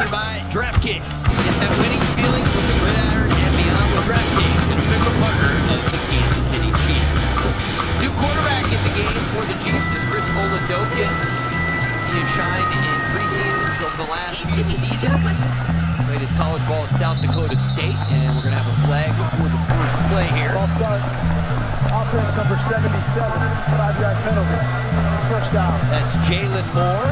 By DraftKings. Get that winning feeling from the gridiron and beyond with DraftKings, an official partner of the Kansas City Chiefs. New quarterback in the game for the Chiefs is Chris Oladokun. He has shined in preseasons over the last few seasons. Played his college ball at South Dakota State, and we're going to have a flag before the first play here. Ball start. Offense number 77. 5-yard penalty. It's first down. That's Jalen Moore.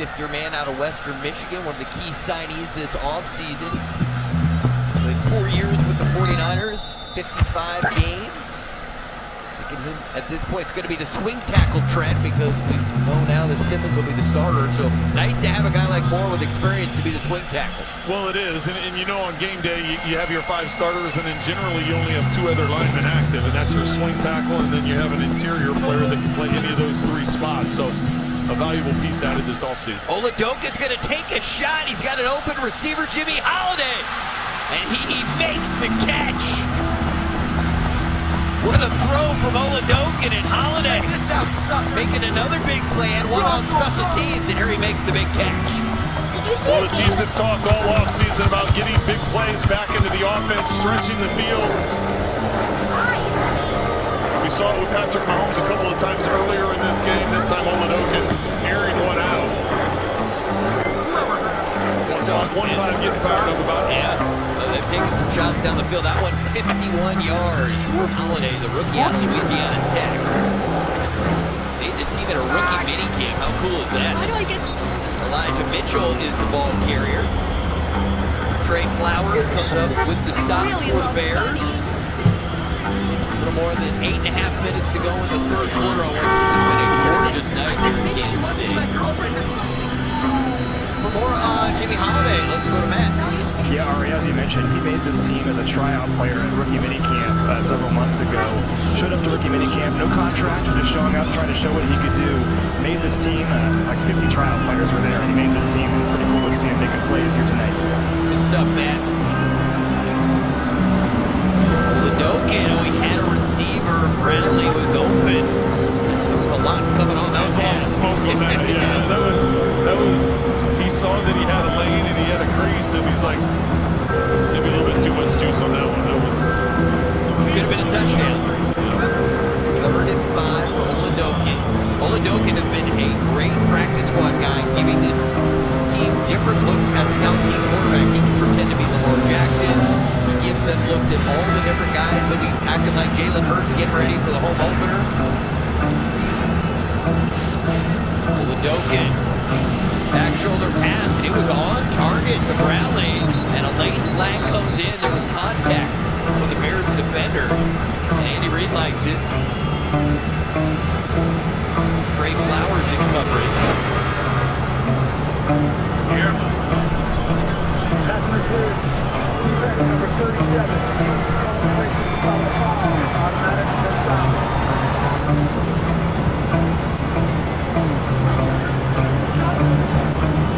Fifth-year man out of Western Michigan, one of the key signees this offseason. Played 4 years with the 49ers, 55 games. Thinking him, at this point, it's going to be the swing tackle trend because we know now that Simmons will be the starter. So nice to have a guy like Moore with experience to be the swing tackle. Well, it is, and you know on game day you have your 5 starters, and then generally you only have 2 other linemen active, and that's your swing tackle, and then you have an interior player that can play any of those 3 spots. So a valuable piece added this offseason. Oladokun's going to take a shot. He's got an open receiver, Jimmy Holiday, and he makes the catch. What a throw from Oladokin and Holiday. Check this out, son. Making another big play and one on special teams, and here he makes the big catch. Did you see Well, the Chiefs have talked all offseason about getting big plays back into the offense, stretching the field. We saw it with Patrick Mahomes a couple of times earlier in this game. This time Oladokin airing one out. 1-5 getting fired up about. Yeah, they've taken some shots down the field. That one 51 yards. Holiday, the rookie out of Louisiana Tech. Made the team at a rookie minicamp. How cool is that? Why do I get so... Elijah Mitchell is the ball carrier. Trey Flowers comes up with the stop for the Bears. A little more than 8.5 minutes to go in the third quarter on what's just been a gorgeous night here in Kansas City. For more on Jimmy Holiday, let's go to Matt. Yeah, Ari, as you mentioned, he made this team as a tryout player at rookie minicamp several months ago. Showed up to rookie minicamp, no contract, just showing up, trying to show what he could do. Made this team, like 50 tryout players were there, and he made this team. Pretty cool to see him making plays here tonight. Good stuff, Matt. Oladokin, he had a receiver. Bradley was open. There was a lot coming on that pass. Smoke on that, yeah. That was. He saw that he had a lane and he had a crease, and he's like, maybe a little bit too much juice on that one. That was. Could have been a touchdown. 3rd and 5 for Oladokin. Oladokin has been a great practice squad guy, giving this team different looks at scout team quarterback. He can pretend to be Lamar Jackson. He gives them looks at all the different guys. He'll be acting like Jalen Hurts getting ready for the home opener. Oladokin. Back shoulder pass, and it was on target to Bradley. And a late flag comes in. There was contact with the Bears defender. And Andy Reid likes it. Trey Flowers in coverage. Here. Pass interference. Defense number 37. Calls place at the spot of the foul. Automatic first down.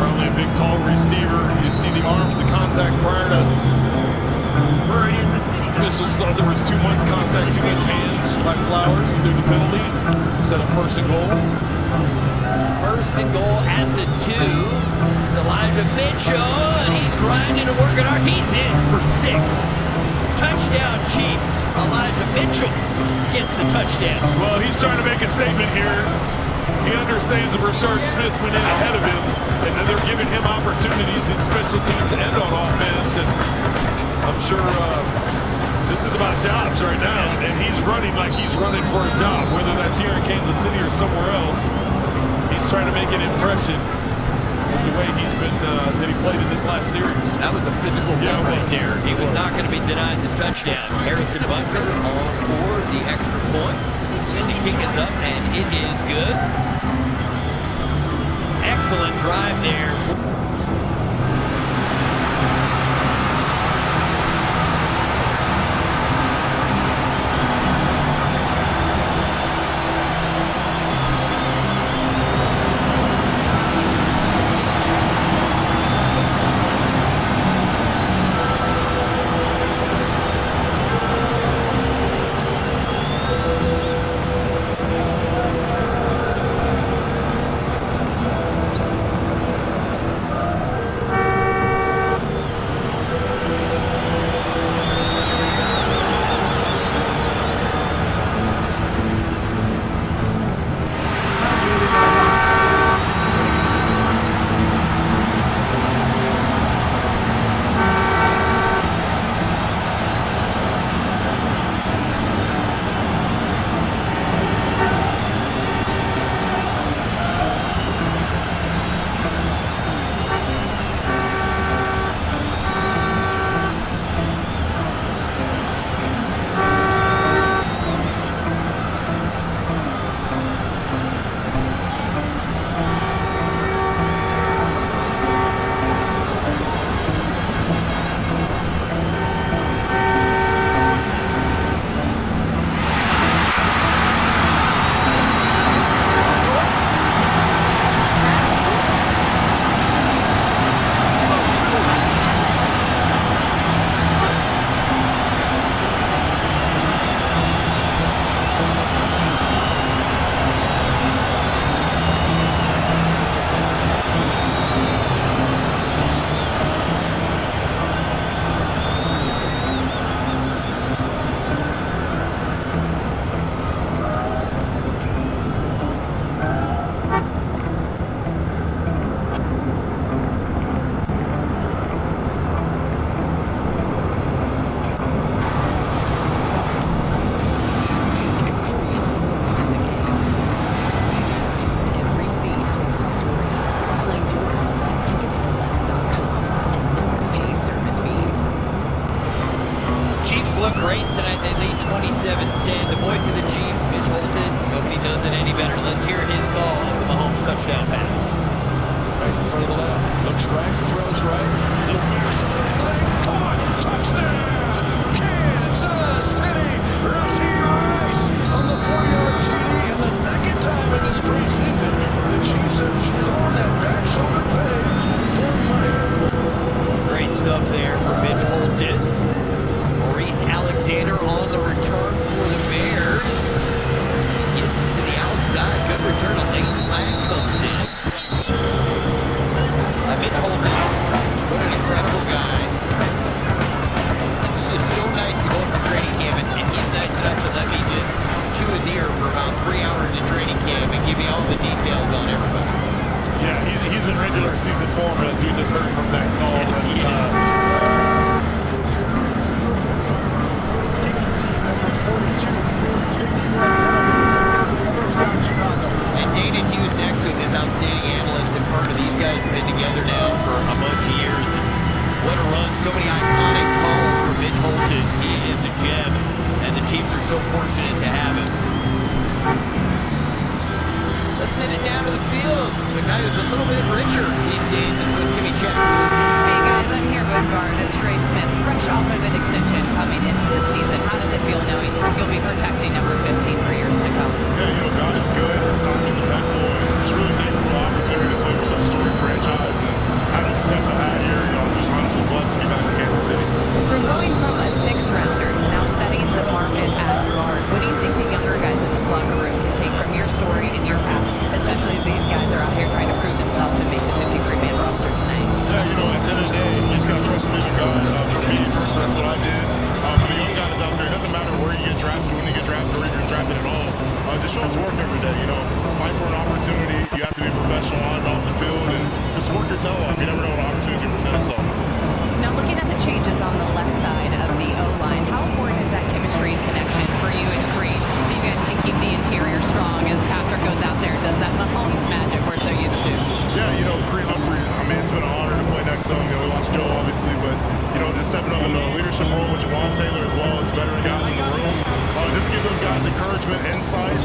Probably a big, tall receiver. You see the arms, the contact prior to. Where it is the city. Officials thought there was 2 months contact, 2 months hands by Flowers through the penalty. Set up 1st and goal. 1st and goal at the 2. It's Elijah Mitchell, and he's grinding and working hard. He's in for 6. Touchdown, Chiefs. Elijah Mitchell gets the touchdown. Well, he's trying to make a statement here. He understands that Rashard Smith went in ahead of him, and then they're giving him opportunities in special teams and on offense. And I'm sure this is about jobs right now, and he's running like he's running for a job, whether that's here in Kansas City or somewhere else. He's trying to make an impression with the way he's been that he played in this last series. That was a physical run right there. He was not going to be denied the touchdown. Harrison Butker on for the extra point. And the kick is up, and it is good. Excellent drive there. Connor. Let's hear his call of the Mahomes touchdown pass. Right in front of the left. Looks right, throws right. Little pass on the play. Caught. Touchdown! Kansas City! Rashee Rice on the 4-yard TD. And the second time in this preseason, the Chiefs have thrown that back shoulder fade for money. Great stuff there for Mitch Holtis. Maurice Alexander on the return for the Bears. Gets it to the outside. Good return. A late flag comes in. Mitch Holtis, what an incredible guy. It's just so nice to go up to training camp, and he's nice enough to let me just chew his ear for about 3 hours of training camp and give me all the details on everybody. Yeah, he's in regular season form, as you just heard from that call. And Dana Hughes next to him is outstanding analyst and part of these guys have been together now for a bunch of years. And what a run. So many iconic calls for Mitch Holtis. He is a gem, and the Chiefs are so fortunate to have him. Let's send it down to the field. The guy who's a little bit richer these days is with Kimmy Checks. Hey guys, I'm here with guard Trey Smith, fresh off of an extension coming into the season. How does it feel knowing you'll be protecting number 15 for years to come? Yeah, God is good. His time is impeccable. And it's really thankful for the opportunity to play for such a storied franchise. And having the success I had here, I'm just honestly blessed to be back in Kansas City. From going from a 6th-rounder to now setting the market at guard, what do you think the younger guys in this locker room can take from your story and your path, especially if these guys are out here trying to prove themselves and make the 53-man roster tonight? Yeah, at the end of the day, you just got to trust the vision God. For me, personally, that's what I did. For the young guys out there, it doesn't matter where you get drafted, when you get drafted, or if you're drafted at all. Just show up to work every day, Fight for an opportunity. You have to be professional on and off the field, and just work your tail off. You never know what opportunities will present itself. Now, looking at the changes on the left side of the O-line, how important is that chemistry and connection for you and Creed so you guys can keep the interior strong as Patrick goes out there and does that Mahomes magic we're so used to? Yeah, Creed Humphrey, it's been an honor to play next to him. We lost Joe, obviously, but, just stepping up in a leadership role with Juwan Taylor as well as veteran guys in the room. Just give those guys encouragement, insight.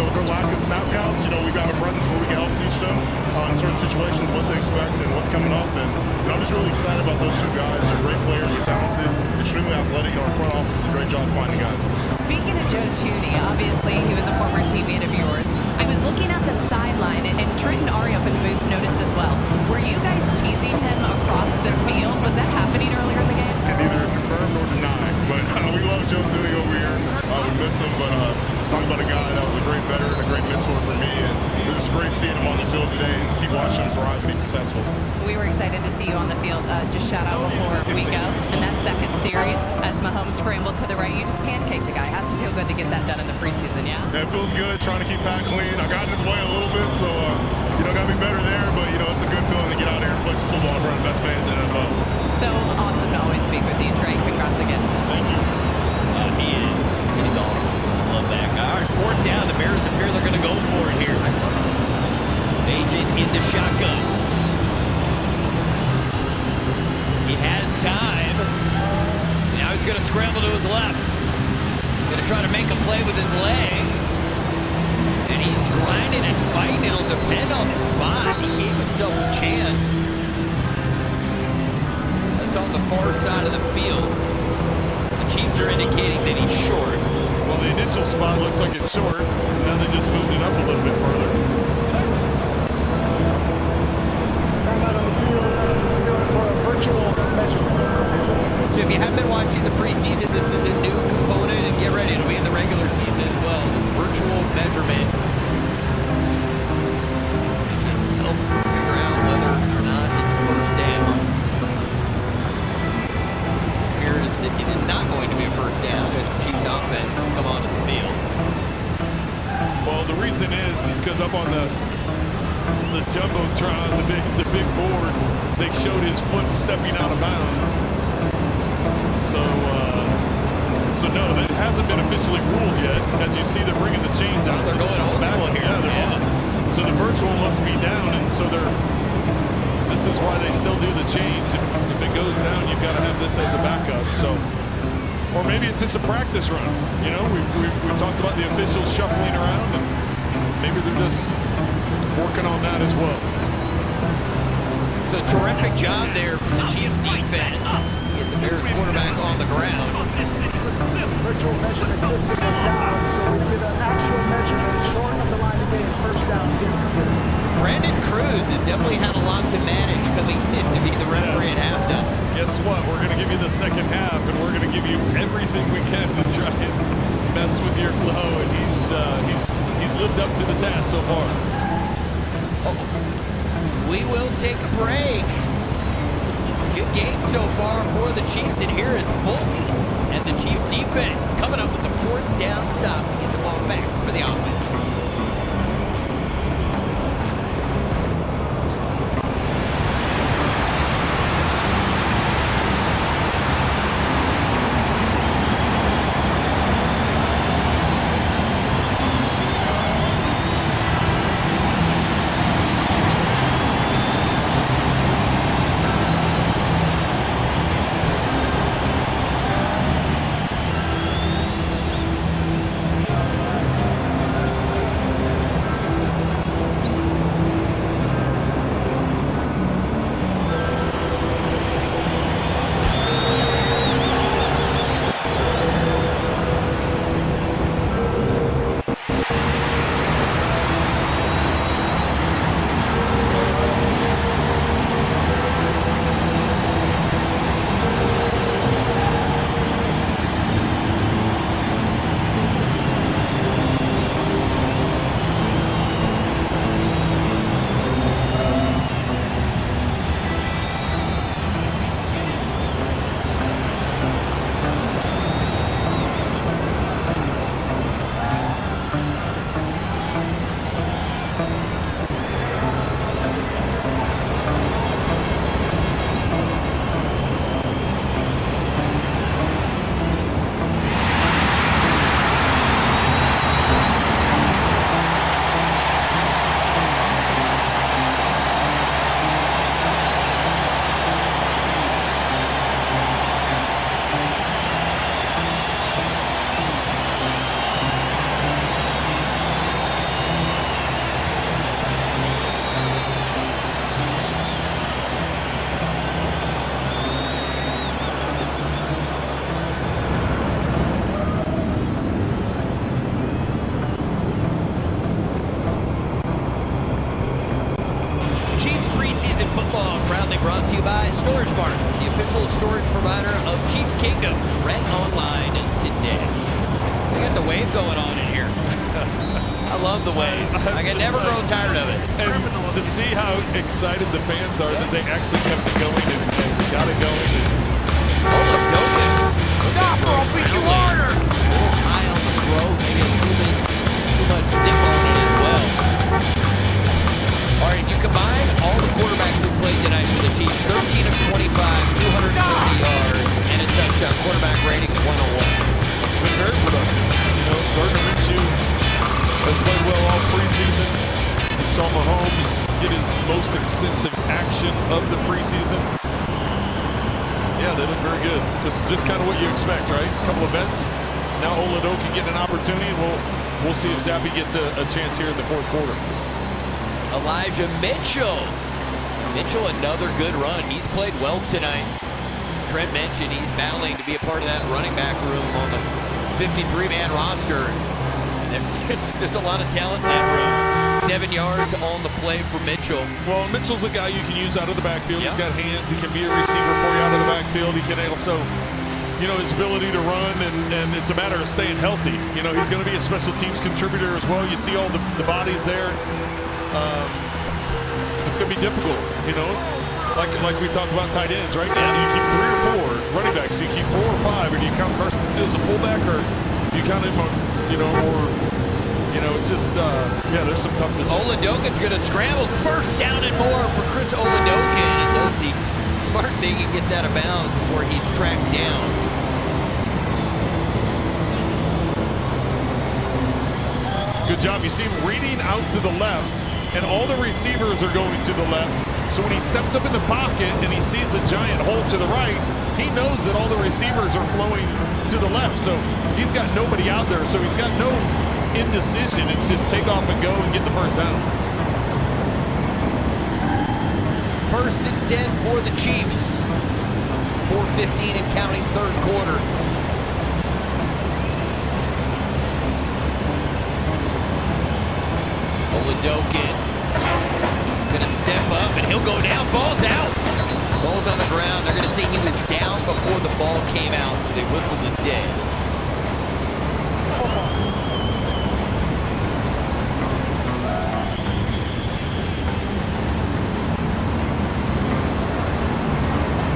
With their lack of snap counts, we've got a presence where we can help teach them in certain situations what to expect and what's coming up. And I'm just really excited about those two guys. They're great players, they're talented, extremely athletic. Our front office does a great job finding guys. Speaking of Joe Thuney, obviously he was a former teammate of yours. I was looking at the sideline, and Trenton Ari up in the booth noticed as well. Were you guys teasing him across the field? Was that happening earlier in the game? Can neither confirm nor deny, but we love Joe Thuney over here. We miss him, but talking about a guy that was a great veteran, a great mentor for me, and it was great seeing him on the field today and keep watching him thrive and be successful. We were excited to see you on the field. Just shout out before we go. And that second series, as Mahomes scrambled to the right, you just pancaked a guy. Has to feel good to get that done in the preseason, yeah? Yeah, it feels good trying to keep Pat clean. I got in his way a little bit, so, got to be better there, but, it's a good feeling to get out there and play some football in front of the best fans in the NFL. So awesome to always speak with you, Trey. Congrats again. Thank you. He's awesome. Love that guy. All right, 4th down. The Bears appear they're going to go for it here. Agent in the shotgun. He has time. Now he's going to scramble to his left. Going to try to make a play with his legs. And he's grinding and fighting. It'll depend on the spot. He gave himself a chance. That's on the far side of the field. The Chiefs are indicating that he's short. Well, the initial spot looks like it's short. Now they just moved it up a little bit further. Time out on the field. We're going for a virtual measurement. So if you haven't been watching the preseason, this is a new component, and get ready, it'll be in the regular season as well. This virtual measurement. It can help figure out whether or not it's first down. It appears that it is not going to be a first down as the Chiefs offense has come onto the field. Well, the reason is because up on the Jumbotron, the big board, they showed his foot stepping out of bounds. So no, that hasn't been officially ruled yet. As you see, they're bringing the chains out. They're going old school here. Yeah, they're on. So the virtual must be down, and so this is why they still do the change. If it goes down, you've got to have this as a backup. So, or maybe it's just a practice run. We talked about the officials shuffling around, and maybe they're just working on that as well. It's a terrific job there from the Chiefs defense. Get the Bears quarterback on the ground. Virtual measurement system is down, so we did an actual measurement short of the line of game, first down, Kansas City. Brandon Cruz has definitely had a lot to manage coming in to be the referee at halftime. Guess what? We're going to give you the second half, and we're going to give you everything we can to try and mess with your flow, and he's lived up to the task so far. We will take a break. Good game so far for the Chiefs, and here is Fulton and the Chiefs defense coming up with the 4th down stop to get the ball back for the offense. Brought to you by Storage Mart, the official storage provider of Chiefs Kingdom. Rent online today. They got the wave going on in here. I love the wave. I can never grow tired of it. And to see how excited the fans are that they actually kept it going and got it going. Stop or I'll beat you harder! A little high on the throat, maybe a little bit too much zip on it as well. All right, you combine all the quarterbacks who played tonight for the Chiefs, 13 of 25, 230 yards, and a touchdown. Quarterback rating of 101. It's been very productive. You know, Gardner Minshew has played well all preseason. We saw Mahomes get his most extensive action of the preseason. Yeah, they look very good. Just kind of what you expect, right? A couple of vets. Now Oladoke getting an opportunity, and we'll see if Zappe gets a chance here in the fourth quarter. Elijah Mitchell. Mitchell, another good run. He's played well tonight. As Trent mentioned, he's battling to be a part of that running back room on the 53-man roster. And there's a lot of talent in that room. 7 yards on the play for Mitchell. Well, Mitchell's a guy you can use out of the backfield. Yep. He's got hands. He can be a receiver for you out of the backfield. He can also, you know, his ability to run, and it's a matter of staying healthy. You know, he's going to be a special teams contributor as well. You see all the bodies there. It's going to be difficult, you know, like we talked about tight ends, right? Now, do you keep 3 or 4 running backs? Do you keep 4 or 5? Or do you count Carson Steele as a fullback? Or do you count him, you know, or, you know, it's just, yeah, there's some tough decisions. Oladoke's going to scramble. First down and more for Chris Oladoke. He does the smart thing. He gets out of bounds before he's tracked down. Good job. You see him reading out to the left, and all the receivers are going to the left. So when he steps up in the pocket and he sees a giant hole to the right, he knows that all the receivers are flowing to the left. So he's got nobody out there. So he's got no indecision. It's just take off and go and get the first down. 1st and 10 for the Chiefs. 4:15 and counting, third quarter. Oladokin gonna step up and he'll go down. Ball's out. Ball's on the ground. They're gonna say he was down before the ball came out, so they whistled it dead.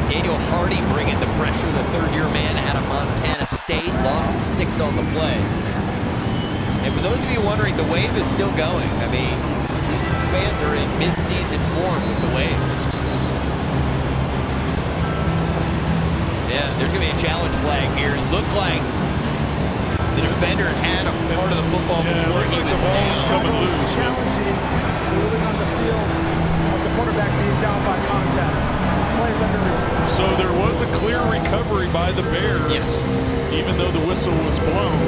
Daniel Hardy bringing the pressure, the third-year man out of Montana State. Lost 6 on the play. And for those of you wondering, the wave is still going. I mean, these fans are in mid-season form with the wave. Yeah, there's going to be a challenge flag here. It looked like the defender had a part of the football before he was down. Challenging, moving on the field, with the quarterback being down by contact. Plays under review. So there was a clear recovery by the Bears, even though the whistle was blown.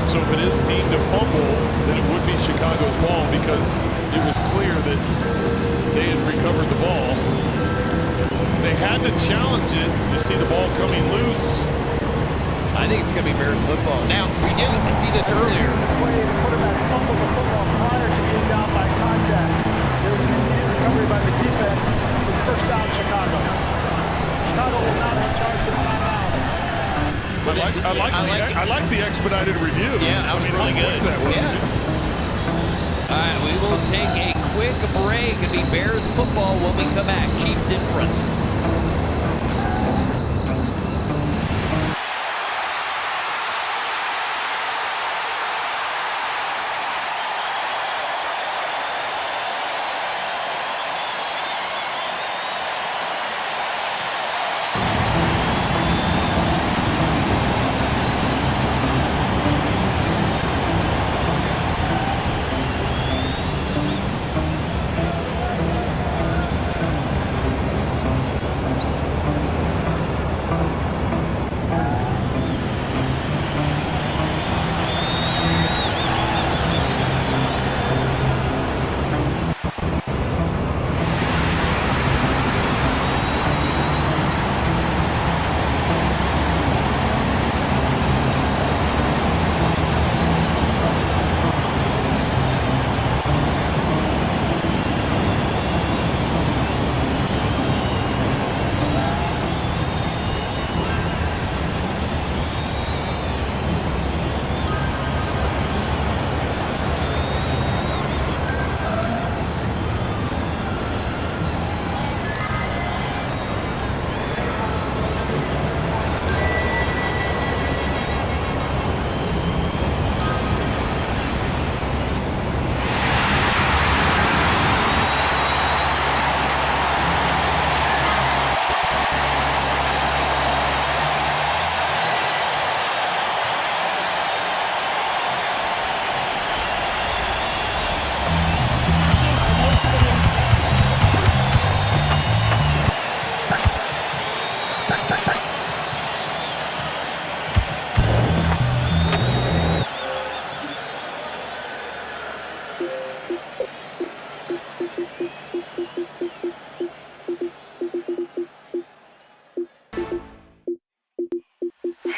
So if it is deemed a fumble, then it would be Chicago's ball because it was clear that they had recovered the ball. They had to challenge it. You see the ball coming loose. I think it's going to be Bears football. Now, we did see this earlier. The quarterback fumbled the football prior to being down by contact. There was an immediate recovery by the defense. It's first down, Chicago. Chicago will not have charged the timeout. I like the expedited review. Yeah, that was really good. That was. Yeah. All right, we will take a quick break. It'll be Bears football when we come back. Chiefs in front.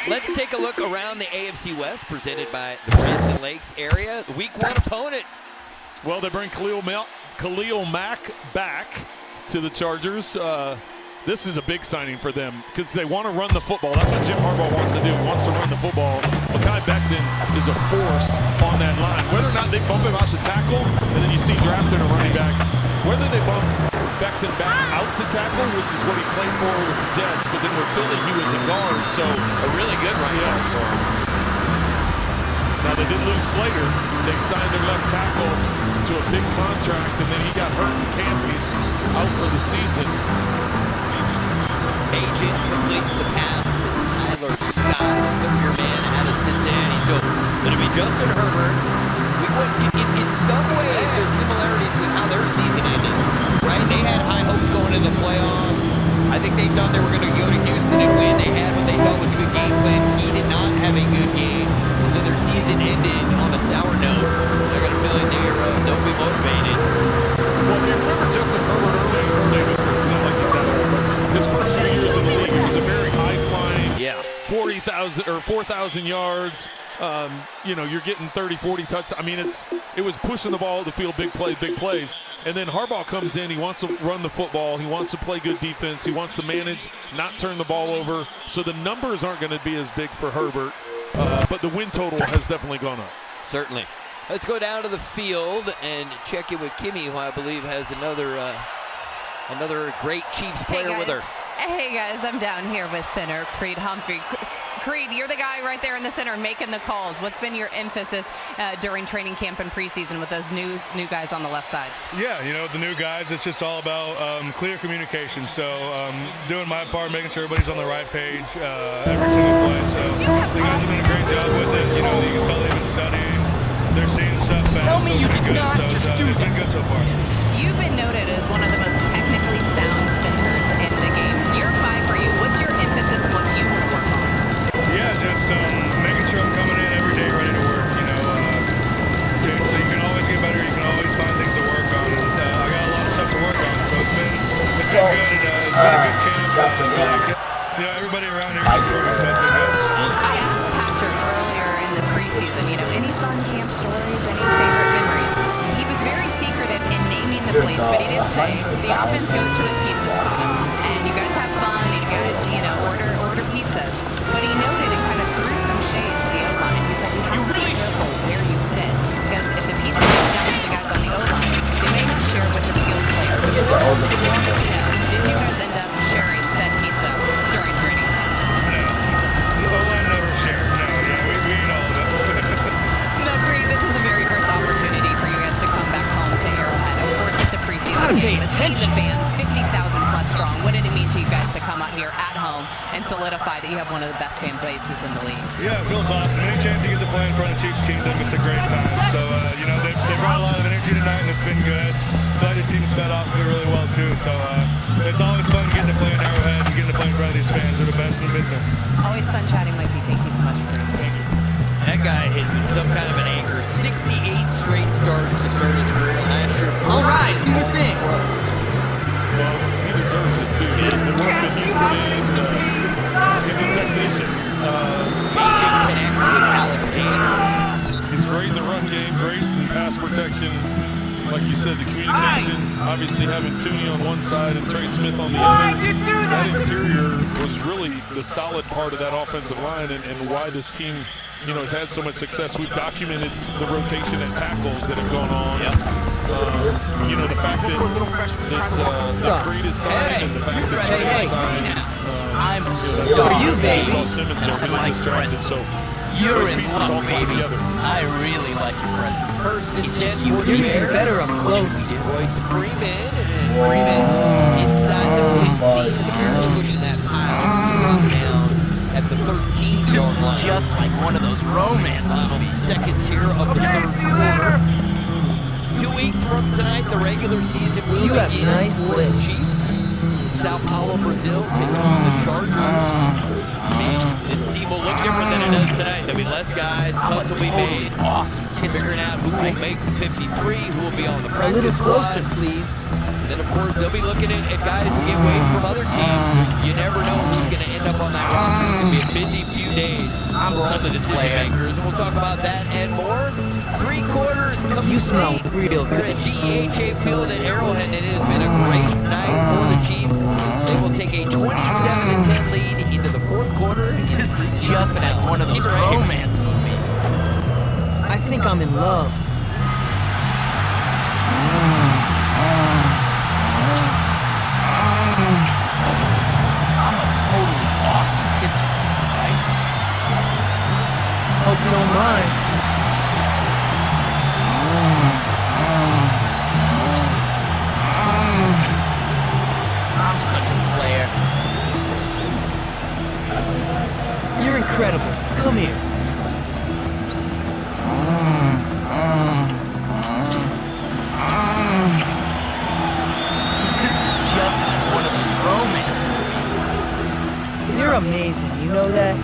Let's take a look around the AFC West, presented by the Branson Lakes area. The Week 1 opponent. Well, they bring Khalil Mack back to the Chargers. This is a big signing for them because they want to run the football. That's what Jim Harbaugh wants to do. He wants to run the football. Mekhi Becton is a force on that line. Whether or not they bump him out to tackle, and then you see drafted a running back, whether they bump Becton back out to tackle, which is what he played for with the Jets, but then with Philly, he was a guard. So a really good running back for him. Now, they did lose Slater. They signed their left tackle to a big contract, and then he got hurt in camp. He's out for the season. Agent completes the pass to Tyler Scott, the third-year man out of Cincinnati. So it'll be Justin Herbert. In some ways, there's similarities with how their season ended, right? They had high hopes going into the playoffs. I think they thought they were going to go to Houston and win. They had what they thought was a good game plan. He did not have a good game. So their season 4,000 yards. You know, you're getting 30, 40 touchdowns. I mean, it was pushing the ball to field, big plays. And then Harbaugh comes in. He wants to run the football. He wants to play good defense. He wants to manage, not turn the ball over. So the numbers aren't going to be as big for Herbert. But the win total has definitely gone up. Certainly. Let's go down to the field and check in with Kimmy, who I believe has another great Chiefs player with her. Hey guys, I'm down here with center Creed Humphrey. Creed, you're the guy right there in the center making the calls. What's been your emphasis during training camp and preseason with those new guys on the left side? Yeah, you know, the new guys, it's just all about clear communication. So doing my part, making sure everybody's on the right page every single play. So the guys have done a great job with it. You know, you can tell they've been studying. They're seeing stuff fast, so it's been good. So it's been good so far. You've been noted as one of the most technically sound centers in the game. Year 5 for you. What's your emphasis on what you want to work on? Yeah, just making sure I'm coming in every day ready to work. You know, you can always get better. You can always find things to work on. And, I got a lot of stuff to work on, so it's been good. It's been a good camp. You know, everybody around here is supporting, so it's been good. I asked Patrick earlier in the preseason, you know, any fun camp stories, any favorite memories? He was very secretive in naming the place, but he did say the offense goes to a pizza spot, and you guys have fun, and you guys, you know, order pizzas. But he noted and kind of threw some shade to the O-line. He said, you have to be careful where you sit, because if the pizza goes down to the guys on the O-line, they may not share with the skills player. Did you guys end up sharing said pizza during training? No. The O-line never shared. No, yeah, we ate all of it. No, Creed, this is the very first opportunity for you guys to come back home to Arrowhead. Of course, it's a preseason game, but see the fans, 50,000 plus strong. What did it mean to you guys to come out here at home and solidify that you have one of the best fan bases in the league? Yeah, it feels awesome. Any chance you get to play in front of Chiefs Kingdom, it's a great time. So, you know, they brought a lot of energy tonight, and it's been good. I feel like the team's fed off of it really well, too. So, it's always fun getting to play in Arrowhead and getting to play in front of these fans. They're the best in the business. Always fun chatting with you. Thank you so much for it. Thank you. That guy has been some kind of an anchor. 68 straight starts to start his career last year. All right, do your thing. Well, he deserves it too. The work that he's put in, he's a technician. Agent connects with Alexander. He's great in the run game, great in pass protection. Like you said, the communication, obviously having Tooney on one side and Trey Smith on the other. That interior was really the solid part of that offensive line and why this team, you know, has had so much success. We've documented the rotation and tackles that have gone on. You know, the fact that Creed is signed and the fact that Trey is signed. I'm for you, baby. Saw Simmons there really distracted, so you're in pieces all luck, come baby. together. I really like your present. First and It's 10 just for you're the even Bears. better up close. Royce Freeman and Freeman inside the 15. The Bears pushing that pile. Drop down at the 13-yard This line. is just like one of those romance movies. Seconds here of the third see you quarter. later. 2 weeks from tonight, the regular season will You have begin nice for the lips. Chiefs. Sao Paulo, Brazil, taking on the Chargers. Man, this team will look different than it does tonight. There'll be less guys, cuts will be made. Awesome kisser. Figuring out who will make the 53, who will be on the A practice little closer, squad. please. And then, of course, they'll be looking at guys who get waived from other teams. You never know who's going to end up on that roster. It's going to be a busy few days I'm for all such the a decision player. makers. And we'll talk about that and more. 3 quarters complete. You smell real We're good. at GEHA Field at Arrowhead, and it has been a great night for the Chiefs. They will take a 27-10 lead into the fourth quarter. This is just like one of those romance movies. I think I'm in love. I'm a totally awesome kisser, right? Hope you don't mind. I'm such a player. You're incredible. Come here. This is just like one of those romance movies. You're amazing, you know that?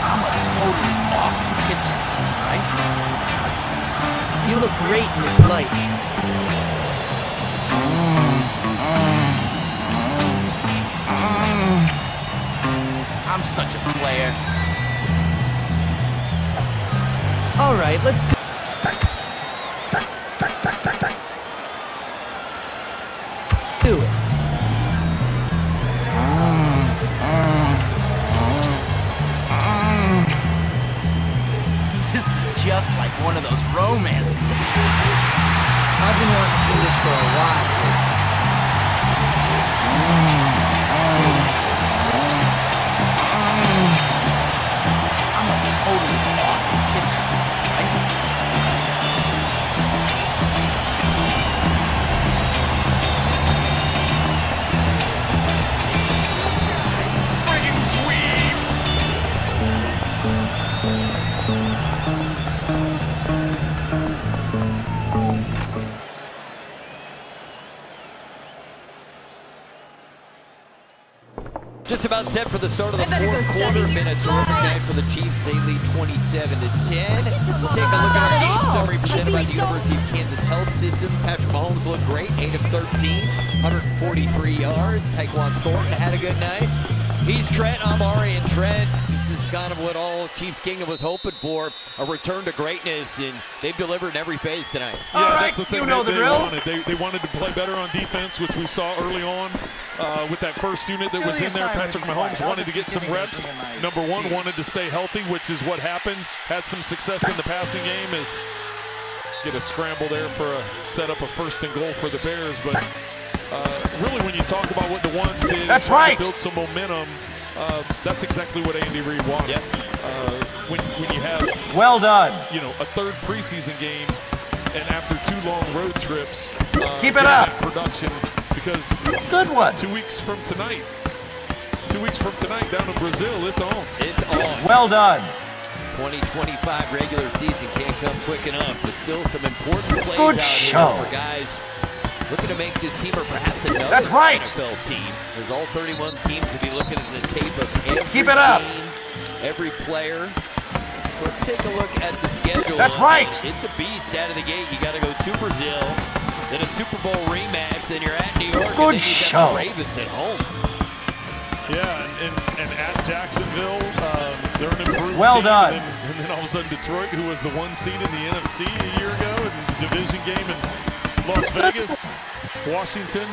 I'm a totally awesome kisser, right? You look great in this light. I'm such a player. All right, let's do it. This is just like one of those romance movies. I've been wanting to do this for a while. I'm a totally awesome kisser, right? Friggin' dweeb! Just about set for the start of the fourth quarter. Been a terrific night for the Chiefs. They lead 27-10. Let's take a look at our game summary presented by the University of Kansas Health System. Patrick Mahomes looked great, 8 of 13, 143 yards. Tyquan Thornton had a good night. He's Trent, Amari, and Trent. This is kind of what all Chiefs Kingdom was hoping for, a return to greatness, and they've delivered in every phase tonight. Yeah, that's the thing they wanted to play better on defense, which we saw early on with that first unit that was in there. Patrick Mahomes wanted to get some reps. Number one, wanted to stay healthy, which is what happened. Had some success in the passing game. Is get a scramble there for a setup of 1st and goal for the Bears, but really, when you talk about what the ones did, that's right, to build some momentum. That's exactly what Andy Reid wanted. Yep. When you have well done, a third preseason game, and after 2 long road trips, keep it up. Production, because good one. 2 weeks from tonight, down in Brazil, it's on. It's on. Well done. 2025 regular season can't come quick enough, but still some important plays good out show here for guys looking to make this team or perhaps another that's right. NFL team. There's all 31 teams to be looking at the tape of every keep it up. Team, every player. Let's take a look at the schedule. That's right. It's a beast out of the gate. You got to go to Brazil, then a Super Bowl rematch, then you're at New York, good and then you show. got the Ravens at home. Yeah, and at Jacksonville, they're an improved well team. done. And then all of a sudden Detroit, who was the 1 seed in the NFC a year ago, in the division game in Las Vegas. Washington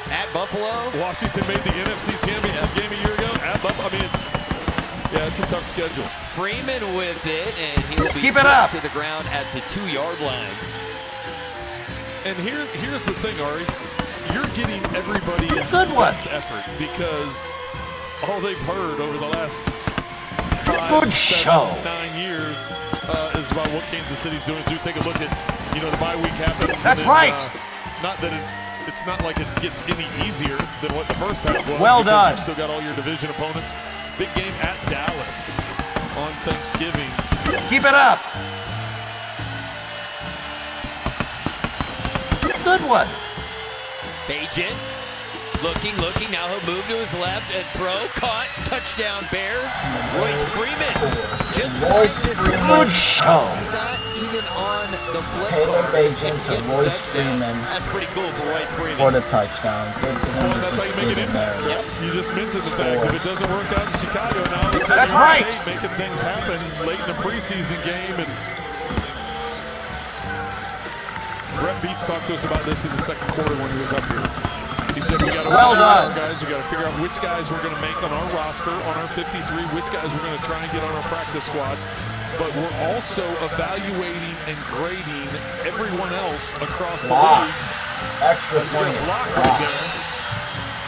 at Buffalo. Washington made the NFC Championship game a year ago at Buffalo. I mean, it's a tough schedule. Freeman with it, and he'll be keep it up to the ground at the 2-yard line. And here's the thing, Ari. You're getting everybody's good best effort, because all they've heard over the last 5, 7, 9 years is about what Kansas City's doing. So you take a look at, the bye week happens. That's right. Not that it's not like it gets any easier than what the first half was. Well done. You've still got all your division opponents. Big game at Dallas on Thanksgiving. Keep it up. Good one. Bagent. Looking. Now he'll move to his left and throw. Caught. Touchdown Bears. Royce Freeman. Good show. He's not even on the flip. Taylor Bagent to Royce Freeman. That's pretty cool for Royce Freeman. For the touchdown. Good for them to that's how just you make get it in there. Yep. You just mentioned the fact that it doesn't work out in Chicago now. That's right. Making things happen late in the preseason game. And Brett Beach talked to us about this in the second quarter when he was up here. He said, we got to well done. Guys, we got to figure out which guys we're going to make on our roster, on our 53, which guys we're going to try and get on our practice squad. But we're also evaluating and grading everyone else across the league. Extra point. Block right there.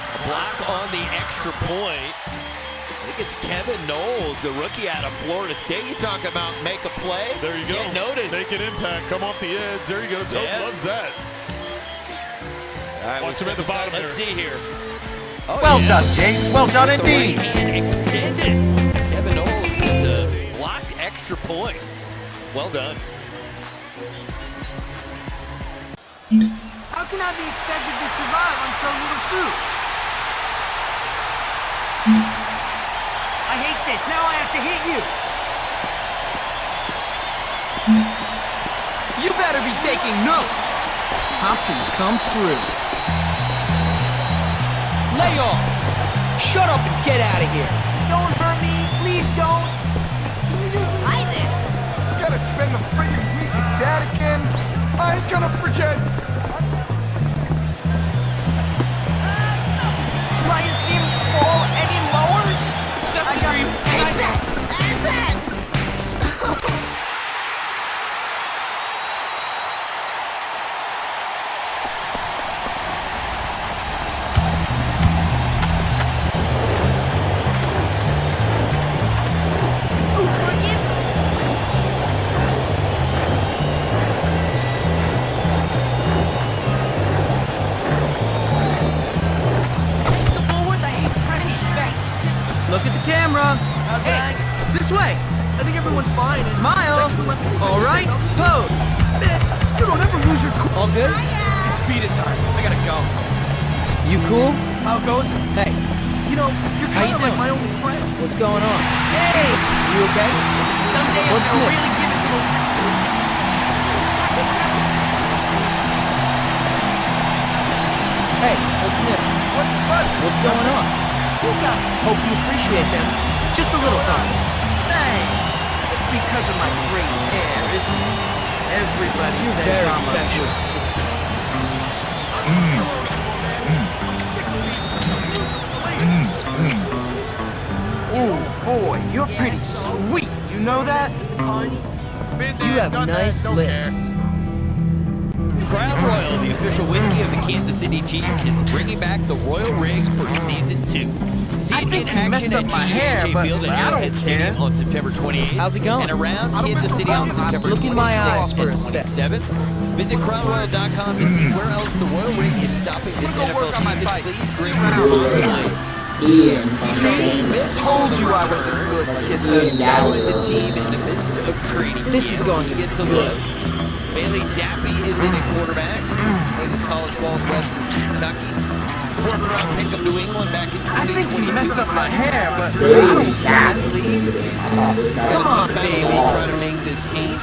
A block on the extra point. I think it's Kevin Knowles, the rookie out of Florida State. You talk about make a play. There you go. Get noticed. Make an impact. Come off the edge. There you go. Toad loves that. All right, watch him at the bottom there. Let's see here. Oh, well done, James. Well done indeed. Extended. Kevin Knowles gets a blocked extra point. Well done. How can I be expected to survive on so little food? I hate this. Now I have to hit you. You better be taking notes. Hopkins comes through. Lay off. Shut up and get out of here. Don't hurt me gonna forget. Why is he fall any lower? It's just a dream. Look at the camera. How's that? This way. I think everyone's fine. Smile. All right. Pose. Man, you don't ever lose your cool. All good? It's feed it time. I gotta go. You cool? How goes it? Hey. You know, you're kind of like my only friend. What's going on? Hey! You okay? Someday I'm What's gonna this? really get into the... Hey, what's new? What's buzzing? What's going on? You got it. Hope you appreciate them. Just a little something. Thanks. It's because of my great hair, isn't it? Everybody You're says very I'm special. Oh boy, you're pretty sweet. You know that? You have nice lips. Crown Royal, the official whiskey of the Kansas City Chiefs, is bringing back the Royal Rig for Season 2. See I it think in you messed action up at my hair, GEHA but Field and I don't Arrowhead Stadium care. on September 28th. How's it going? And around Kansas City on September Look in my 26th eyes for and a sec. 27th. Visit CrownRoyal.com to see where else the Royal Rig is stopping this NFL season. Please bring your time. Ian Told you I was a good kisser. Ian Now in the Gallagher. team in the midst of trading. This is going to be Gets a look. Bailey Zappi is in at quarterback. Played his college ball at Western Kentucky. Fourth round pick of New England back in 2022. I think you messed up my hair, but I Baby don't Shaq. Come on, baby. Trying to make this team.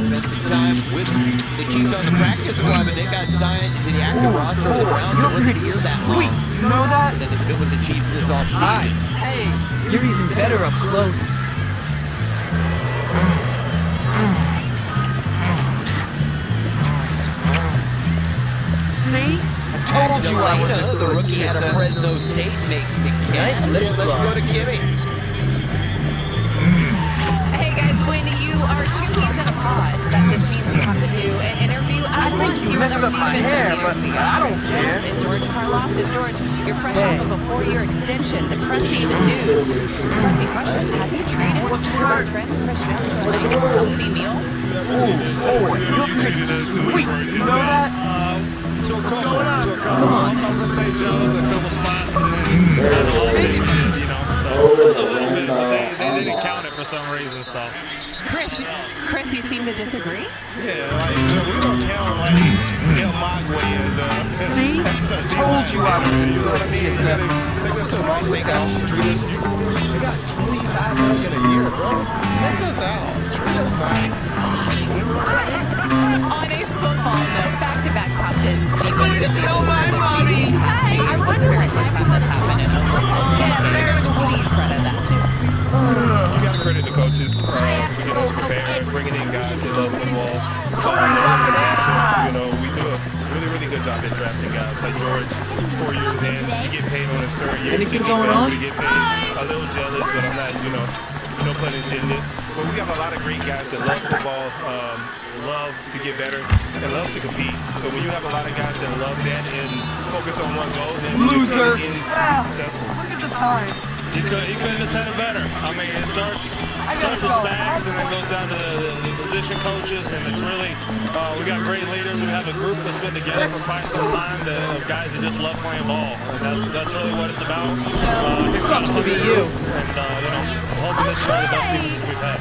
Spent some time with the Chiefs on the practice squad, but they got signed to the active roster of the Browns. You're It wasn't pretty here that long. sweet. You know that? And then has been with the Chiefs this Hi. offseason. Hey, You're even better up close. see? I told you I was a The good rookie out kisser. of Fresno State makes the kick. Nice lip Let's go to gloss. Kimmy. Hey guys, when you are two peas in a pod, that just means you have to do an interview I at think once. you You're messed the up my defensive hair, leader but of the I don't offense. care. And George Karloftis. George, you're fresh Hey. off of a 4-year extension. The pressing news. Pressing question, have you traded What's your the best friend Chris Jones for a nice healthy meal? Oh, boy, you're pretty sweet. You know that? So What's going on? Come on. I'm gonna say Jones a couple spots and then had a little bit, you know, so a little bit, but they didn't count it for some reason, so. Chris, you seem to disagree? Yeah, like, we don't count like El Magui as See? I told you I was a good kisser. What's wrong with guys? They got $25 million a year, bro. Check us out. Treat us nice. On a football note, back-to-back top 10 defenses. Tell my mommy. Hi, I wonder the first time that's happened in What do you credit that to? You got to credit the coaches for getting us prepared, bringing in guys that love football. You know, we do a really good job at drafting guys like George. 4 years in, he get paid on his third year. Anything going on? We get paid. A little jealous, but I'm not, no pun intended. But we have a lot of great guys that love football, love to get better, and love to compete. So when you have a lot of guys that love that and focus on one goal, then Loser. you're going to get successful. Look at the time. He couldn't have said it better. I mean, it starts with Spags and then goes down to the position coaches, and it's really, we got great leaders. We have a group that's been together for quite some time of guys that just love playing ball, and that's really what it's about. Sucks to be you. And, I'm hoping this is one of the best defenses we've had.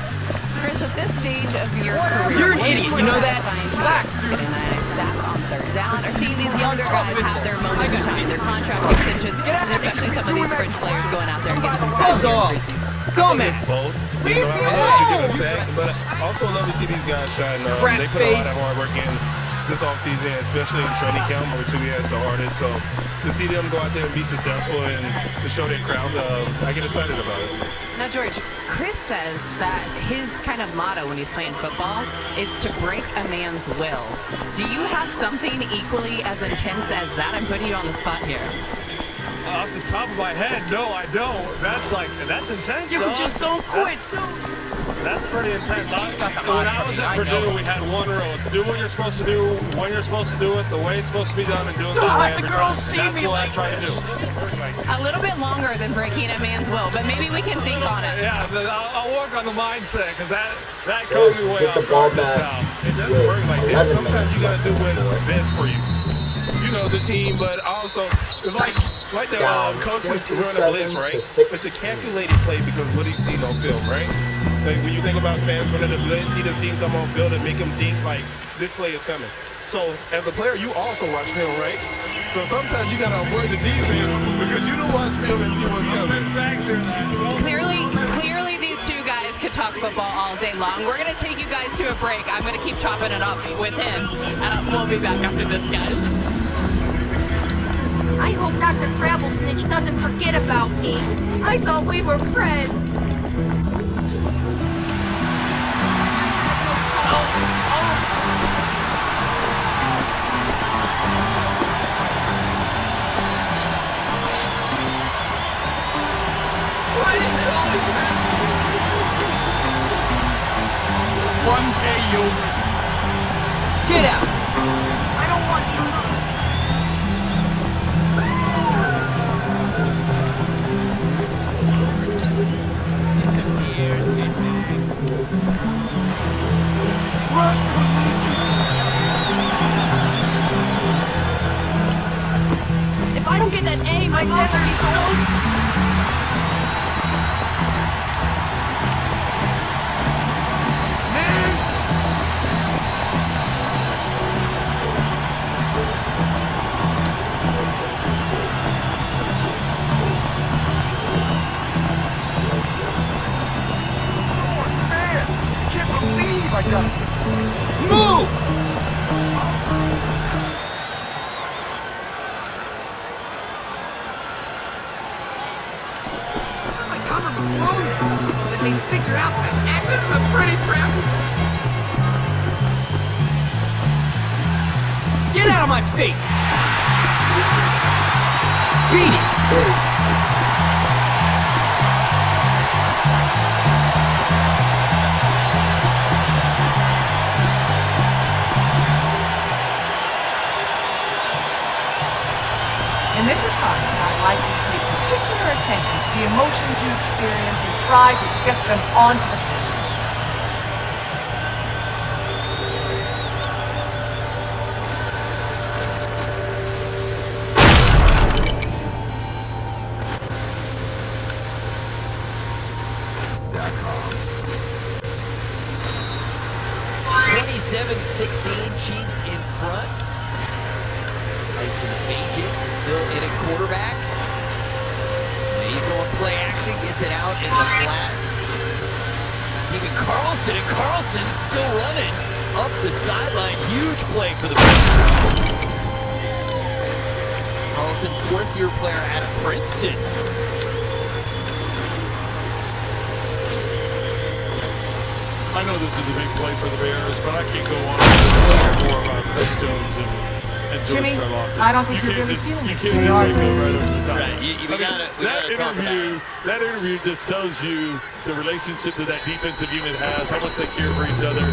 Chris, at this stage of your career, You're an idiot, you know that? Black. And I sat on third down. Or seeing these younger guys have their moment to shine, their contract extensions, and especially some of these French players going out there and getting some Buzz sacks in off. preseason. Dumbass. Both. I love to get a sack, but I also love to see these guys shine. They put a lot of hard work in. this offseason, especially in training camp, which we has the hardest. So to see them go out there and be successful and to show their crowd, I get excited about it. Now, George, Chris says that his kind of motto when he's playing football is to break a man's will. Do you have something equally as intense as that? I'm putting you on the spot here. Off the top of my head, no, I don't. That's intense. You just don't quit. That's pretty intense. When I was at Purdue, we had one rule. It's do what you're supposed to do, when you're supposed to do it, the way it's supposed to be done, and do it that way every time. That's what I try to do. A little bit longer than breaking a man's will, but maybe we can think on it. Yeah, I'll work on the mindset, because that caught me way Get the off ball guard this back. time. It doesn't work like that. 11 Sometimes minutes you gotta left do in the what's fourth. best for you. You know, the team, but also it's like the Down coaches run a 27 blitz, right? to 16. It's a calculated play because what he's seen on film, right? Like when you think about Spanish running a blitz, he done seen something on film and make him think like this play is coming. So as a player, you also watch film, right? So sometimes you gotta avoid the defense because you don't watch film and see what's coming. Clearly these two guys could talk football all day long. We're going to take you guys to a break. I'm going to keep chopping it up with him. We'll be back after this, guys. I hope Dr. Travel Snitch doesn't forget about me. I thought we were friends. Why is it always happening? One day you'll... Get out! I don't want you to. Listen here, sit back. If I don't get that A, my dad will be so... I got it. Move! My cover was blown. Did they figure out that this is a pretty crap? Get out of my face! Beat it! In this assignment, I'd like you to pay particular attention to the emotions you experience and try to get them onto the page. Chiefs in front. Tyson Bagent still in at quarterback. And he's going play action, gets it out in the flat. Even Carlson, and Carlson still running up the sideline. Huge play for the Patriots. Carlson, fourth-year player out of Princeton. I know this is a big play for the Bears, but I can't go on and more about Chris Jones and George Jimmy, Karlaftis. I don't think you you're can't really just, feeling you it. can't They just are say go right over the top. Right, we gotta talk about it. That interview just tells you the relationship that that defensive unit has, how much they care for each other,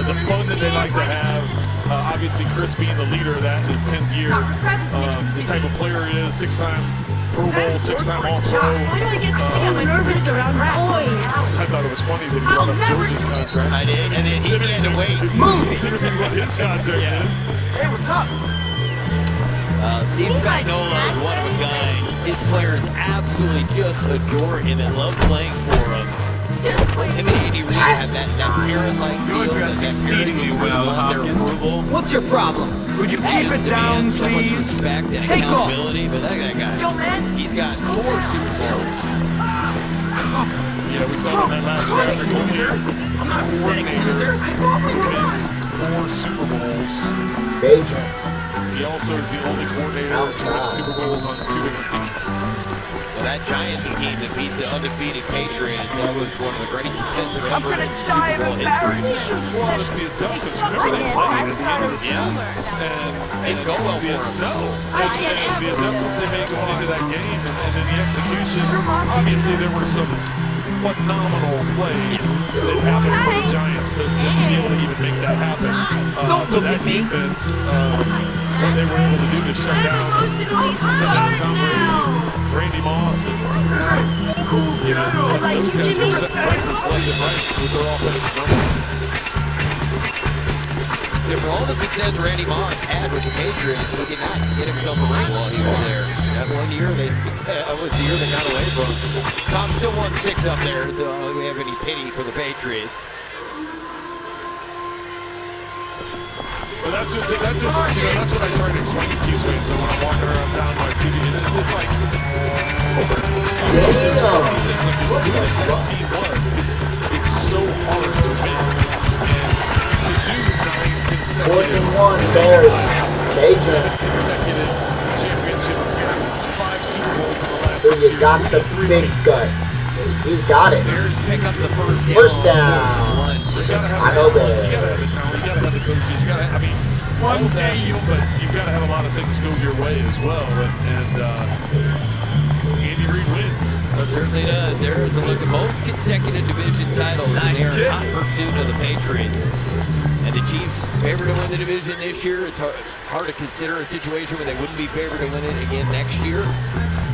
the fun that they like to have. Obviously, Chris being the leader of that in his 10th year, the type of player he is, six-time Pro Bowl, six-time All-Pro. Why do I get so nervous around boys? I thought it was funny that he brought up George's contract. I did, and then he had to wait. Considering what his contract is. Hey, what's up? Steve Spagnuolo is one of a kind. His players absolutely just adore him and love playing for him. Him and Andy Reid have that parent-like feel. You addressed exceedingly well, Hopkins. What's your problem? Would you keep it down, so much please? respect and Take off. accountability, but that guy, Yo, man. he's got 4 Super Bowls. Yeah, we saw him that last Patrick O'Neal. I'm not a fake loser. I thought we were on. 4 Super Bowls. Beijing. He also is the only coordinator to win Super Bowls on 2 different teams. Well, that Giants team that beat the undefeated Patriots, that was one of the great defensive efforts in Super Bowl history. Well, it's the adjustments. Remember, they played at the end of the season. And didn't go well for them. No. And the adjustments they made going into that game and then the execution, obviously there were some phenomenal plays that happened for the Giants that to be able to even make that happen. Don't look that at me. defense, what they were able to do to shut down Tom Brady, Randy Moss, and you know, those guys were setting records left and right with their offensive numbers. Yeah, for all the success Randy Moss had with the Patriots, he did not get himself a ring while he was there. That one year, that was the year they got away from. Tom still won 6 up there, so I don't think we have any pity for the Patriots. But that's what that's just, you know, that's what I try to explain to Chiefs fans when I'm walking around town on my TV. It's just like, it's so hard to win. And to do 9 4th and 1, Bears. Beijing. consecutive championship appearances, 5 Super Bowls in the last So 6 you years. got the big guts. He's got it. Bears pick up the first down. First down. I know You gotta Bears. have the talent. You gotta have the coaches. You gotta. I mean, one day but you've got to have a lot of things go your way as well. And Andy Reid wins. It certainly does. There is a look at most consecutive division titles, and they're in hot pursuit of the Patriots. And the Chiefs favored to win the division this year. It's hard to consider a situation where they wouldn't be favored to win it again next year.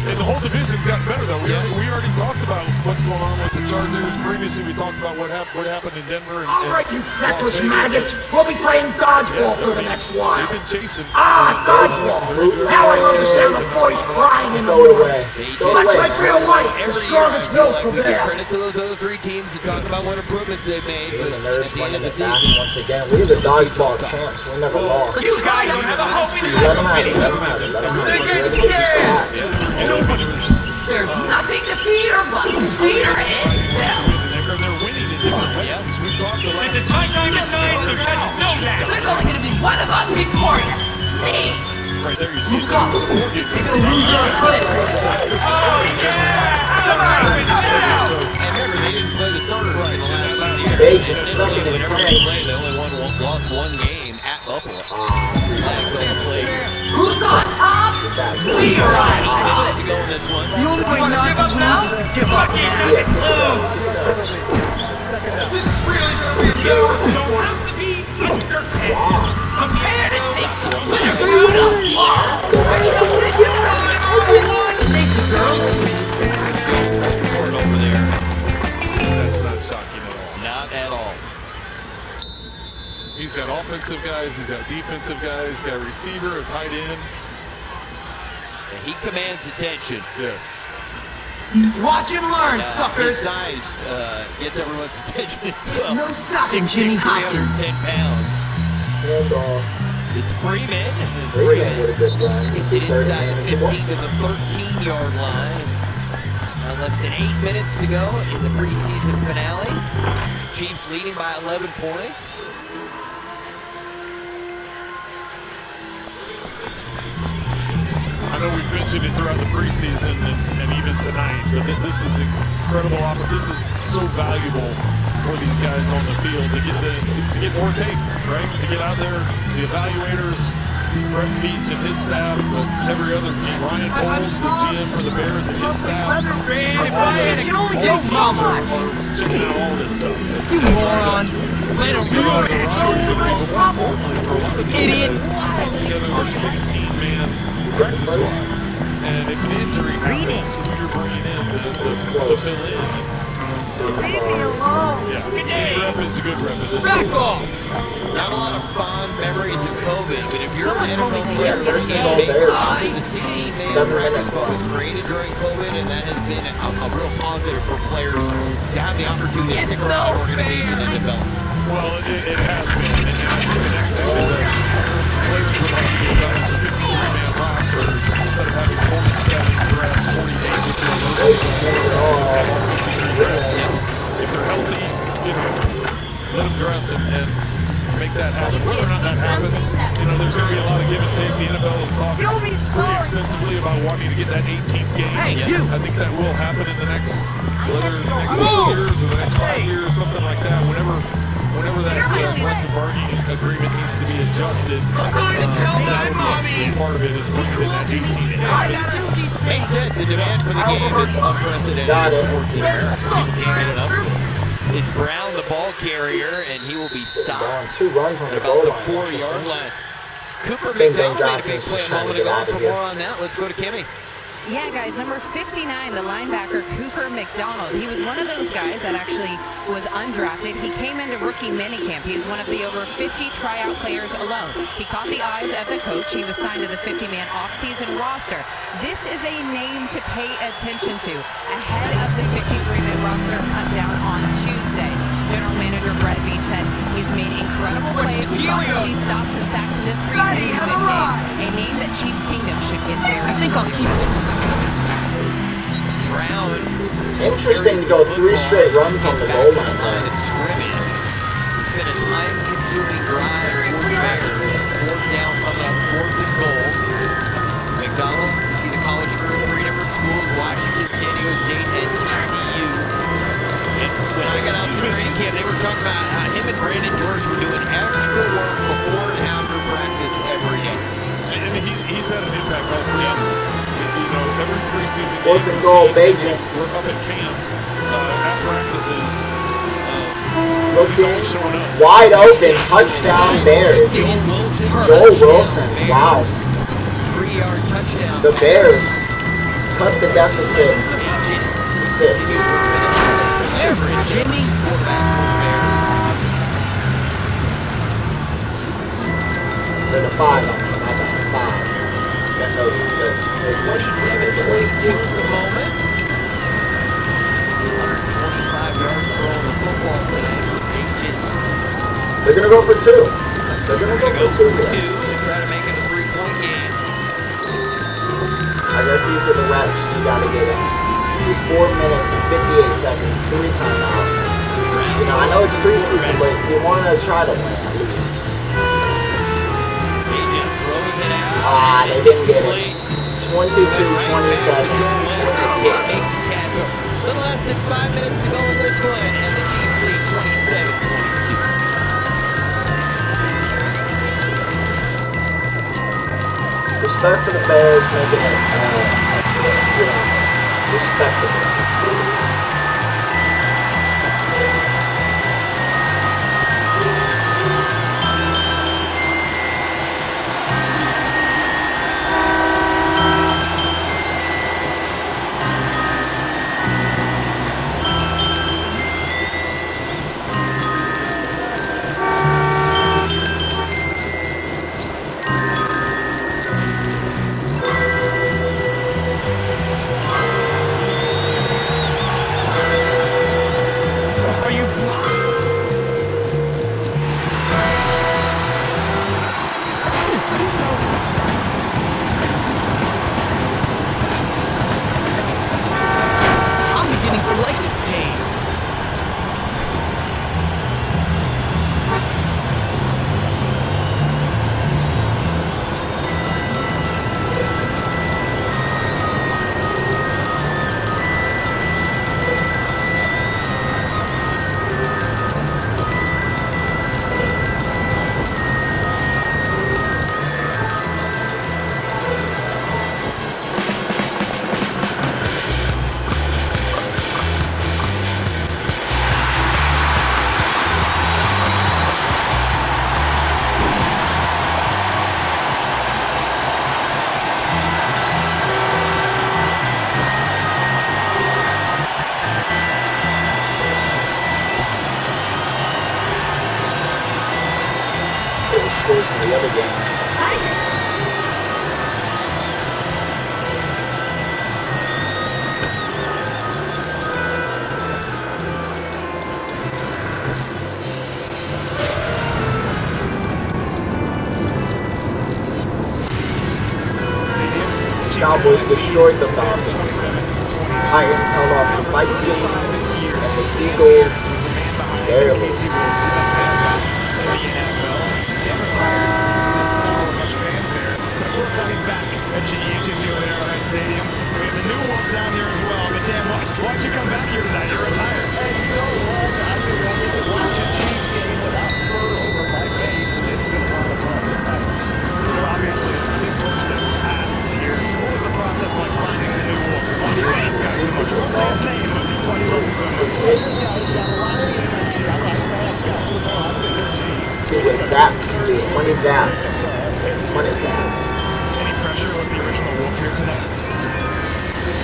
And the whole division's gotten better, though. We already talked about what's going on with the Chargers. Previously, we talked about what happened in Denver. All right, you feckless maggots. We'll be playing dodgeball for the next while. They've been chasing. Dodgeball. How I love to sound the boys crying in the morning. Much like real life, the strongest will We give prevail. credit to those other 3 teams and talk about what improvements they've made. But The nerds at the end running of the it back season, once again. We're the dodgeball champs. We never lost. You guys don't have a hope in Let them have it. Let them have it. Let them have it. They're Let getting them have it. There's nothing to fear but fear itself. They're winning in different ways. We talked the last. It's a time to decide, so you guys know that. There's only gonna be one of us victorious. Me. Right there, you see. Look up. It's a loser clip. Oh, yeah! and remember, they didn't play the starter right in the last year. Beijing, 2nd and Whenever 10. they played, they only lost 1 game at Buffalo. Last time they played. Who's on top? We are on top. Minutes to go in this one. The only way not to lose is to give up now. This is really gonna be a huge. Don't have to be underpaid. Prepare to take the winner through the wall. It's going on. Safety girls. Chris Jones got poured over there. That's not shocking at all. Not at all. He's got offensive guys. He's got defensive guys. He's got a receiver, a tight end. And he commands attention. Yes. Watch and learn, His suckers. size gets everyone's attention as well. No stopping Jimmy Hopkins. 310 pounds. Handoff. It's Freeman. Freeman with a good run. Gets it inside the 15 to the 13-yard line. Less than 8 minutes to go in the preseason finale. Chiefs leading by 11 points. I know we've mentioned it throughout the preseason and even tonight, but this is incredible. This is so valuable for these guys on the field to get more tape, right? To get out there, the evaluators, Brett Veach and his staff, every other team. Ryan Poles, the GM for the Bears and his staff. It can only take so much. Checking out all this stuff. You moron. Let him ruin it. So much trouble. Idiot. Piece together their 16-man practice squads. And if an injury happens, who you're bringing in to fill in. Leave me alone. Yeah, any rep is a good rep at this Back point. off. Not a lot of fond memories of COVID, but if you're an Someone told me NFL to player, get first you of all, make Bears. the 16-man 7 practice minutes squad was left. created during COVID, and that has been a real positive for players to have the opportunity to stick around the organization and develop. Well, it has been. And I think the next thing is that players would like to get back to 53-man rosters instead of having 47 dress, 40 days with their if they're healthy, let them dress and make that that happen. Whether or not that happens, there's going to be a lot of give and take. The NFL has talked pretty extensively about wanting to get that 18th game. Hey, you! I think that will happen in the next, whether the next 2 years or the next 5 years, something like that. Whenever that collective bargaining agreement needs to be adjusted, I'm going to tell my mommy. Part of it is working in that 18 days. Makes sense. The demand for the game is unprecedented. Got it. Sports in America. You can't get enough. It's Brown, the ball carrier, and he will be stopped. 2 runs on at the about goal the line. 4-yard line. Cooper Ben McDonald made a Johnson's big play just a trying to moment get ago. out of For here. more on that, let's go to Kimmy. Yeah, guys, number 59, the linebacker Cooper McDonald. He was one of those guys that actually was undrafted. He came into rookie minicamp. He's one of the over 50 tryout players alone. He caught the eyes of the coach. He was signed to the 50-man off-season roster. This is a name to pay attention to ahead of the 53-man roster cut down on Tuesday. General Manager Brett Veach said he's made incredible plays. These stops and sacks in this preseason. A name that Chiefs Kingdom should get very. I think I'll keep this. Brown. Interesting to go 3 straight runs on the goal line. Scrimmage. It's been a time-consuming drive for the Bears. 4th down coming up, 4th and goal. McDonald, see the college career, 3 different schools: Washington, San Diego State, and TCU. And when I got out to training camp, they were talking about how him and Brandon George were doing extra work before and after practice every day. And he's had an impact all camp. Every preseason 4th and goal, Beijing. We're up at camp, at practices. Looking wide open, touchdown Bears. Joel Wilson, wow. 3-yard touchdown. The Bears cut the deficit to 6. Jimmy. They're the 5 on me, my bad, 27-22 at the moment. 125 yards throwing the football today for Beijing. 5. They're going to go for 2. They're going to go for 2 here. To try to make it a 3-point game. I guess these are the reps you got to get in. 4 minutes and 58 seconds, 3 timeouts. I know it's preseason, but you want to try to win at least. They didn't get it. 22-27. Little less than 5 minutes to go in this one, and the Chiefs lead 27-22. Respect for the Bears making it, respectable. Scores in the other games. Cowboys destroyed the Falcons. Titans held off the Vikings, and the Eagles barely. retired this summer with much fanfare. But of course, now he's back at GEHA Field at Arrowhead Stadium. We have the new wolf down here as well. But Dan, why'd you come back here tonight? You're retired. Hey, you know what? I've been wanting to watch a Chiefs game without fur over my face, and it's been a lot of fun tonight. So obviously, a big torch to pass here. What was the process like finding the new wolf? Why do you love this guy so much? I won't say his name, but why do you love him so much? See what Zap can do. When is Zap? When is Zap? Any pressure with the original wolf here tonight? And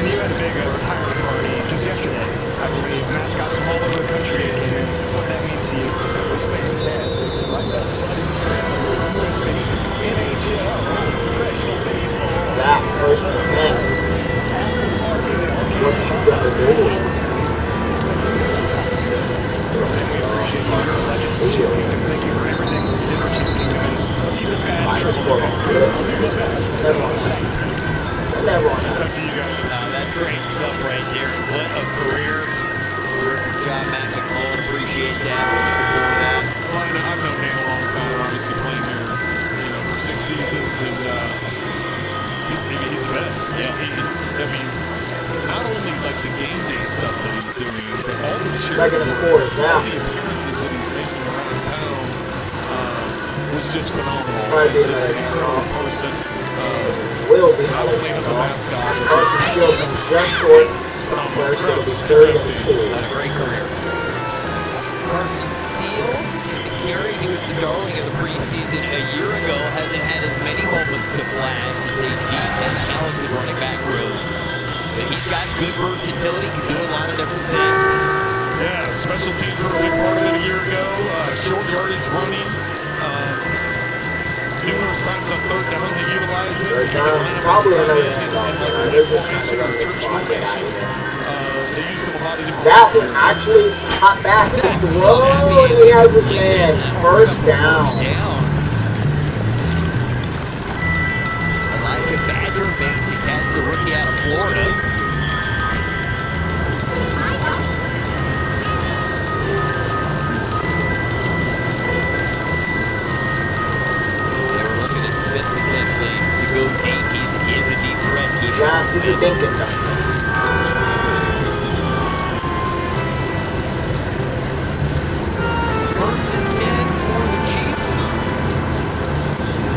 you had a big retirement party just yesterday, I believe. Mascots from all over the country. And what that means to you? It was fantastic. So my best buddy NHL professional baseball. Zap, first and 10. What you gotta do? Thank you for everything you did for Chiefs Kingdom. Let's keep this guy out of trouble. Up to you guys. That's great stuff right there. What a career. Terrific job, Matt McClellan. Appreciate that. We're looking forward to that. Well, I've known Dan a long time, obviously playing here, for 6 seasons, and he's the best. Yeah, I mean, not only like the game day stuff that he's doing, but all the Second and 4 is out. the appearances that he's making around town was just phenomenal. Probably be Just another an incredible person. Will be Not only as a mascot, but Carson Steele comes just short. First, it'll be 3rd and 2. Had a great career. Carson Steele, the carry, he was the darling of the preseason a year ago, hasn't had as many moments to flash as a deep and talented running back room. But he's got good versatility, can do a lot of different things. Yeah, special teams were a big part of it a year ago. Short yardage running. Numerous times on 3rd down they utilized it. Third down, probably another handoff. They're just trying to get this one get out of here. They used them a lot of different Zap actually hot back to throw, and he has his man. First down. Elijah Badger makes the catch, the rookie out of Florida. They were looking at Smith potentially to go deep. He is a deep threat. Zap, this is Dinkin. First and 10 for the Chiefs.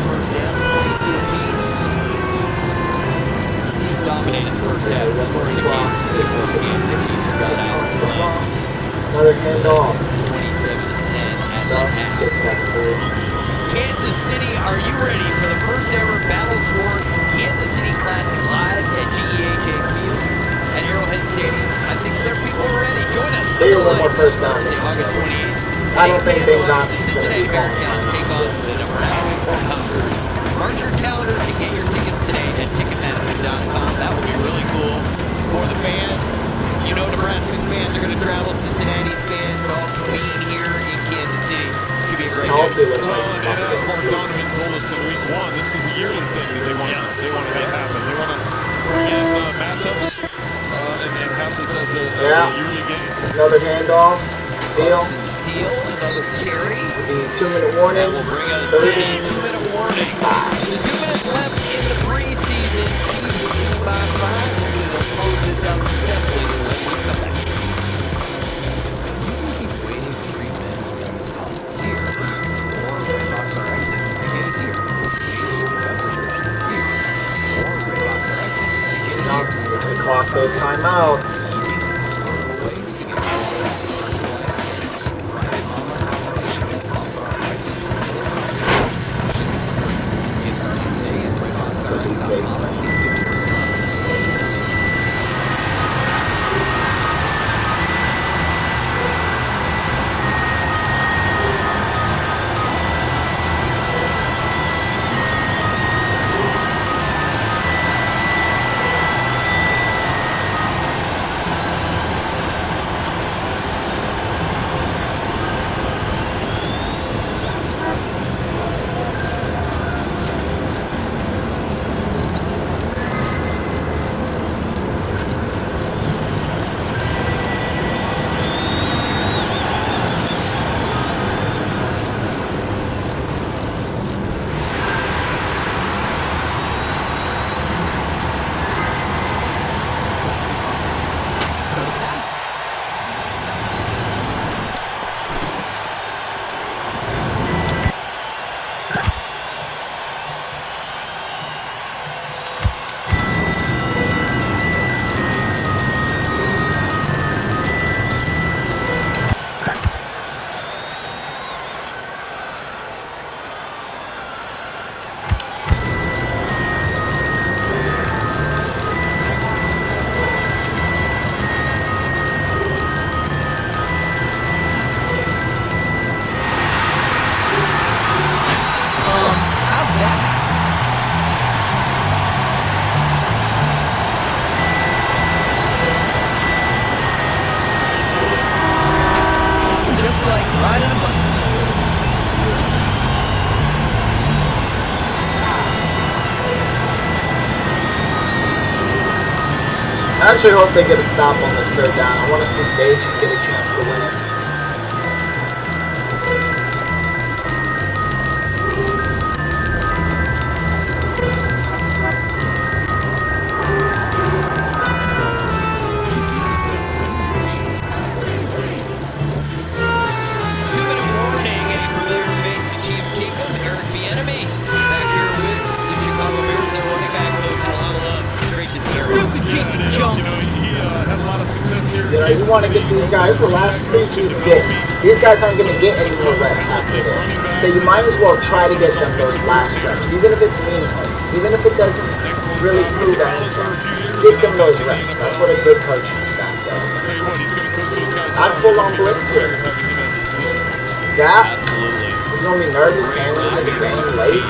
First down, 22 apiece. He's dominated the first half. Scoring the game. Chiefs got out. Another handoff. 27-10. Stuff gets back through. Kansas City, are you ready for the first ever Battle Sports Kansas City Classic live at GEHA Field at Arrowhead Stadium? I think there are people ready. Join us. They get one more first down. August 28th. I don't think Ben Johnson's going to Cincinnati be calling Bearcats take on the Nebraska Cornhuskers. Mark your calendars and get your tickets today at Ticketmaster.com. That would be really cool for the fans. You know Nebraska's fans are going to travel. Cincinnati's fans all convene here in Kansas City. Should be a great Also game. looks like he's about to go to Mark sleep. Donovan told us in week 1, this is a yearly thing that they want to have happen. They want to bring in matchups and have this as a yearly game. Another handoff. Steele. Steele, another carry. The 2-minute warning. Will bring us 30. a 2-minute warning. The 2 minutes left in the preseason. Chiefs lead by 5. Hopefully they'll close this out successfully. So let's come back. You can keep waiting for treatments with this help here, or Redbox RX it and get it here. Got prescriptions here, or Redbox RX it and get it here. Johnson needs to clock those timeouts. Easy, affordable way to get all that personalized care. Private online consultation, upfront pricing, or prescription free. Get started today at redboxrx.com and get 50% off. I actually hope they get a stop on this third down. I want to see Dave get a chance to win it. You want to get these guys the last preseason game. These guys aren't going to get any more reps after this. So you might as well try to get them those last reps, even if it's meaningless, even if it doesn't really prove anything. Get them those reps. That's what a good coaching staff does. Not full on blitz here. Zap, he's going to be nervous going into the game late.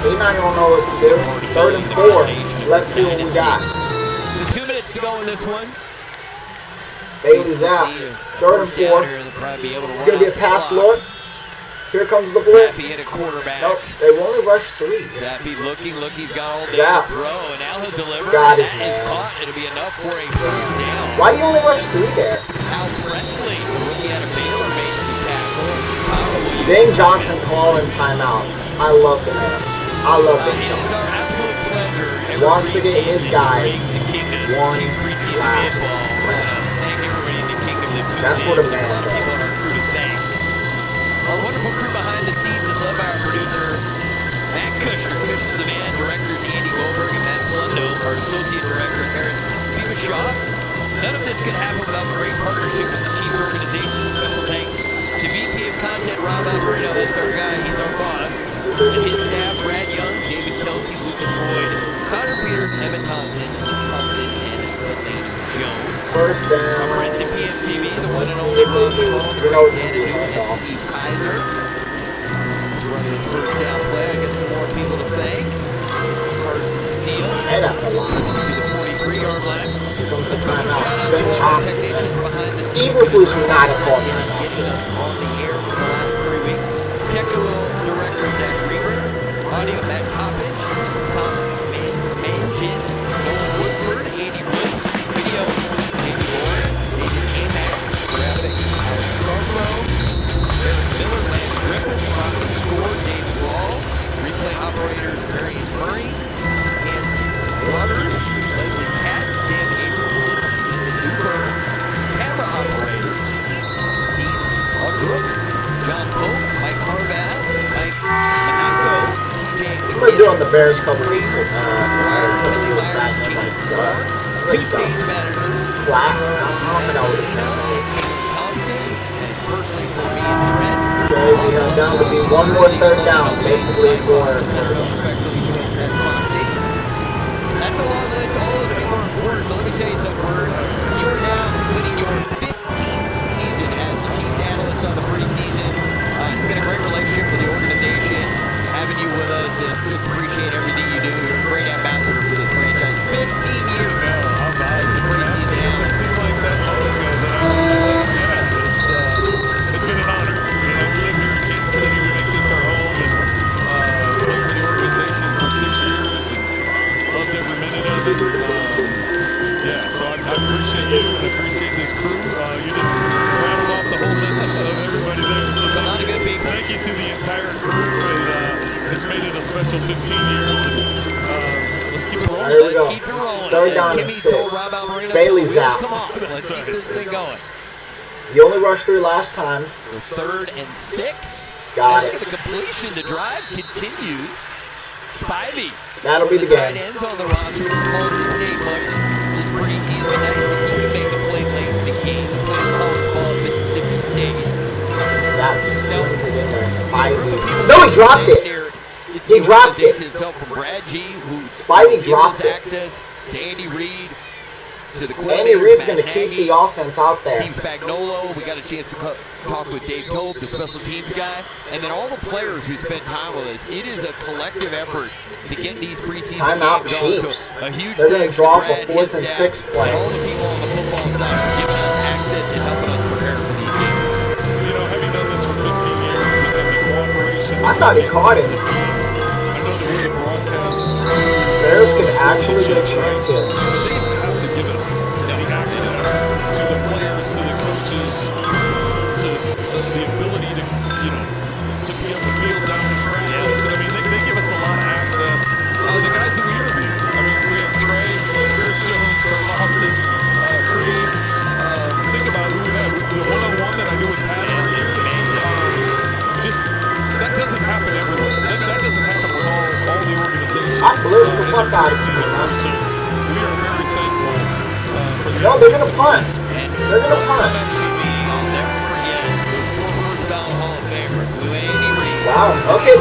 He's not going to know what to do. 3rd and 4. Let's see what we got. So 2 minutes to go in this one. Bailey's out. 3rd and 4. It's going to be a pass look. Here comes the blitz. Zappy at a quarterback. Nope, they only rushed 3. Zappy looking, he's got all day Zap. to throw, and now he'll deliver. Got his That man. is caught. It'll be enough for a first down. Why do you only rush 3 there? Al Presley, the rookie out of Baylor, makes the tackle. Dane Johnson calling timeouts. I love the man. I love Dane Johnson. He wants to get his guys one last rep. That's what a man does. Our wonderful crew behind the scenes is led by our producer, Matt Kushner. Kushner's the man, director Andy Goldberg, and Matt Blundo, our associate director, Harris Shaw. None of this could happen without great partnership with the Chiefs organization. Special thanks to VP of Content, Rob Alvarado. That's our guy, he's our boss. And his staff, Brad Young, David Kelsey, Lucas Boyd, Connor Peters, Emmett Thompson, and Nathan Jones. First down. Our friends at PSTV, the one and only Rob Schwartz, and Steve Kaiser. He's running his first down play. I got some more people to thank. Carson Steele. Head up the line. To the 43-yard line. Here comes the timeout. Ben Johnson. Eberflus would not have called timeout. Getting us on the air for the last 3 weeks. Technical director Zach Reaver. Audio Matt Coppage. Tom Mangin. Nolan Woodford. Andy Woods. Video. Jamie Moore. David Amack. Graphic. Alex Scarborough. Eric Miller. Lance Griffin. Robert Score. Dave Wall. Replay operators Marius Murray. Nancy Waters. Leslie Katz. Sam Abramson. Cooper. Camera operators. Dean Aldrook. John Pope. Mike Harvath. Mike Monaco. I'm going to do on the Bears cover weeks. Tuesday's manager. Flat. I don't know what his name is. Thompson. And personally for me and Trent. Okay, we have down to be one more third down, basically for. That's a long list. All those people are important. But let me tell you something, Bird. You are now completing your 15th season as the Chiefs analyst on the preseason. It's been a great relationship with the organization, having you with us, and just appreciate everything you do. You're a great ambassador for this franchise. 15 years as the preseason analyst. It seemed like that long ago that I it's been an honor. You know, we live here in Kansas City. We make this our home, and worked for the organization for 6 years, and loved every minute of it. So I appreciate you and appreciate this crew. You just rattled off the whole list of everybody there. So a lot of good people. Thank you to the entire crew, and it's made it a special 15 years. And let's keep it rolling. Here we go. Keep it rolling. Third down and 6. Bailey's out. Come on, let's keep this thing going. You only rushed 3 last time. 3rd and 6. Got Look it. at the completion. The drive continues. Spivey. That'll be the Tight game. ends on the roster. Called his name much this preseason. Nice that he can make a play late in the game. He plays college ball at Mississippi State. Zap just slings it in there. Spivey. No, he dropped it. He dropped it. Itself from Brad G, who Spivey dropped it. access to Andy Reid. To the Andy Reid's going to keep the offense out there. Steve Spagnuolo, we got a chance to talk with Dave Tobe, the special teams guy, and then all the players who spent time with us. It is a collective effort to get these preseason Timeout games going. Chiefs. So a huge They're going to thanks draw up Brad, a 4th and his 6 staff, play. and all the people on the football side for giving us access and helping us prepare for these games. You know, having done this for 15 years and the cooperation. I thought he caught it. I know that we broadcast. Bears could actually get a chance here. They have to give it No, they're gonna punt. They're gonna punt. Wow. Okay,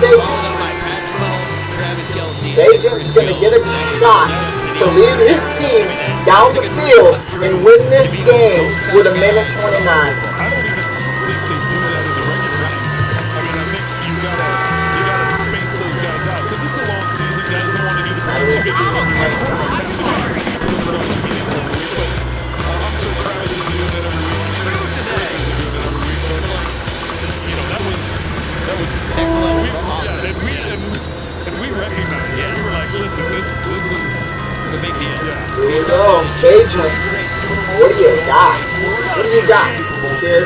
Bagent's gonna get a shot to lead his team down the field and win this game with a minute 29. I don't even think they do that in the regular season. I mean, I think you gotta space those guys out because it's a long season. Guys don't want to do the practice. I'm sure Travis is doing it every week. Chris is doing it every week. So it's like, you know, that was excellent. And we recognized it. We were like, listen, this was a big deal. Yeah. Here you go, Bagent. What do you got? What do you got, kid?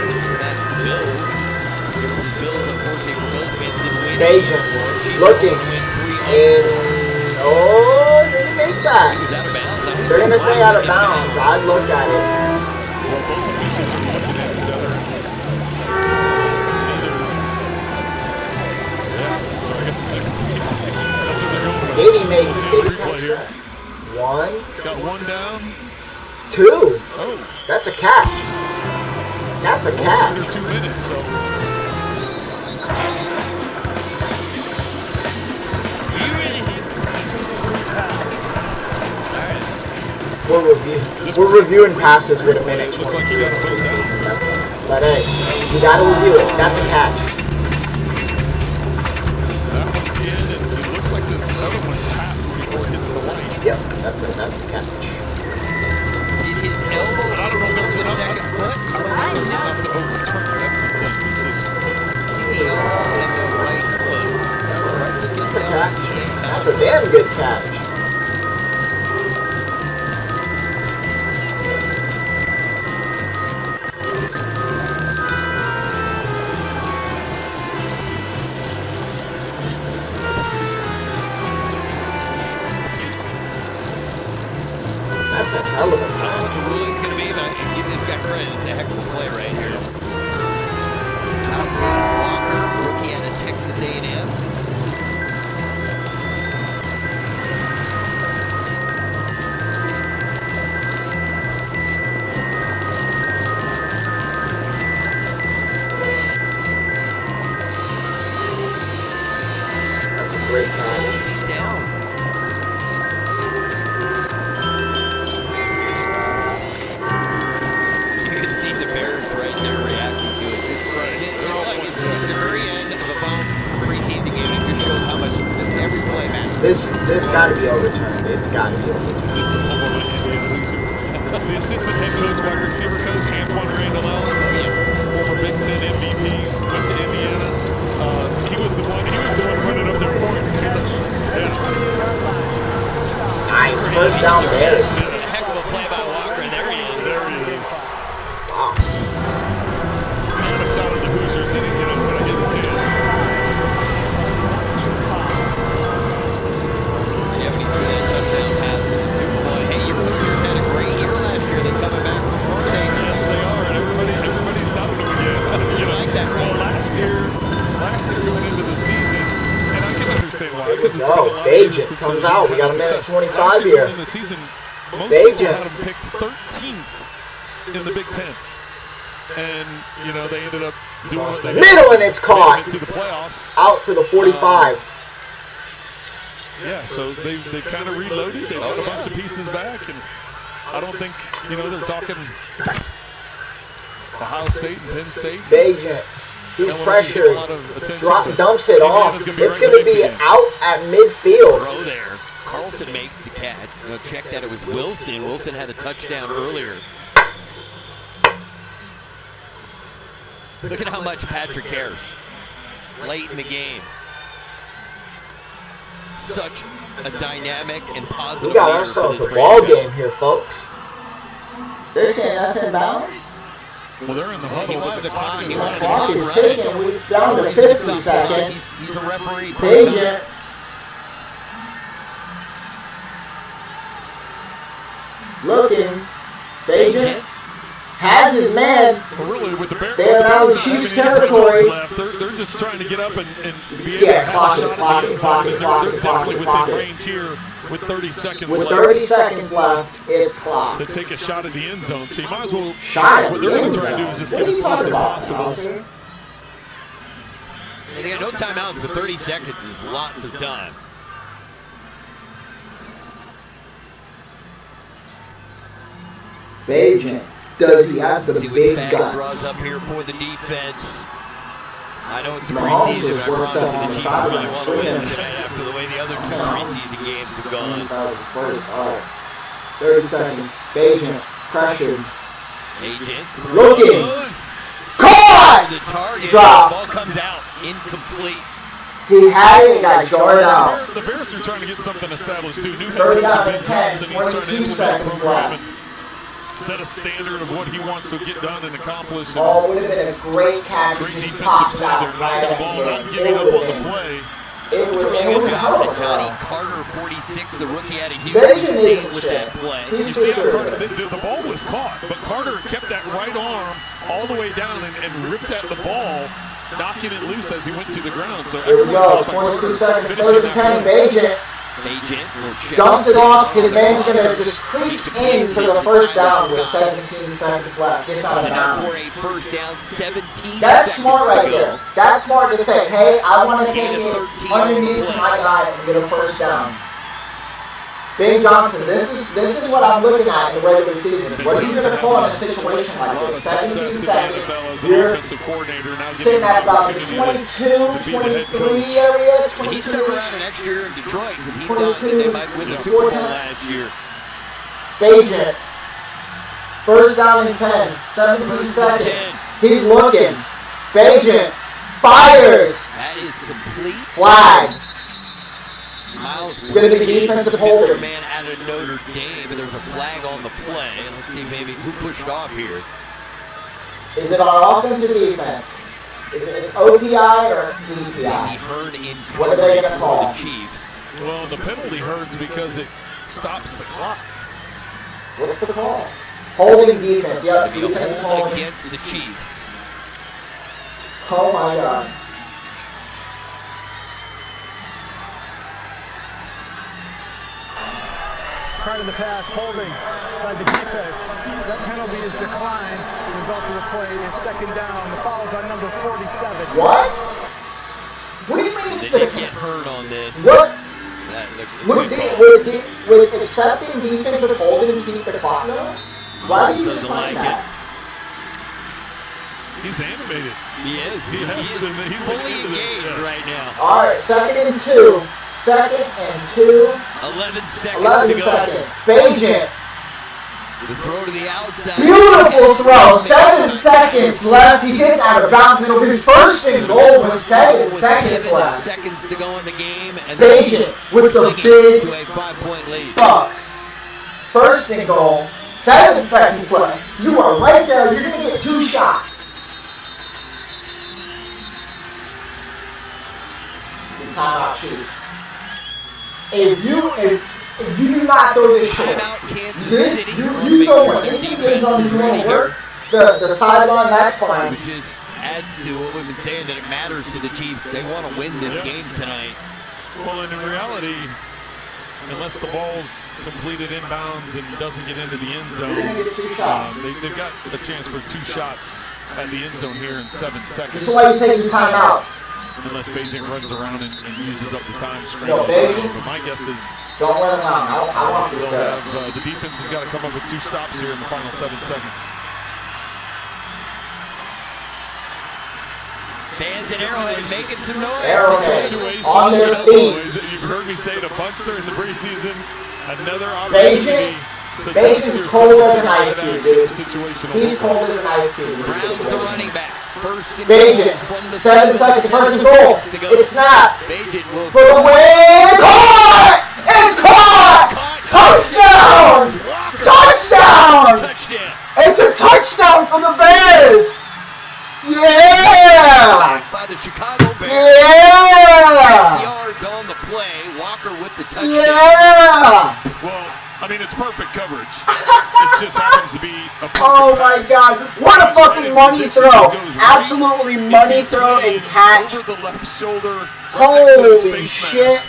Bagent looking in. Oh, did he make that? They're gonna say out of bounds. I looked at it. Katie makes Katie catch that. One. Got one down. Two. Oh. That's a catch. That's a catch. Under 2 minutes, so. We're reviewing passes with a minute 23. But hey, you gotta review it. That's a catch. That one's in, and it looks like this other one taps before it hits the light. Yep, that's a catch. Did his elbow I don't know if over the second foot? I don't know if it's enough to overturn it. That's the thing. It's just... The elbow and the right foot. That's a catch. That's a damn good catch. That's a hell of a I don't know what the ruling's going to be, but I can give this guy credit. It's a heck of a play right here. Walker, rookie out of Texas A&M. That's a great catch. He's down. You can see the Bears right there reacting to it. They're like it's the very end of a preseason game. It just shows how much it's every play matters. This gotta be overturned. It's gotta be overturned. Just the former Indiana Hoosiers. The assistant head coach, wide receiver coach, Antoine Randall, former Big Ten MVP, went to Indiana. He was the one running up their points. Yeah. Nice first down Bears. Heck of a play by Walker. There he is. There he is. Wow. I got a shot at the Hoosiers hitting, when I get the chance. Yeah, but he threw that touchdown pass in the Super Bowl. Hey, your Hoosiers had a great year last year. They're coming back from Florida. Yes, they are, and everybody's doubting them again. You like that, right? Well, last year going into the season, and I can understand why. Here we go. Bagent comes out. We got a minute 25 here. In the season, most people had them picked 13th in the Big Ten. And, they ended up doing what they middle, and it's caught. To the playoffs. Out to the 45. Yeah, so they kind of reloaded. They got a bunch of pieces back, and I don't think, they're talking Ohio State and Penn State. Bagent. He's pressured. Dumps it off. It's going to be out at midfield. Throw there. Carlson makes the catch. Check that. It was Wilson. Wilson had a touchdown earlier. Look at how much Patrick cares. Late in the game. Such a dynamic and positive. We got ourselves a ball game here, folks. They're saying us in bounds. Well, they're in the huddle. He wanted the clock. He wanted The clock is ticking. We're down to 50 seconds. He's a referee. Bagent. Looking. Bagent has his man. Well, really, with the Bears, they are now in Chiefs territory. They're just trying to get up and be able to clock it. They're definitely within range here With 30 seconds With left. 30 seconds left, it's clock. To take a shot at the end zone. So you might as well. Shot at what the they're end trying to do zone? is just What get are as you close as talking about, possible. Allison? And they got no timeouts, but 30 seconds is lots of time. Bajan, does he have the See what big Spags guts? draws up here for the defense. I know it's a Mahomes preseason, was but I worked promise up on the the Chiefs really sideline want to win screaming. tonight after the way the other two preseason games have gone. That was the first. All right. 30 seconds. Bajan, pressured. Agent Looking. throws. Caught! The target. Drop. The ball comes out incomplete. He had it, got jarred out. The Bears are trying to get something established too. New head Third coach down Ben and 10, Johnson, he's trying to 22 implement a seconds program left. and set a standard of what he wants to get done and accomplish. And Oh, it would have been a great catch. It great just defensive pops play out there, right knocking the at ball, the not end. giving It up would on have the been. play. It was a Johnny hell of a throw. Carter, 46, the rookie out of Bajan Houston State isn't with shit. that play. He's You for see how sure. Carter, the ball was caught, but Carter kept that right arm all the way down and ripped at the ball, knocking it loose as he went to the ground. So Here we excellent go. job by 22 Carter seconds. finishing 3rd and that 10. play. Bajan Agent dumps it off. His man's going to just creep in for the first down with 17 seconds left. Gets out of For bounds. a first down, 17 That's seconds smart right to go. there. That's smart to say, hey, I want to take it underneath to my guy and get a first down. Ben Johnson, this is what I'm looking at in the regular season. What are you going to call in a situation like this? 17 seconds, you're sitting at about the 22, 23 area, And he stuck 22. around an extra year in Detroit because he thought that they might win the Super Bowl last year. Bajan, first down and 10, 17 seconds. He's looking. Bajan fires. That is complete. Flag. Miles It's going to be defensive holding. man out of Notre Dame, but there's a flag on the play. Let's see maybe who pushed off here. Is it on offense or defense? Is it it's OPI or Easy DPI? Hearn in What are they coverage gonna for call? the Chiefs. Well, the penalty hurts because it stops the clock. What's the call? Holding defense. Yep, It'll be a defensive hold holding. against the Chiefs. Oh my God. Prior to the pass, holding by the defense. That penalty is declined. The result of the play is second down. The foul's on number 47. What? What do you mean it's They did the get hurt on this. What? That, the, Would accepting defensive holding keep the clock going? Why do you Doesn't decline like that? He's animated. He is. He has is been- he's been fully into this, engaged yeah. right now. All right, 2nd and 2. 2nd and 2. 11 seconds 11 to go. seconds. Bajan. The throw to the outside. Beautiful throw. 7 seconds left. He gets out of bounds. It'll be 1st and goal with 7 seconds 7 left. seconds to go in the game. And Bajan with the bring it big to a 5-point lead. Bucks. 1st and goal. 7 seconds left. You are right there. You're going to get 2 shots. The timeout Chiefs. If you do not throw this short, Timeout Kansas this City. you throw it into the end zone. You want to work the sideline. That's fine. Which just adds to what we've been saying, that it matters to the Chiefs. They want to win this game tonight. Well, and in reality, unless the ball's completed inbounds and doesn't get into the end zone, You're gonna get 2 shots. they've got a chance for 2 shots at the end zone here in 7 seconds. This is why you take your timeouts. Unless Beijing runs around and uses up the time No, scrambling Beijing. around. But my guess is Don't let him out. I want this they'll have, the defense has got to come up with 2 stops here in the final 7 seconds. Fans at Arrowhead making some noise. Arrowhead Situation, on their feet. You've heard me say it a bunch during the preseason. Another opportunity. Bajan's cold as an ice cube, dude. Situational He's cold as an ice cube. in this Browns the situation. running back. First and Bajan, goal from the 7 seconds, 1st and goal. It's snapped Bajan will for the win. Caught! It's caught! Touchdown! Touchdown! Touchdown. It's a touchdown for the Bears! Yeah! By the Chicago Bears. 6 Yeah! yards on the play. Walker with the touchdown. Yeah! Well, I mean, it's perfect coverage. It just happens to be a perfect Oh my pass. God! What a fucking money Position throw! goes Absolutely right money in throw and between, catch. over the left shoulder. Holy face shit! mask.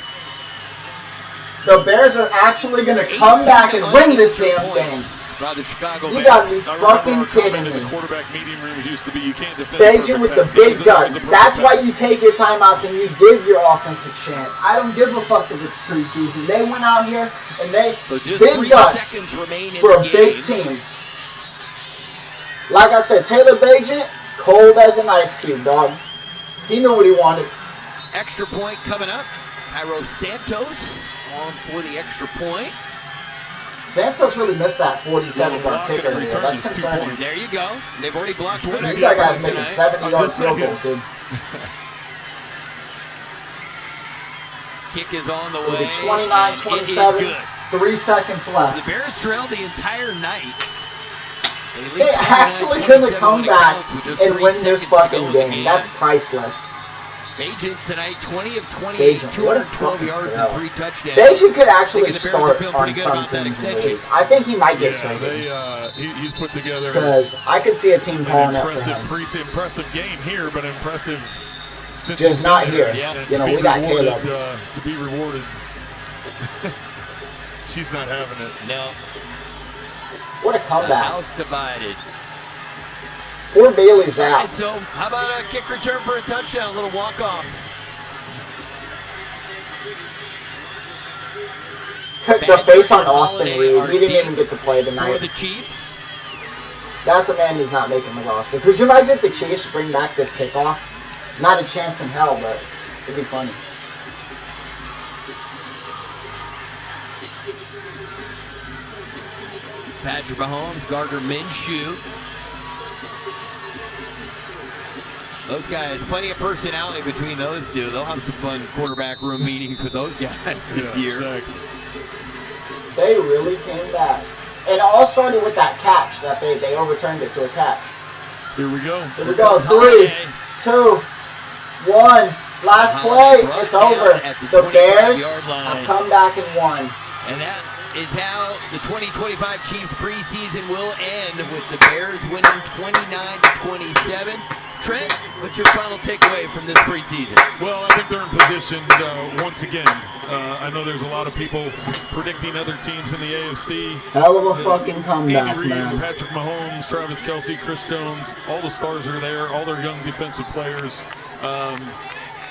The Bears are actually going to come back and win this damn thing. You gotta be fucking kidding me. Quarterback meeting rooms used to be you can't defend. Beijing with the big guts. That's why you take your timeouts and you give your offense a chance. I don't give a fuck if it's preseason. They went out here and they big guts for a big team. Like I said, Taylor Beijing, cold as an ice cube, dog. He knew what he wanted. Extra point coming up. Jairo Santos on for the extra point. Santos really missed that 47-yard kicker here. That's concerning. There you go. They've already blocked one. These guys making 70-yard field goals, dude. Kick is on the It'll way. be 29-27. 3 seconds left. The Bears trailed the entire night. They actually gonna come back and win this fucking game. That's priceless. Beijing tonight, 20 of 28, 212 yards and 3 touchdowns. Beijing could actually start on some teams in the league. I think he might get traded. He's put together because I could see a team calling up for him. Impressive game here, but impressive. Just not here. You know, we got Caleb. To be rewarded. She's not having it. No. What a comeback. House divided. Poor Bailey's out. Right, so how about a kick return for a touchdown, a little walk-off. The face on Austin Reed. He didn't even get to play tonight. For the Chiefs. That's a man who's not making the roster. Could you imagine if the Chiefs bring back this kickoff? Not a chance in hell, but it'd be funny. Patrick Mahomes, Gardner Minshew. Those guys, plenty of personality between those two. They'll have some fun quarterback room meetings with those guys this year. Exactly. They really came back. And it all started with that catch that they overturned it to a catch. Here we go. Here we go. 3, 2, 1. Last play. It's over. The Bears have come back and won. And that is how the 2025 Chiefs preseason will end, with the Bears winning 29-27. Trent, what's your final takeaway from this preseason? Well, I think they're in position once again. I know there's a lot of people predicting other teams in the AFC. Hell of a fucking comeback, Andy Reid, man. Patrick Mahomes, Travis Kelce, Chris Jones, all the stars are there, all their young defensive players.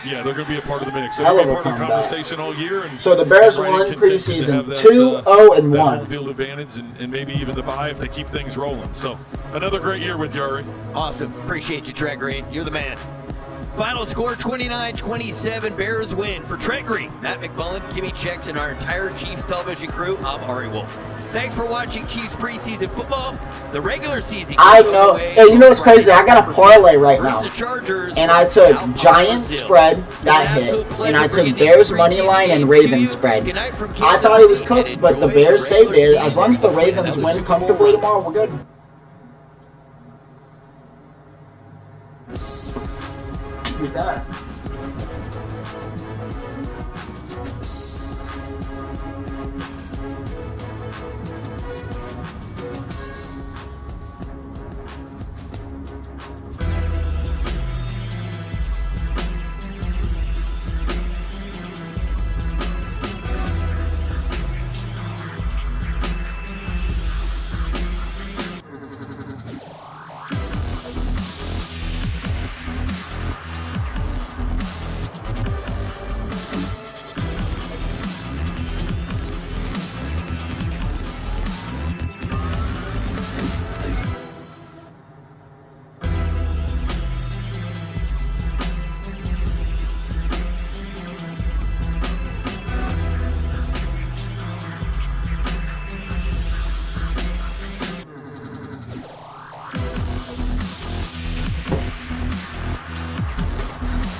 Yeah, they're going to be a part of the mix. They're Hell going of to a be part of the comeback. conversation all year. And So the Bears right in won contention to have preseason that, 2-0-1. that home field advantage and maybe even the bye if they keep things rolling. So another great year with Yari. Awesome. Appreciate you, Trent Green. You're the man. Final score 29-27. Bears win. For Trent Green, Matt McMullen, Kimmy Checks, and our entire Chiefs television crew, I'm Ari Wolf. Thanks for watching Chiefs preseason football. The regular season. I know. Hey, you know what's crazy? I got a parlay right now. And I took Giants spread, that hit. And I took Bears money line and Ravens spread. I thought it was cooked, but the Bears saved it. As long as the Ravens win comfortably tomorrow, we're good. We're done.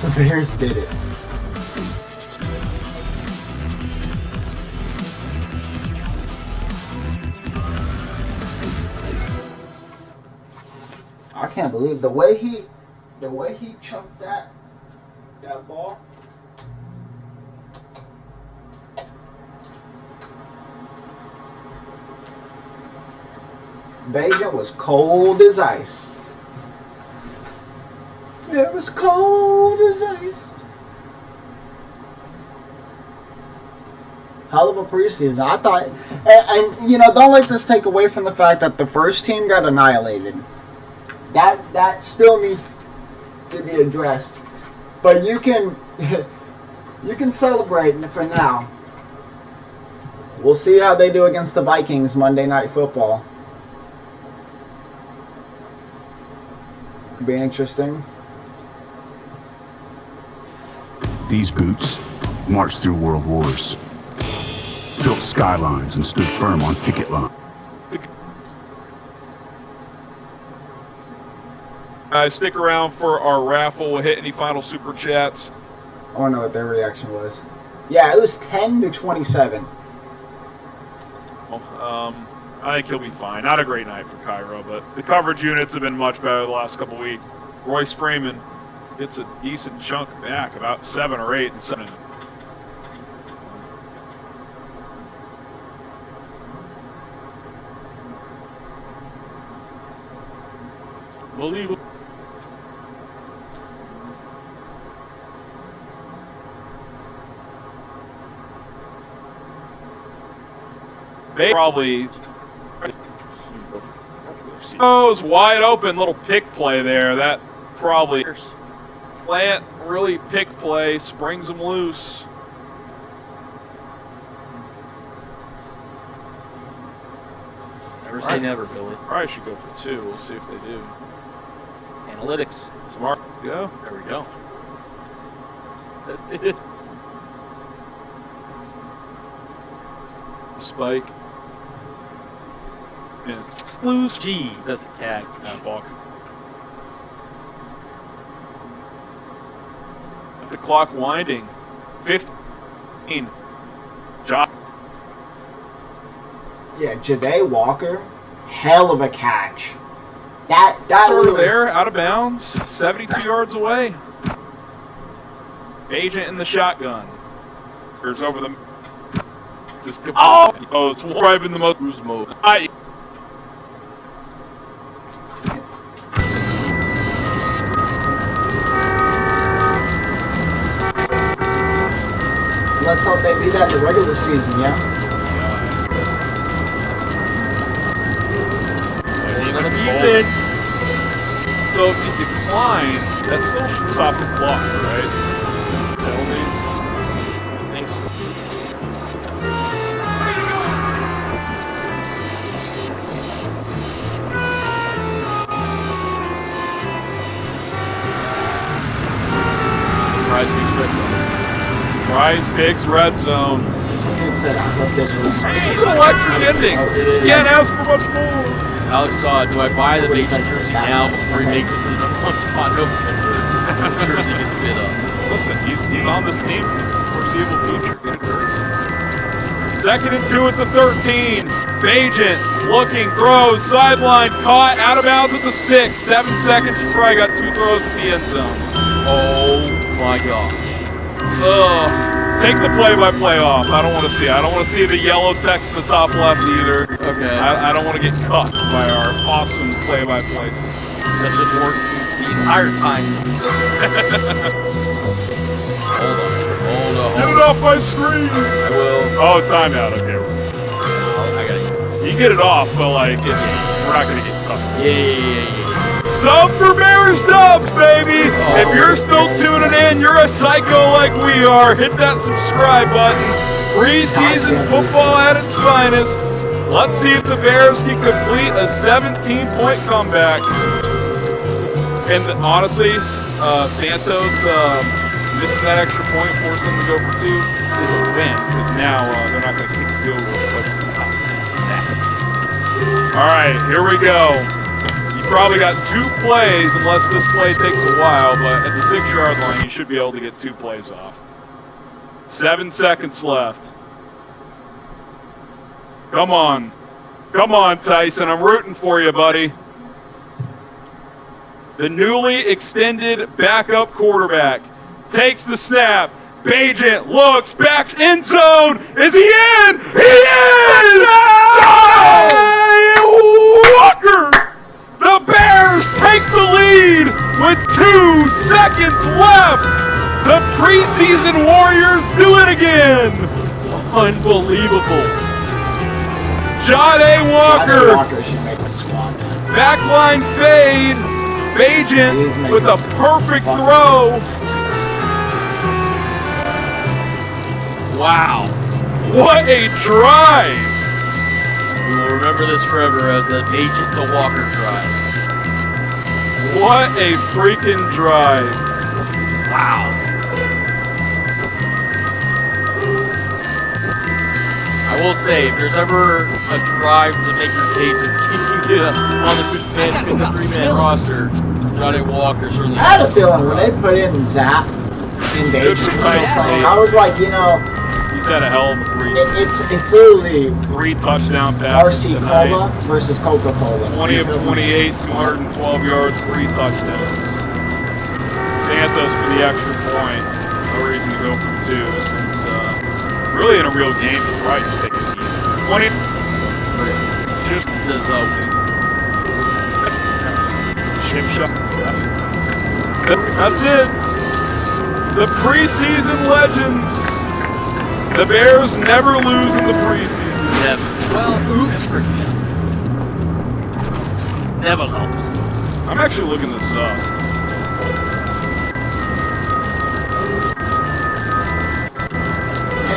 The Bears did it. I can't believe the way he chunked that ball. Beijing was cold as ice. It was cold as ice. Hell of a preseason. I thought, and you know, don't let this take away from the fact that the first team got annihilated. That still needs to be addressed. But you can celebrate for now. We'll see how they do against the Vikings Monday Night Football. Could be interesting. These boots marched through world wars, built skylines, and stood firm on picket line. Stick around for our raffle. We'll hit any final super chats. I want to know what their reaction was. Yeah, it was 10-27. I think he'll be fine. Not a great night for Cairo, but the coverage units have been much better the last couple weeks. Royce Freeman gets a decent chunk back, about 7 or 8 and 7. Believe. They probably. Oh, it's wide open, little pick play there. That probably. Plant, really pick play, springs them loose. Never say never, Billy. Probably should go for 2. We'll see if they do. Analytics. Smart. Go. There we go. That did it. Spike. And loose. Gee, that's a cat. Balk. The clock winding. 15. Job. Yeah, Ja'Day Walker, hell of a catch. That Sort of really there, out of bounds, 72 yards away. Agent in the shotgun. Here's over the. This oh, it's right in the most mode. Let's hope they do that in the regular season, yeah? Defense. So if you decline, that still should stop the clock, right? That's a penalty. I think so. Prize Picks Red Zone. This is an electric ending. You can't ask for much more. Alex Todd, do I buy the Bateman jersey now before he makes it to the number 1 spot? No. The jersey gets bid up. Listen, he's on this team for the foreseeable future. Get it jersey. 2nd and 2 at the 13. Bagent looking, throws, sideline, caught, out of bounds at the 6. 7 seconds, you probably got 2 throws at the end zone. Oh my God. Take the play-by-play off. I don't want to see it. I don't want to see the yellow text in the top left either. Okay. I don't want to get cucked by our awesome play-by-play system. That should work the entire time. Hold on. Get it off my screen. I will. Oh, timeout. Okay. I got it. You can get it off, but like, we're not going to get cucked. Yeah. Sub for Bears Dubs, baby! If you're still tuning in, you're a psycho like we are. Hit that subscribe button. Preseason football at its finest. Let's see if the Bears can complete a 17-point comeback. And honestly, Santos missing that extra point, forcing them to go for 2, is a win. Because now they're not going to kick the field goal. All right, here we go. Probably got 2 plays unless this play takes a while, but at the 6-yard line, you should be able to get 2 plays off. 7 seconds left. Come on. Come on, Tyson. I'm rooting for you, buddy. The newly extended backup quarterback takes the snap. Bagent looks back, end zone. Is he in? He is! Walker! The Bears take the lead with 2 seconds left. The preseason Warriors do it again. Unbelievable. Johnny Walker. should make the squad. Backline fade. Bajan with a perfect throw. Wow. What a drive. We will remember this forever as the Bajan to Walker drive. What a freaking drive. Wow. I will say, if there's ever a drive to make your case and keep you on the 53-man roster, Johnny Walker certainly. I had a feeling when they put in Zap in Bajan, I was like, you know, he's had a hell of a brief. It's literally 3 touchdown passes RC tonight. Cola versus Coca-Cola. 20 of 28, 212 yards, 3 touchdowns. Santos for the extra point. No reason to go for 2 since really in a real game, he's probably just taking it easy. 20. Just says chip shot. That's it. The preseason legends. The Bears never lose in the preseason. Never. Well, oops. Never lose. I'm actually looking this up.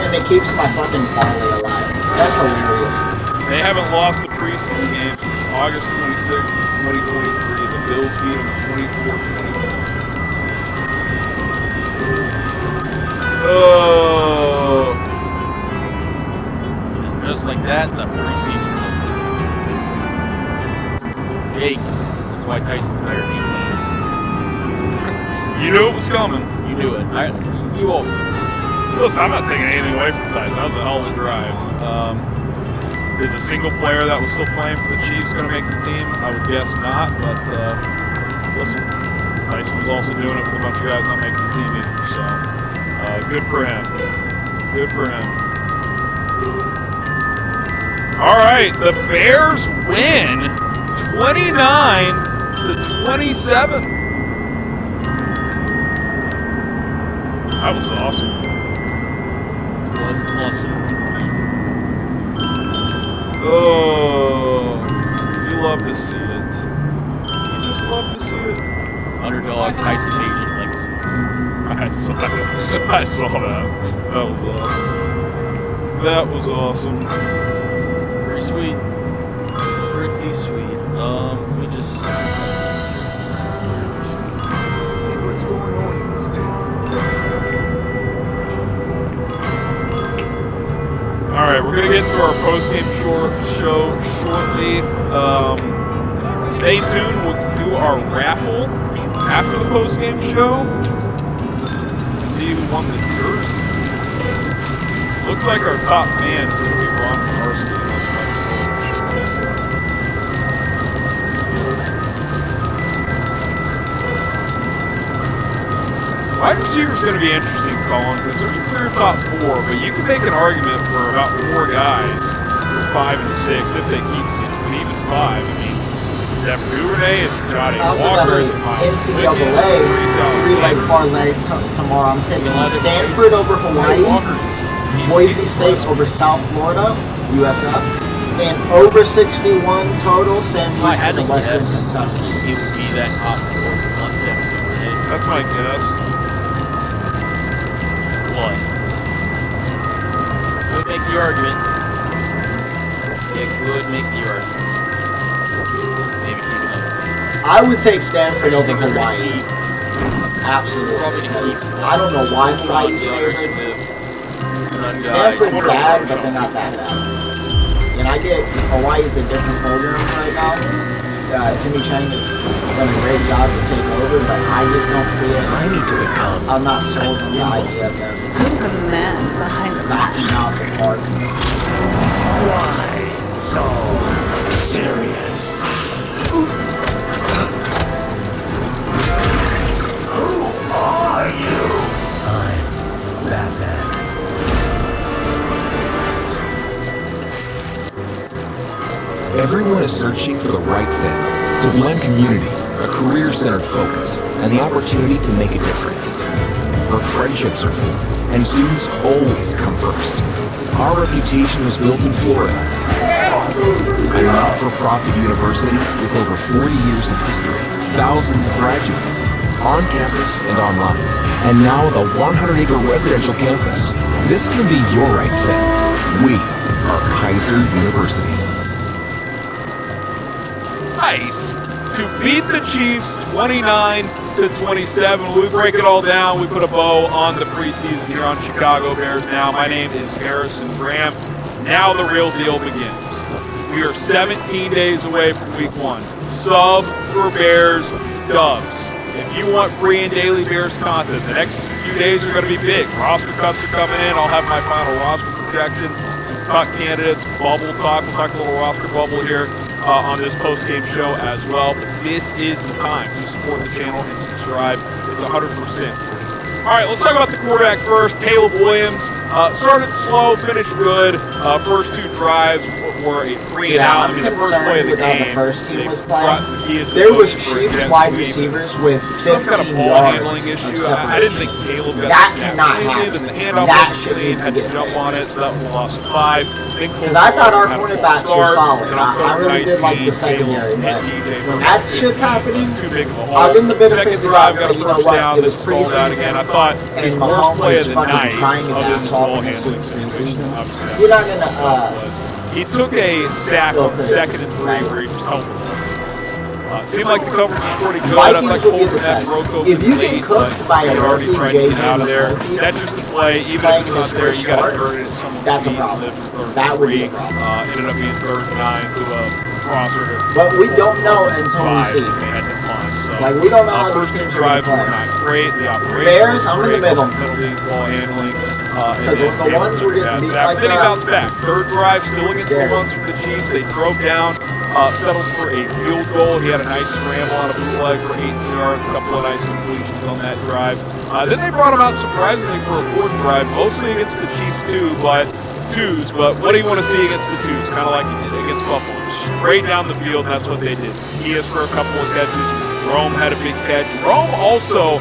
And it keeps my fucking parlay alive. That's hilarious. They haven't lost a preseason game since August 26th, 2023. The Bills beat them 24-24. Oh. Just like that, the preseason. Jake. That's why Tyson's better than You knew it was coming. You knew it. You all. Listen, I'm not taking anything away from Tyson. That was a hell of a drive. Is a single player that was still playing for the Chiefs going to make the team? I would guess not, but listen, Tyson was also doing it with a bunch of guys not making the team either, so good for him. Good for him. All right, the Bears win 29-27. That was awesome. Was awesome. Oh, you love to see it. You just love to see it. Underdog Tyson Bajan legacy. I saw that. That was awesome. That was awesome. Pretty sweet. Pretty sweet. Let me just see what's going on in this town. All right, we're gonna get into our post-game show shortly. Stay tuned. We'll do our raffle after the post-game show to see who won the jersey. Looks like our top fan is gonna be Ron Parsky. Wide receiver is going to be interesting, Colin, because there's a clear top 4, but you can make an argument for about 4 guys for 5 and 6 if they keep 6, but even 5. I mean, Jeff Duvernay is Johnny Walker is NCAA three-leg parlay tomorrow. I'm taking Stanford over Hawaii, Boise State over South Florida, USF, and over 61 total, Sam Houston and Western Kentucky. It would be that top 4 plus Jeff Duvernay. That's my guess. What? Could make the argument. It could make the argument. Maybe keep it up. I would take Stanford over Hawaii. Absolutely. I don't know why Hawaii's favored. Stanford's bad, but they're not that bad. And I get Hawaii's a different program right now. Timmy Chang has done a great job to take over, but I just don't see it. I need to become. I'm not sold on the idea of them. Who's the man behind the knocking out the park? Why so serious? Who are you? I'm Batman. Everyone is searching for the right thing, to blend community, a career-centered focus, and the opportunity to make a difference. Where friendships are formed, and students always come first. Our reputation was built in Florida, a not-for-profit university with over 40 years of history, thousands of graduates, on campus and online, and now with a 100-acre residential campus. This can be your right fit. We are Kaiser University. Nice to beat the Chiefs 29-27. We break it all down. We put a bow on the preseason here on Chicago Bears Now. My name is Harrison Graham. Now the real deal begins. We are 17 days away from week 1. Sub for Bears dubs. If you want free and daily Bears content, the next few days are going to be big. Roster cuts are coming in. I'll have my final roster projection, some cut candidates, bubble talk. We'll talk a little roster bubble here on this post-game show as well. But this is the time to support the channel and subscribe. It's 100%. All right, let's talk about the quarterback first. Caleb Williams started slow, finished good. First 2 drives were a 3-and-out. I'm the first play of the how game. the first team was playing. Zacchaeus There was for a Chiefs jet wide sweep. receivers with Some 15 kind of ball yards handling of issue. separation. I didn't think Caleb got That the snap cannot completed, happen. and the handoff That was shit clean, needs to had to get jump fixed. on it, so that was a loss of 5. Because I thought our cornerbacks were solid. I really did like the secondary, but when that shit's happening, I'll give them the benefit of the doubt and say, you know what, it was preseason, I thought and his worst Mahomes play is of the fucking night, trying his other ass than off ball in this handling situation, preseason. obviously You're not gonna, he took a sack on 2nd and 3 where he just held it. Seemed like the coverage was pretty good. I Vikings thought will get Colton the had test. broke open If you late, get cooked but by he a already rookie tried to get out of JJ there. McCarthy That's just the play. Even if playing it's not his there, first you got to start, third it at someone's that's a feet. problem. Lived for 3rd That and would be 3. a problem. Ended up being 3rd and 9 to a crosser. But we don't know until we see. They had to punt, so. Like, we don't know how these First 2 teams are going drives to were play. not great. The operation Bears, was I'm in the great. middle. Penalties, ball handling. Because the ones we're getting beat like Then he that, bounced back. 3rd drive, still against the scary. runs from the Chiefs. They drove down, settled for a field goal. He had a nice scramble on a bootleg for 18 yards, a couple of nice completions on that drive. Then they brought him out surprisingly for a 4th drive, mostly against the Chiefs but what do you want to see against the 2s? Kind of like he did against Buffalo. Straight down the field, and that's what they did. Zacchaeus for a couple of catches. Rome had a big catch. Rome also,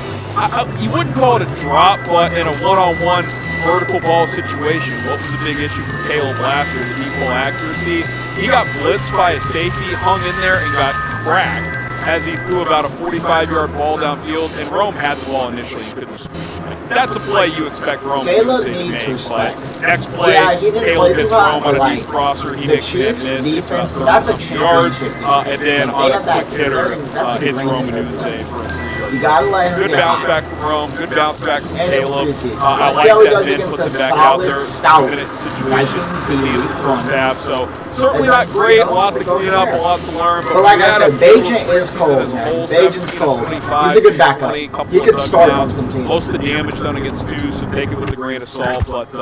you wouldn't call it a drop, but in a one-on-one vertical ball situation, what was the big issue for Caleb last year? The deep ball accuracy. He got blitzed by a safety, hung in there, and got cracked as he threw about a 45-yard ball downfield, and Rome had the ball initially and couldn't squeeze it. That's a play you expect Rome Caleb to needs make, respect. but next play, Yeah, he didn't Caleb play hits too hot, Rome on but, a deep crosser. He the makes it Chiefs' miss. It's about defense, that's a 30-something yards, championship and then defense. on They a have that quick hitter, good- that's a hits great Rome and hitter. Uze for a 3-yard. You gotta let him Good get bounce hot. back from Rome. Good bounce back from And it's Caleb. preseason. I Let's like see how he that does Ben against put a the back out solid, there. stout 2-minute situation Vikings at the end of the team. first half. So certainly not great. A lot to clean up, a lot to learn. But like I said, we had a Bagent is preseason cold, as a man. whole, Bagent's cold. 17-25, He's a good backup. 20, couple He of could start on touchdowns. some teams. Most of the damage done against 2, so take it with a grain of salt. But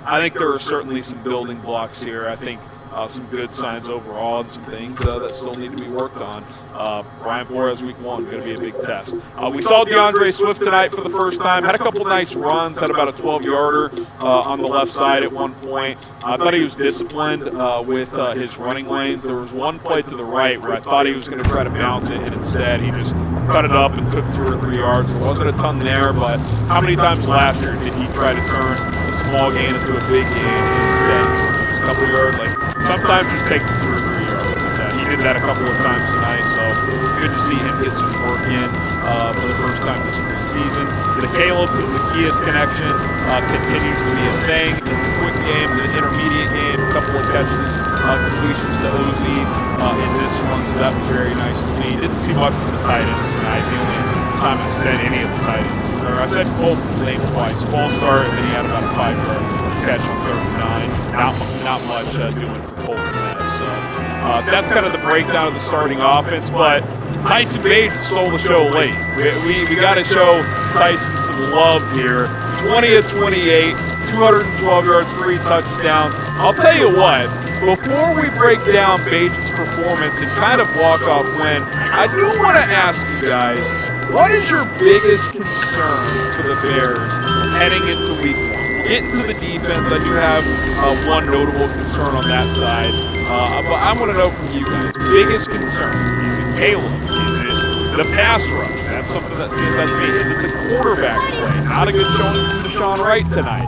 I think there are certainly some building blocks here. I think some good signs overall and some things that still need to be worked on. Brian Flores week 1 going to be a big test. We saw DeAndre Swift tonight for the first time. Had a couple nice runs. Had about a 12-yarder on the left side at one point. I thought he was disciplined with his running lanes. There was one play to the right where I thought he was going to try to bounce it, and instead he just cut it up and took 2 or 3 yards. There wasn't a ton there, but how many times last year did he try to turn a small gain into a big gain and instead just a couple of yards? Like, sometimes just take 2 or 3 yards. He did that a couple of times tonight, so good to see him get some work in for the first time this preseason. The Caleb to Zacchaeus connection continues to be a thing. In the quick game, the intermediate game, a couple of catches, completions to OZ in this one, so that was very nice to see. Didn't see much from the tight ends tonight. The only time I said any of the tight ends, or I said Colton's name twice. False start, and then he had about a 5-yard catch on 3rd and 9. Not much doing for Colton there. So that's kind of the breakdown of the starting offense. But Tyson Bagent stole the show late. We got to show Tyson some love here. 20 of 28, 212 yards, 3 touchdowns. I'll tell you what. Before we break down Bagent's performance and kind of walk-off win, I do want to ask you guys, what is your biggest concern for the Bears heading into week 1? We'll get into the defense. I do have one notable concern on that side. But I want to know from you guys, biggest concern, is it Caleb? Is it the pass rush? That's something that stands out to me. Is it the quarterback play? Not a good showing from Deshaun Wright tonight.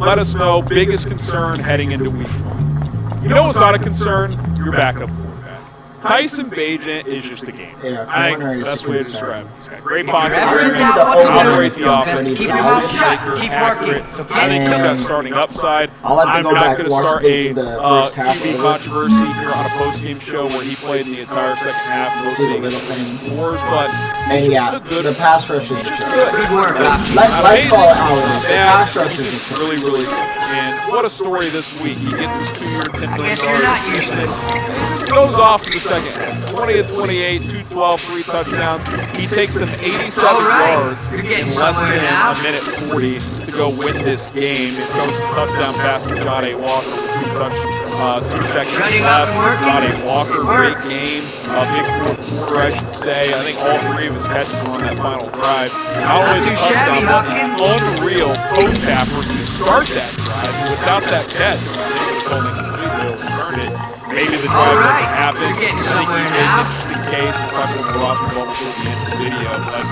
Let us know, biggest concern heading into week 1. You know what's not a concern? Your backup quarterback. Tyson Bagent is just a game. Yeah, I think corner it's the is best a way to concern. describe it. He's got great pocket Ever in presence, doubt what to do, operates the offense, keep your mouth shut, keep accurate. working. So I think he's got And starting upside. I'll have to I'm go not back going and to watch start the a first half QB of it. controversy here on a post-game show where he played in the entire second half, See the mostly little things. wars, but And he's yeah, just a good. the pass rush is Good work, let's call it how it is. The pass rush is really, really good. And what a story this week. He gets his 2-year, $10 million. I guess you're not useless. Goes off in the second half. 20-28, 212, 3 touchdowns. He takes them 87 yards You're in getting less somewhere than now. a minute 40 to go win this game. It goes to touchdown pass to John A. Walker with 2 seconds Running up left. and working. John A. Walker, It great works. game. Big fourth quarter, I should say. I think all 3 of his catches were on that final drive. Not only the too shabby, touchdown, but Hopkins. an unreal toe tapper to start that drive. Without that catch, I think it was only complete. They'll return it. Maybe the drive doesn't happen. You're getting I think somewhere he now. made the case. We'll talk about the Ross before the end of the video. But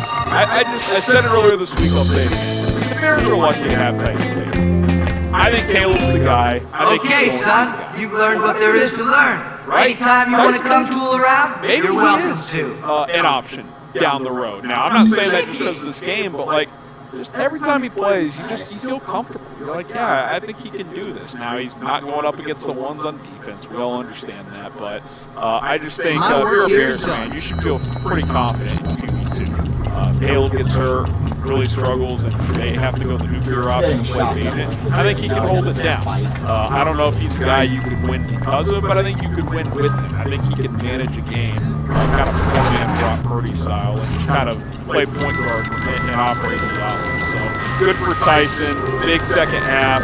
I said it earlier this week, I'll say it again. The Bears are lucky to have Tyson Bagent. I think Caleb's the guy. I think Okay, he's son, you've learned what there is to learn. Right. Anytime you want to come tool around, Maybe you're he welcome is, to. an option down the road. Now, I'm not saying that just because of this game, but like, just every time he plays, you feel comfortable. You're like, yeah, I think he can do this. Now he's not going up against the ones on defense. We all understand that, but I just think if you're a Bears fan, you should feel pretty confident in QB2. Caleb gets hurt, really struggles, and they have to go the nuclear option to play Bagent. I think he can hold it down. I don't know if he's a guy you could win because of, but I think you could win with him. I think he can manage a game, kind of four-man Brock Purdy style, and just kind of play point guard and operate the offense. So good for Tyson. Big second half.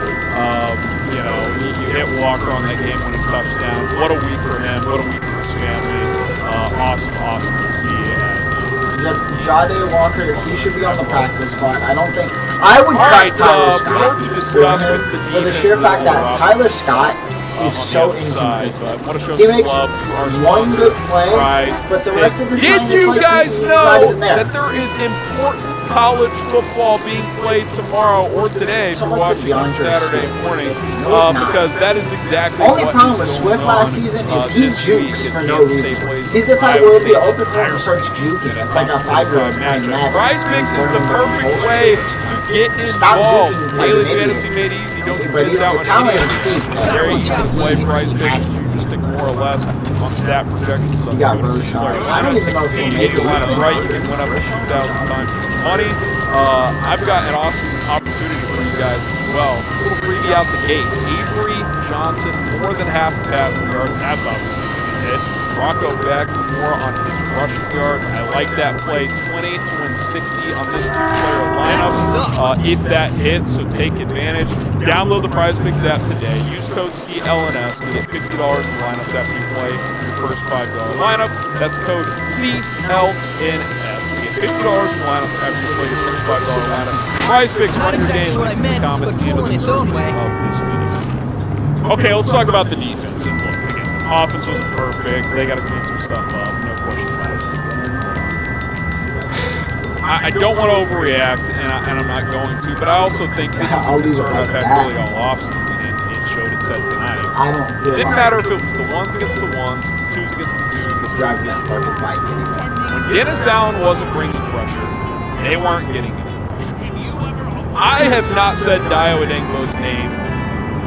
You hit Walker on that game-winning touchdown. What a week for him. What a week for his family. Awesome to see Jade Walker, he should be on the practice squad. I don't think I would cut Tyler Scott for the sheer fact that Tyler Scott is so inconsistent. He makes one good play, but the rest of the time did you guys know there. that there is important college football being played tomorrow or today if you're watching on Saturday morning? Because that is exactly Only what problem with Swift last season is he jukes for no reason. He's the type where it'll be open for him and starts juking. It's like a 5-year-old playing Madden. Prize Picks is the perfect way to get involved. Daily Fantasy made easy. Don't miss out on any of it. Very easy to play Prize Picks. Just stick more or less on stat projections. You got Roshan. I don't even know if he'll make it. You line up right, you can win up to 2,000 times money. I've got an awesome opportunity for you guys as well. A little freebie out the gate. Avery Johnson, more than half a passing yards. That's obviously going to hit. Rocco Beck, more on his rushing yards. I like that play. 20 to win 60 on this two-player lineup. If that hits, so take advantage. Download the Prize Picks app today. Use code CLNS to get $50 in lineups after you play your first $5 lineup. That's code CLNS. $50 in lineup after you play your first $5 lineup. Prize Picks, run your game. Links in the comments and in the description of this video. Okay, let's talk about the defense. And look, again, offense wasn't perfect. They got to clean some stuff up. No question about it. I don't want to overreact, and I'm not going to, but I also think this is a concern I've had really all offseason, and it showed itself tonight. I don't feel It didn't matter if it was the ones against the ones, the twos against the twos. It's driving that fucking bike anymore. When Dennis Allen wasn't bringing pressure, they weren't getting any pressure. I have not said Dio Adengbo's name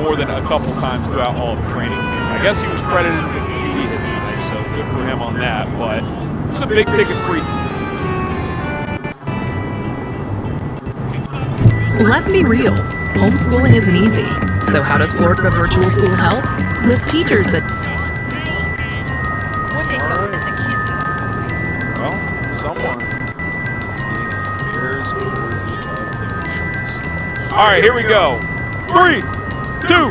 more than a couple times throughout all of training. I guess he was credited with the QB hit tonight, so good for him on that. But it's a big ticket free. Let's be real. Homeschooling isn't easy. So how does Florida Virtual School help? With teachers that... Well, someone is getting Bears worthy of their insurance. All right, here we go. 3, 2,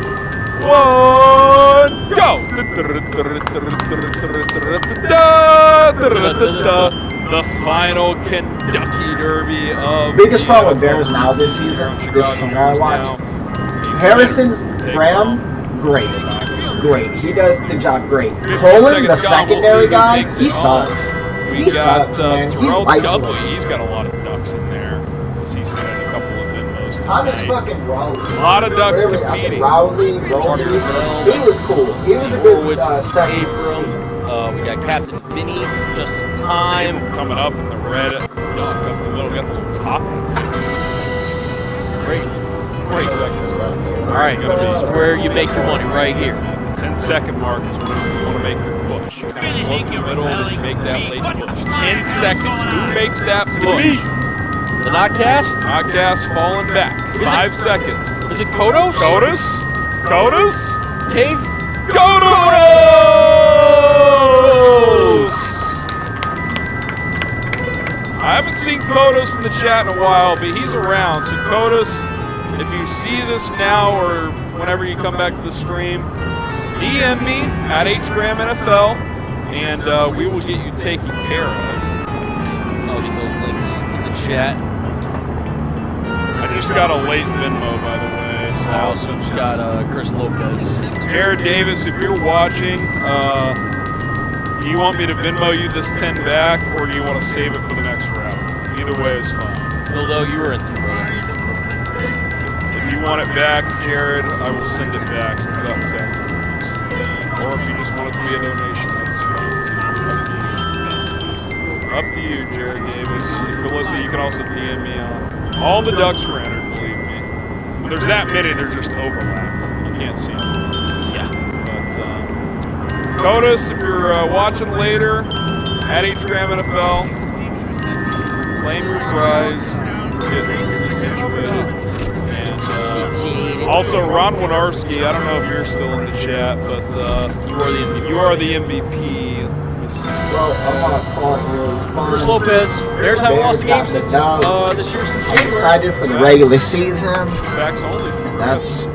1, go! The final Kentucky Derby of biggest problem with Bears now this season, this channel I watch, Harrison's Graham, great. He does the job great. Colin, the secondary guy, he sucks. He sucks, man. He's lifeless. He's got a lot of ducks in there. He's had a couple of to I was tonight. fucking Rowley. A lot of Ducks Where are we at? competing. Rowley, He was cool. He was a good second seed. We got Captain Vinny just in time. Coming up in the red. Up the middle, got the little top. Great. 40 seconds left. All right, this is where you make your money, right here. 10-second mark is when you want to make your push. You kind of look in the middle and you make that late push. 10 seconds. Who makes that push? The Knockcast? Knockcast falling back. 5 seconds. Is it Kodos? Kodos? Kodos? Cave? Kodos! I haven't seen Kodos in the chat in a while, but he's around. So Kodos, if you see this now or whenever you come back to the stream, DM me at HGramNFL, and we will get you taken care of. I'll get those links in the chat. I just got a late Venmo, by the way. So I also just got Chris Lopez. Jared Davis, if you're watching, do you want me to Venmo you this 10 back, or do you want to save it for the next round? Either way is fine. Although you were in there, brother. If you want it back, Jared, I will send it back since that was afterwards. Or if you just want it to be a donation, that's fine. Up to you, Jared Davis. If you're listening, you can also DM me on. All the Ducks were entered, believe me. When there's that many, they're just overlapped. You can't see them. Yeah. But, Kodos, if you're watching later, at HGramNFL, claim your prize, get situated. And also, Ron Winarski, I don't know if you're still in the chat, but you are the MVP. Well, I want to call it was fun. Chris Lopez, Bears haven't lost a game since this year since January. I'm excited for the regular season. Backs only. And that's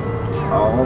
all.